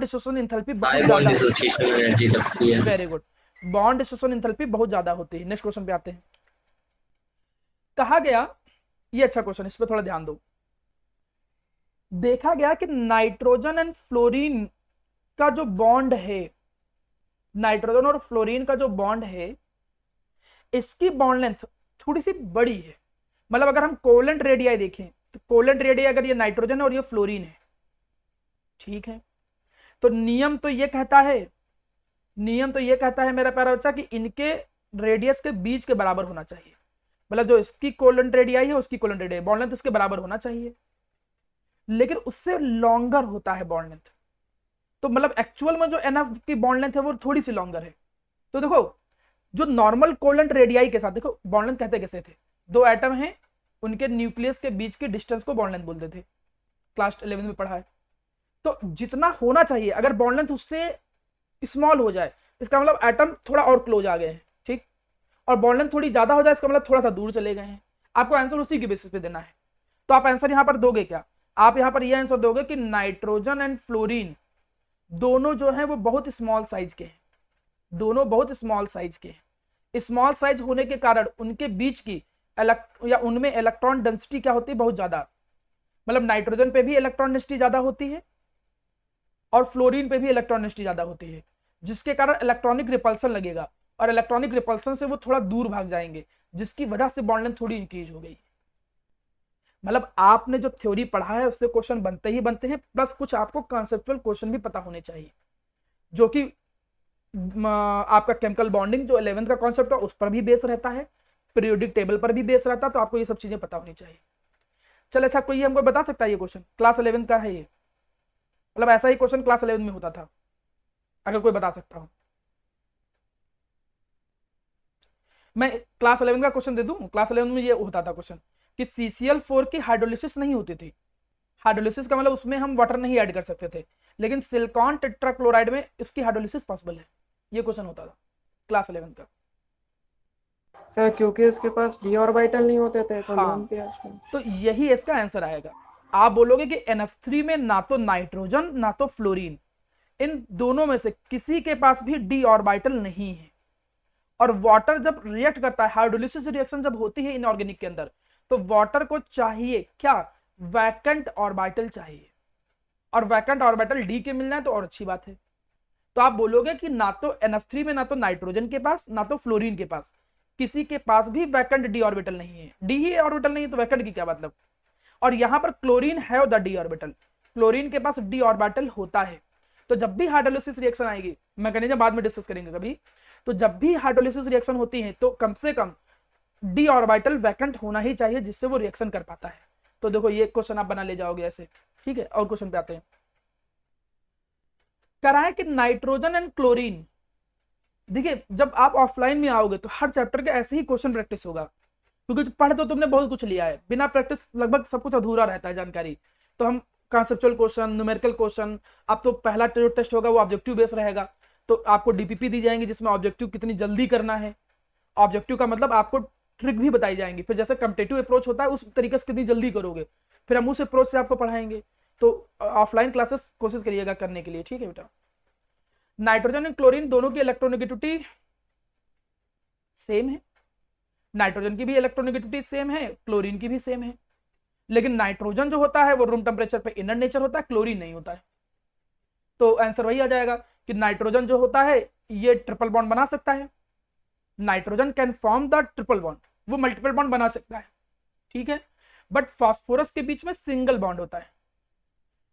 डिसोसिएशन एंथैल्पी बहुत ज्यादा होती है। Very good, bond dissociation enthalpy बहुत ज्यादा होती है। नेक्स्ट क्वेश्चन पे आते हैं। कहा गया, ये अच्छा क्वेश्चन, इस पे थोड़ा ध्यान दो। देखा गया कि नाइट्रोजन एंड फ्लोरीन का जो बॉन्ड है, नाइट्रोजन और फ्लोरीन का जो बॉन्ड है, इसकी बॉन्ड लेंथ थोड़ी सी बड़ी है। मतलब अगर हम कोवेलेंट रेडियाई देखें तो कोवेलेंट रेडियाई अगर ये नाइट्रोजन है और ये फ्लोरीन है, ठीक है, तो नियम तो ये कहता है मेरा प्यारा बच्चा कि इनके रेडियस के बीच के बराबर होना चाहिए। मतलब जो इसकी कोवेलेंट रेडियाई है उसकी कोवेलेंट रेडियाई बॉन्ड लेंथ इसके बराबर होना चाहिए, लेकिन उससे लॉन्गर होता है बॉन्ड लेंथ। तो मतलब एक्चुअल में जो NF की बॉन्ड लेंथ है वो थोड़ी सी लॉन्गर है। तो देखो जो नॉर्मल कोवेलेंट रेडियाई के साथ, देखो बॉन्ड लेंथ कहते कैसे थे, 2 एटम हैं, उनके न्यूक्लियस के बीच की डिस्टेंस को बॉन्ड लेंथ बोलते थे, क्लास 11 में पढ़ा है। तो जितना होना चाहिए, अगर बॉन्ड लेंथ उससे स्मॉल हो जाए इसका मतलब एटम थोड़ा और क्लोज आ गए हैं, ठीक, और बॉन्ड लेंथ थोड़ी ज्यादा हो जाए इसका मतलब थोड़ा सा दूर चले गए हैं। आपको आंसर उसी के बेसिस पे देना है। तो आप आंसर यहां पर दोगे क्या, आप यहां पर यह आंसर दोगे कि नाइट्रोजन एंड फ्लोरीन दोनों जो है वो बहुत स्मॉल साइज के हैं, दोनों बहुत स्मॉल साइज के हैं। स्मॉल साइज होने के कारण उनके बीच की उनमें इलेक्ट्रॉन डेंसिटी क्या होती है, बहुत ज्यादा। मतलब नाइट्रोजन पे भी इलेक्ट्रॉन डेंसिटी ज्यादा होती है और फ्लोरीन पे भी इलेक्ट्रॉन डेंसिटी ज्यादा होती है, जिसके कारण इलेक्ट्रॉनिक रिपल्सन लगेगा और इलेक्ट्रॉनिक रिपल्सन से वो थोड़ा दूर भाग जाएंगे, जिसकी वजह से बॉन्ड लेंथ थोड़ी इंक्रीज हो गई। मतलब आपने जो थ्योरी पढ़ा है उससे क्वेश्चन बनते ही बनते हैं, प्लस कुछ आपको कॉन्सेप्चुअल क्वेश्चन भी पता होने चाहिए, जो कि आपका केमिकल बॉन्डिंग जो 11th का कॉन्सेप्ट है उस पर भी बेस रहता है, पीरियोडिक टेबल पर भी बेस रहता है। तो आपको ये सब चीजें पता होनी चाहिए। चल अच्छा, कोई हमको बता सकता है ये क्वेश्चन क्लास 11 का है ये, मतलब ऐसा ही क्वेश्चन क्लास 11 में होता था, अगर कोई बता सकता हो। मैं क्लास 11 का क्वेश्चन दे दूं। क्लास 11 में ये होता था क्वेश्चन कि CCl4 की हाइड्रोलिसिस नहीं होती थी। हाइड्रोलिसिस का मतलब उसमें हम वाटर नहीं ऐड कर सकते थे, लेकिन सिलिकॉन टेट्राक्लोराइड में इसकी हाइड्रोलिसिस पॉसिबल है। ये क्वेश्चन होता था क्लास 11 का। सर क्योंकि उसके पास डी ऑर्बिटल नहीं होते थे तो हाँ, तो यही इसका आंसर आएगा। आप बोलोगे कि NF3 में ना तो नाइट्रोजन ना तो फ्लोरीन, इन दोनों में से किसी के पास भी डी ऑर्बिटल नहीं है। और वाटर जब रिएक्ट करता है, हाइड्रोलिसिस रिएक्शन जब होती है इनऑर्गेनिक के अंदर, तो वाटर को चाहिए क्या, वैकेंट ऑर्बिटल चाहिए, और वैकेंट ऑर्बिटल डी के मिलना है तो और अच्छी बात है। तो आप बोलोगे कि ना तो NF3 में ना तो नाइट्रोजन के पास ना तो फ्लोरीन के पास, किसी के पास भी वैकेंट डी ऑर्बिटल नहीं है। डी ही ऑर्बिटल नहीं है तो वैकेंट की क्या मतलब। और यहां पर क्लोरीन है द डी ऑर्बिटल, क्लोरीन के पास डी ऑर्बिटल होता है। तो जब भी हाइड्रोलिसिस रिएक्शन आएगी, मैकेनिज्म बाद में डिस्कस करेंगे कभी, तो जब भी हाइड्रोलिसिस रिएक्शन होती है तो कम से कम डी ऑर्बिटल वैकेंट होना ही चाहिए, जिससे वो रिएक्शन कर पाता है। तो देखो ये क्वेश्चन आप बना ले जाओगे ऐसे, ठीक है। और क्वेश्चन पे आते हैं, कराएं कि नाइट्रोजन एंड क्लोरीन, देखिए जब आप ऑफलाइन में आओगे तो हर चैप्टर के ऐसे ही क्वेश्चन प्रैक्टिस होगा, क्योंकि पढ़ तो तुमने बहुत कुछ लिया है, बिना प्रैक्टिस लगभग सब कुछ अधूरा रहता है जानकारी। तो हम कॉन्सेप्चुअल क्वेश्चन, न्यूमेरिकल क्वेश्चन, अब तो पहला जो टेस्ट होगा वो ऑब्जेक्टिव बेस रहेगा, तो आपको डीपीपी दी जाएंगी जिसमें ऑब्जेक्टिव कितनी जल्दी करना है, ऑब्जेक्टिव का मतलब आपको ट्रिक भी बताई जाएंगी, फिर जैसे कम्पिटेटिव अप्रोच होता है उस तरीके से कितनी जल्दी करोगे, फिर हम उस अप्रोच से आपको पढ़ाएंगे। तो ऑफलाइन क्लासेस कोशिश करिएगा करने के लिए, ठीक है बेटा। नाइट्रोजन एंड क्लोरीन दोनों की इलेक्ट्रोनेगेटिविटी सेम है, नाइट्रोजन की भी इलेक्ट्रोनेगेटिविटी सेम है, क्लोरीन की भी सेम है, लेकिन नाइट्रोजन जो होता है वो रूम टेम्परेचर पे इनर नेचर होता है, क्लोरीन नहीं होता है। तो आंसर वही आ जाएगा कि नाइट्रोजन जो होता है ये ट्रिपल बॉन्ड बना सकता है, nitrogen can form the triple bond, वो मल्टीपल बॉन्ड बना सकता है, ठीक है। बट फास्फोरस के बीच में सिंगल बॉन्ड होता है,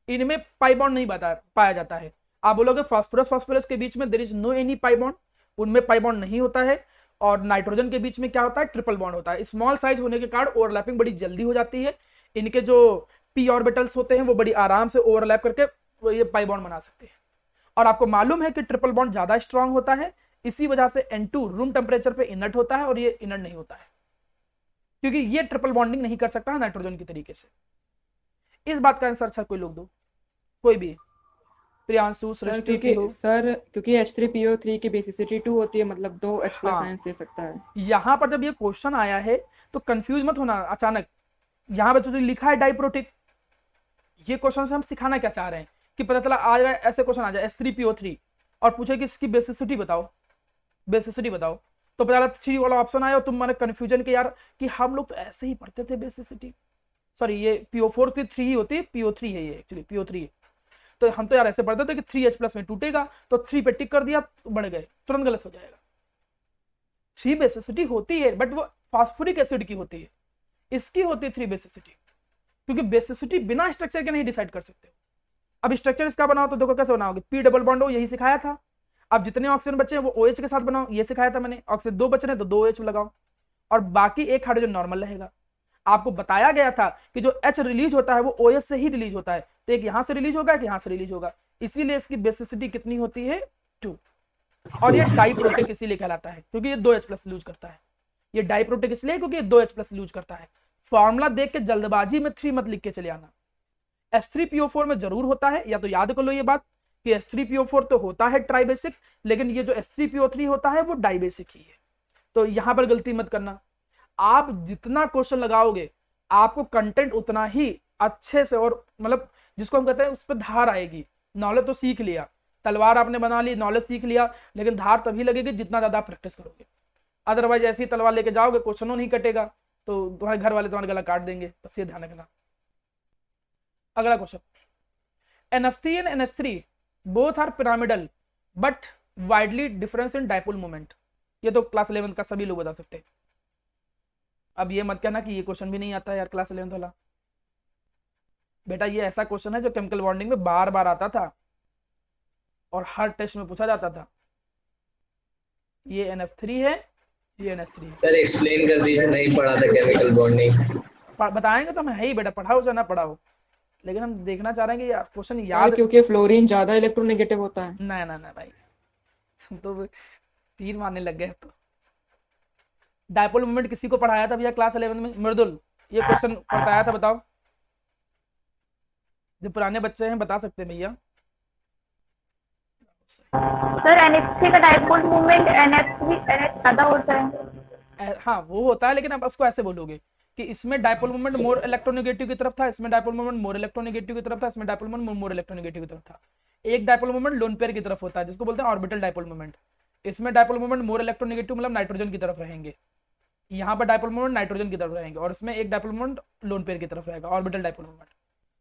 इनमें पाई बॉन्ड नहीं पाया जाता है। आप बोलोगे फास्फोरस के बीच में there is no any pi bond, उनमें पाई बॉन्ड नहीं होता है। और नाइट्रोजन के बीच में क्या होता है, ट्रिपल बॉन्ड होता है। स्मॉल साइज होने के कारण ओवरलैपिंग बड़ी जल्दी हो जाती है, इनके जो पी ऑर्बिटल्स होते हैं वो बड़ी आराम से ओवरलैप करके ये पाई बॉन्ड बना सकते हैं। और आपको मालूम है कि ट्रिपल बॉन्ड ज्यादा स्ट्रांग होता है, इसी वजह से N2 रूम टेम्परेचर पे इनर्ट होता है और ये इनर्ट नहीं होता है, क्योंकि ये ट्रिपल बॉन्डिंग नहीं कर सकता है नाइट्रोजन की तरीके से। इस बात का आंसर अच्छा कोई लोग दो, कोई भी, प्रियांशु, सर सृष्टि, क्योंकि H3PO3 की बेसिसिटी 2 होती है, मतलब 2 H+ हाँ। आयंस दे सकता है। यहां पर जब ये क्वेश्चन आया है तो कंफ्यूज मत होना अचानक, यहां पर तो लिखा है डाइप्रोटिक, ये क्वेश्चन से हम सिखाना क्या चाह रहे हैं कि पता चला आ जाए, ऐसे क्वेश्चन आ जाए H3PO3 और पूछे कि इसकी बेसिसिटी बताओ, बेसिसिटी बताओ, तो पता चला 3 वाला ऑप्शन आया और तुम माने कंफ्यूजन के यार कि हम लोग तो ऐसे ही पढ़ते थे बेसिसिटी, सॉरी ये PO4 की 3 ही होती है, PO3 है ये, एक्चुअली PO3 है। तो हम तो यार ऐसे पढ़ते थे कि 3H+ में टूटेगा तो 3 पे टिक कर दिया, बढ़ गए, तुरंत गलत हो जाएगा। 3 बेसिसिटी होती है बट वो फास्फोरिक एसिड की होती है, इसकी होती है 3 बेसिसिटी, क्योंकि बेसिसिटी बिना स्ट्रक्चर के नहीं डिसाइड कर सकते। अब स्ट्रक्चर इसका बनाओ तो देखो कैसे बनाओगे, P डबल बॉन्ड हो, यही सिखाया था। अब जितने ऑक्सीजन बचे हैं वो OH के साथ बनाओ, ये सिखाया था मैंने। ऑक्सीजन 2 बच रहे हैं तो 2 OH लगाओ, और बाकी एक हाइड्रोजन नॉर्मल रहेगा। आपको बताया गया था कि जो H रिलीज होता है वो OH से ही रिलीज होता है, तो एक यहां से रिलीज होगा, एक यहां से रिलीज होगा, इसीलिए इसकी बेसिसिटी कितनी होती है, 2। और ये डाइप्रोटिक इसीलिए कहलाता है क्योंकि ये 2H+ यूज करता है। ये डाइप्रोटिक इसलिए क्योंकि ये 2H+ यूज करता है। फॉर्मूला देख के जल्दबाजी में 3 मत लिख के चले आना, H3PO4 में जरूर होता है, या तो याद कर लो ये बात कि H3PO4 तो होता है ट्राइबेसिक, लेकिन ये जो H3PO3 होता है वो डाइबेसिक ही है। तो यहां पर गलती मत करना, आप जितना क्वेश्चन लगाओगे आपको कंटेंट उतना ही अच्छे से, और मतलब जिसको हम कहते हैं उस पर धार आएगी। नॉलेज तो सीख लिया, तलवार आपने बना ली, नॉलेज सीख लिया, लेकिन धार तभी लगेगी जितना ज्यादा प्रैक्टिस करोगे। अदरवाइज ऐसी तलवार लेके जाओगे, क्वेश्चनों नहीं कटेगा तो तुम्हारे घर वाले तुम्हारा गला काट देंगे, बस ये ध्यान रखना। अगला question, NF3 and NH3 both are pyramidal but widely difference in dipole moment. ये तो क्लास 11 का सभी लोग बता सकते हैं। अब ये मत कहना कि ये क्वेश्चन भी नहीं आता है यार क्लास 11 वाला, बेटा ये ऐसा क्वेश्चन है जो केमिकल बॉन्डिंग में बार बार आता था और हर टेस्ट में पूछा जाता था। ये NF3 है, ये NH3 है। सर एक्सप्लेन कर दीजिए, नहीं पढ़ा था केमिकल बॉन्डिंग। बताएंगे तो हम है ही बेटा, पढ़ाओ चाहे ना पढ़ाओ, लेकिन हम देखना चाह रहे हैं कि क्वेश्चन सर याद। क्योंकि फ्लोरीन ज्यादा इलेक्ट्रोनेगेटिव होता है। ना ना ना भाई, तुम तो तीर मारने लग गए। तो डाइपोल मोमेंट किसी को पढ़ाया था भैया क्लास 11 में? मृदुल ये क्वेश्चन पढ़ाया था, बताओ। जो पुराने बच्चे हैं बता सकते हैं भैया। सर NH3 का डाइपोल मोमेंट NH ज्यादा होता है। हाँ वो होता है, लेकिन आप उसको ऐसे बोलोगे कि इसमें डाइपोल मोमेंट मोर इलेक्ट्रोनेगेटिव की तरफ था, इसमें डाइपोल मोमेंट मोर इलेक्ट्रोनेगेटिव की तरफ था, इसमें डाइपोल मोमेंट मोर इलेक्ट्रोनेगेटिव की तरफ था। एक डाइपोल मोमेंट लोन पेयर की तरफ होता है जिसको बोलते हैं ऑर्बिटल डाइपोल मोमेंट। इसमें डाइपोल मोमेंट मोर इलेक्ट्रोनेगेटिव मतलब नाइट्रोजन की तरफ रहेंगे, यहाँ पर डाइपोल मोमेंट नाइट्रोजन की तरफ रहेंगे, और इसमें एक डाइपोल मोमेंट लोन पेयर की तरफ रहेगा, ऑर्बिटल डाइपोल मोमेंट।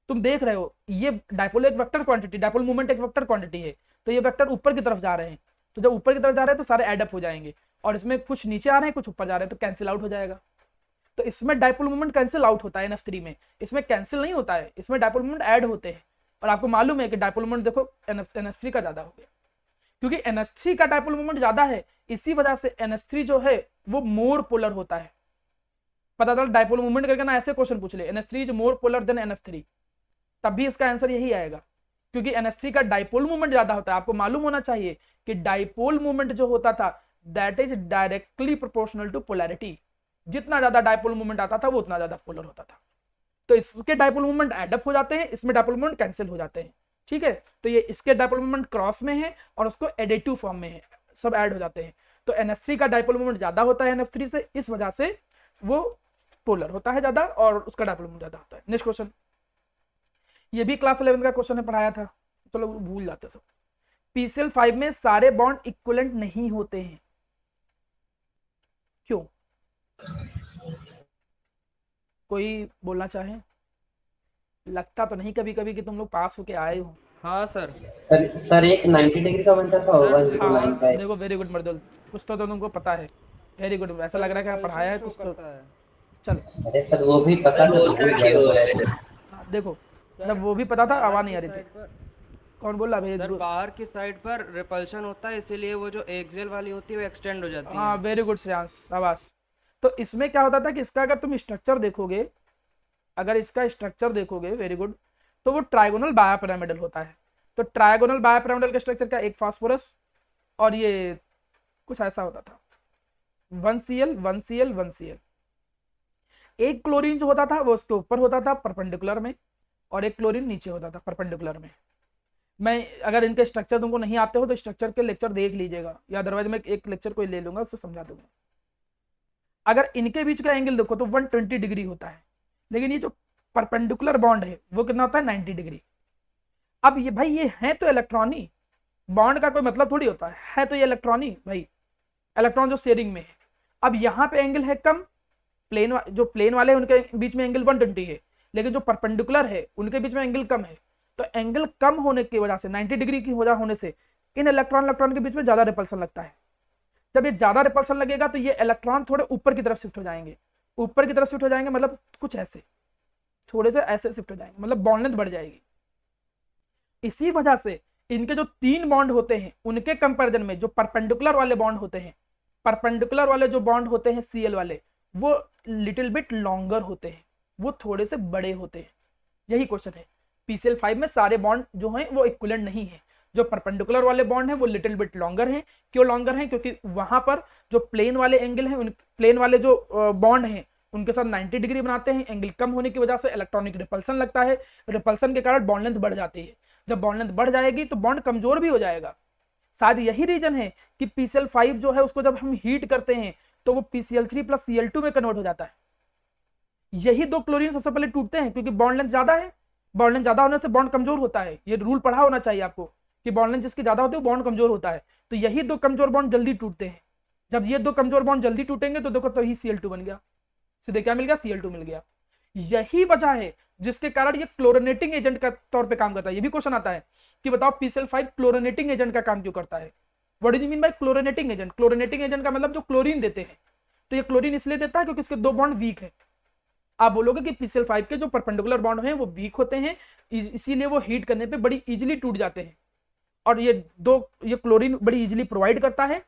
तुम देख रहे हो ये डाइपोल एक वेक्टर क्वांटिटी, डाइपोल मोमेंट एक वेक्टर क्वांटिटी है, तो ये वेक्टर ऊपर की तरफ जा रहे हैं, तो जब ऊपर की तरफ जा रहे हैं तो सारे एड अप हो जाएंगे, और इसमें कुछ नीचे आ रहे हैं कुछ ऊपर जा रहे हैं तो कैंसिल आउट हो जाएगा। तो इसमें डाइपोल मोमेंट कैंसिल आउट होता है NF3 में, इसमें कैंसिल नहीं होता है, इसमें डाइपोल मोमेंट ऐड होते हैं। और आपको मालूम है कि डाइपोल मोमेंट देखो NH3 का ज्यादा हो गया, क्योंकि NH3 का डाइपोल मोमेंट ज्यादा है, इसी वजह से NH3 जो है वो मोर पोलर होता है। पता चला डायपोल मूवमेंट करके ना ऐसे क्वेश्चन पूछ ले NH3 is more polar then NF3, तब भी इसका आंसर यही आएगा, क्योंकि NH3 का डायपोल मूवमेंट ज्यादा होता है। आपको मालूम होना चाहिए कि डायपोल मूवमेंट जो होता था that is directly proportional to polarity, जितना ज्यादा डायपोल मूवमेंट आता था वो उतना ज्यादा पोलर होता था। तो इसके डायपोल मूवमेंट एडअप हो जाते हैं, इसमें डायपोल मूवमेंट कैंसिल हो जाते हैं, ठीक है। तो ये इसके डायपोल मूवमेंट क्रॉस में है और उसको एडिटिव फॉर्म में है, सब ऐड हो जाते हैं। तो NH3 का डायपोल मूवमेंट ज्यादा होता है NF3 से, इस वजह से वो पोलर होता है ज्यादा और उसका डायपोल मूवमेंट ज्यादा होता है। नेक्स्ट क्वेश्चन, ये भी क्लास 11 का क्वेश्चन है, पढ़ाया था, चलो भूल जाते सब। PCl5 में सारे बॉन्ड इक्विवेलेंट नहीं होते हैं, क्यों? कोई बोलना चाहे? लगता तो नहीं कभी कभी कि तुम लोग पास होके आए हो। हाँ सर। सर एक 90 डिग्री का बनता था होगा लाइन का। देखो वेरी गुड मर्दुल, कुछ तो तुमको पता है, वेरी गुड। ऐसा लग रहा है कि पढ़ाया है कुछ तो। चल अरे सर वो भी पता था। देखो मतलब वो भी पता था, आवाज नहीं आ रही थी। कौन बोल रहा सर बाहर की साइड पर रिपल्शन होता है, इसीलिए वो जो एक्सियल वाली होती है वो एक्सटेंड हो जाती है। हाँ वेरी गुड श्रेयांश, शाबाश। तो इसमें क्या होता था कि इसका अगर तुम स्ट्रक्चर देखोगे, अगर इसका स्ट्रक्चर देखोगे, वेरी गुड, तो वो ट्राइगोनल बायोपिरामिडल होता है। तो ट्राइगोनल बायोपिरामिडल का स्ट्रक्चर क्या, एक फास्फोरस और ये कुछ ऐसा होता था, 1Cl 1Cl 1Cl। एक क्लोरीन जो होता था वो उसके ऊपर होता था परपेंडिकुलर में, और एक क्लोरीन नीचे होता था परपेंडिकुलर में। मैं अगर इनके स्ट्रक्चर तुमको नहीं आते हो तो स्ट्रक्चर के लेक्चर देख लीजिएगा, या अदरवाइज मैं एक लेक्चर कोई ले लूंगा, उससे समझा दूंगा। अगर इनके बीच का एंगल देखो तो 120 डिग्री होता है, लेकिन ये जो परपेंडिकुलर बॉन्ड है वो कितना होता है, 90 डिग्री। अब ये भाई ये है तो इलेक्ट्रॉनी, बॉन्ड का कोई मतलब थोड़ी होता है तो ये इलेक्ट्रॉनी भाई, इलेक्ट्रॉन जो शेयरिंग में है। अब यहाँ पे एंगल है कम, जो प्लेन वाले हैं उनके बीच में एंगल 120 है, लेकिन जो परपेंडिकुलर है उनके बीच में एंगल कम है। तो एंगल कम होने की वजह से 90 डिग्री की होने से इन इलेक्ट्रॉन के बीच में ज्यादा रिपल्सन लगता है। जब ये ज्यादा रिपल्सन लगेगा तो ये इलेक्ट्रॉन थोड़े ऊपर की तरफ शिफ्ट हो जाएंगे, ऊपर की तरफ शिफ्ट हो जाएंगे मतलब कुछ ऐसे, थोड़े से ऐसे शिफ्ट हो जाएंगे, मतलब बॉन्ड लेंथ बढ़ जाएगी। इसी वजह से इनके जो 3 बॉन्ड होते हैं उनके कंपैरिजन में जो परपेंडिकुलर वाले बॉन्ड होते हैं, परपेंडिकुलर वाले जो बॉन्ड होते हैं Cl वाले, वो लिटिल बिट लॉन्गर होते हैं, वो थोड़े से बड़े होते हैं। यही क्वेश्चन है, PCl5 में सारे बॉन्ड जो हैं वो इक्विवेलेंट नहीं है। जो परपेंडिकुलर वाले बॉन्ड हैं वो लिटिल बिट लॉन्गर हैं। क्यों लॉन्गर हैं? क्योंकि वहां पर जो प्लेन वाले एंगल हैं, उन प्लेन वाले जो बॉन्ड हैं उनके साथ 90 डिग्री बनाते हैं। एंगल कम होने की वजह से इलेक्ट्रॉनिक रिपल्सन लगता है, रिपल्सन के कारण बॉन्ड लेंथ बढ़ जाती है। जब बॉन्ड लेंथ बढ़ जाएगी तो बॉन्ड कमजोर भी हो जाएगा। शायद यही रीजन है कि PCl5 जो है उसको जब हम हीट करते हैं तो वो PCl3 + Cl2 में कन्वर्ट हो जाता है। यही 2 क्लोरीन सबसे पहले टूटते हैं क्योंकि बॉन्ड लेंथ ज्यादा है। बॉन्ड लेंथ ज्यादा होने से बॉन्ड कमजोर होता है। ये रूल पढ़ा होना चाहिए आपको कि बॉन्ड लेंथ जिसकी ज्यादा होती है बॉन्ड कमजोर होता है। तो यही 2 कमजोर बॉन्ड जल्दी टूटते हैं। जब ये 2 कमजोर बॉन्ड जल्दी टूटेंगे तो देखो तो ही Cl2 बन गया, सीधे क्या मिल गया, Cl2 मिल गया। यही वजह है जिसके कारण ये क्लोरिनेटिंग एजेंट का तौर पे काम करता है। ये भी क्वेश्चन आता है कि बताओ PCl5 क्लोरिनेटिंग एजेंट का काम क्यों करता है। What do you mean by chlorinating agent? Chlorinating agent का मतलब जो क्लोरीन देते हैं। तो ये क्लोरीन इसलिए देता है क्योंकि इसके 2 बॉन्ड वीक है। आप बोलोगे कि PCl5 के जो परपेंडिकुलर बॉन्ड हैं वो वीक होते हैं, इसीलिए वो हीट करने पे बड़ी इजीली टूट जाते हैं, और ये क्लोरीन बड़ी इजीली प्रोवाइड करता है,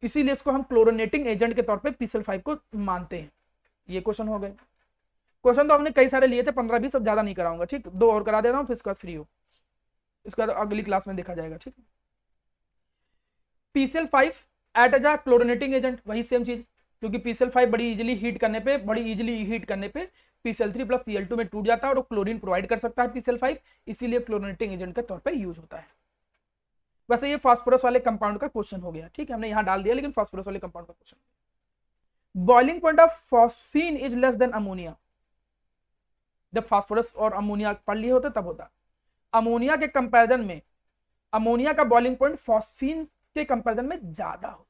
इसीलिए इसको हम क्लोरिनेटिंग एजेंट के तौर पे PCl5 को मानते हैं। ये क्वेश्चन हो गए। क्वेश्चन तो हमने कई सारे लिए थे, 15-20, अब ज्यादा नहीं कराऊंगा, ठीक। 2 और करा दे रहा हूँ, फिर इसके बाद फ्री हो, इसके बाद अगली क्लास में देखा जाएगा, ठीक। PCl5 act as a chlorinating agent, वही सेम चीज, क्योंकि PCl5 बड़ी इजीली हीट करने पे PCl3 + Cl2 में टूट जाता है और वो क्लोरीन प्रोवाइड कर सकता है PCl5, इसीलिए क्लोरिनेटिंग एजेंट के तौर पे यूज होता है। वैसे ये फास्फोरस वाले कंपाउंड का क्वेश्चन हो गया, ठीक है, हमने यहाँ डाल दिया, लेकिन फास्फोरस वाले कंपाउंड का question. Boiling point of phosphine is less than ammonia. जब फास्फोरस और अमोनिया पढ़ लिए होते तब होता। अमोनिया के कंपैरिजन में अमोनिया का बॉइलिंग पॉइंट फॉस्फीन के कंपैरिजन में ज्यादा होता है,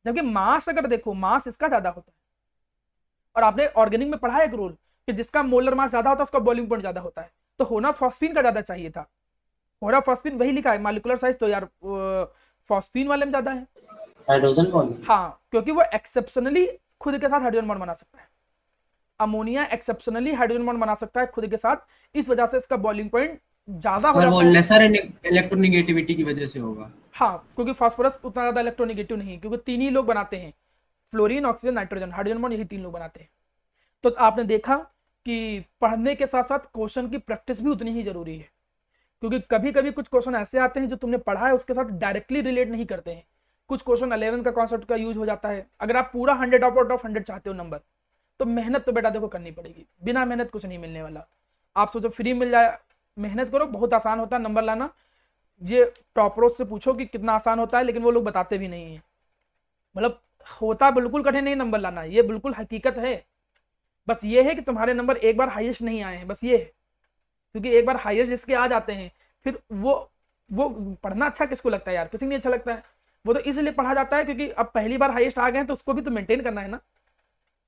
जबकि मास अगर देखो मास इसका ज्यादा होता है। और आपने ऑर्गेनिक में पढ़ा है एक रूल कि जिसका मोलर मास ज्यादा होता है उसका बॉइलिंग पॉइंट ज्यादा होता है। तो होना फॉस्फीन का ज्यादा चाहिए था, होना फॉस्फीन वही लिखा है मॉलिक्यूलर साइज, तो यार फॉस्फीन वाले में ज्यादा है हाइड्रोजन बॉन्ड। हाँ, क्योंकि वो एक्सेप्शनली खुद के साथ हाइड्रोजन बॉन्ड बना सकता है। अमोनिया एक्सेप्शनली हाइड्रोजन बॉन्ड बना सकता है खुद के साथ, इस वजह से इसका बॉइलिंग पॉइंट ज्यादा हो जाता है। लेसर इलेक्ट्रोनेगेटिविटी की वजह से होगा। हाँ, क्योंकि फास्फोरस उतना ज्यादा इलेक्ट्रोनेगेटिव नहीं है, क्योंकि 3 ही लोग बनाते हैं, fluorine, oxygen, nitrogen, hydrogen bond यही 3 लोग बनाते हैं। तो आपने देखा कि पढ़ने के साथ साथ क्वेश्चन की प्रैक्टिस भी उतनी ही जरूरी है, क्योंकि कभी कभी कुछ क्वेश्चन ऐसे आते हैं जो तुमने पढ़ा है उसके साथ डायरेक्टली रिलेट नहीं करते हैं। कुछ क्वेश्चन 11 का कॉन्सेप्ट का यूज हो जाता है। अगर आप पूरा 100 आउट ऑफ 100 चाहते हो नंबर, तो मेहनत तो बेटा देखो करनी पड़ेगी, बिना मेहनत कुछ नहीं मिलने वाला। आप सोचो फ्री मिल जाए, मेहनत करो, बहुत आसान होता है नंबर लाना। ये टॉपरों से पूछो कि कितना आसान होता है, लेकिन वो लोग बताते भी नहीं है। मतलब होता बिल्कुल कठिन नहीं नंबर लाना, ये बिल्कुल हकीकत है। बस ये है कि तुम्हारे नंबर एक बार हाईएस्ट नहीं आए हैं, बस ये है। क्योंकि एक बार हाईएस्ट जिसके आ जाते हैं, फिर वो पढ़ना अच्छा किसको लगता है यार, किसी नहीं अच्छा लगता है। वो तो इसलिए पढ़ा जाता है क्योंकि अब पहली बार हाईएस्ट आ गए हैं तो उसको भी तो मेंटेन करना है ना।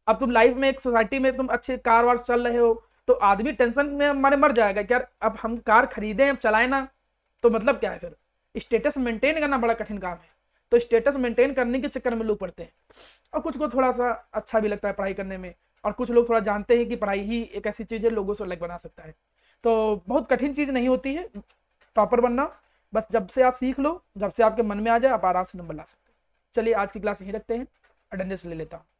अब तुम लाइफ में एक सोसाइटी में तुम अच्छे कार वार चल रहे हो, तो आदमी टेंशन में मारे मर जाएगा कि यार अब हम कार खरीदें, अब चलाए ना, तो मतलब क्या है, फिर स्टेटस मेंटेन करना बड़ा कठिन काम है। तो स्टेटस मेंटेन करने के चक्कर में लोग पढ़ते हैं। और कुछ को थोड़ा सा अच्छा भी लगता है पढ़ाई करने में, और कुछ लोग थोड़ा जानते हैं कि पढ़ाई ही एक ऐसी चीज़ है लोगों से अलग बना सकता है। तो बहुत कठिन चीज़ नहीं होती है टॉपर बनना, बस जब से आप सीख लो, जब से आपके मन में आ जाए, आप आराम से नंबर ला सकते हैं। चलिए आज की क्लास यहीं रखते हैं, अटेंडेंस ले लेता हूँ।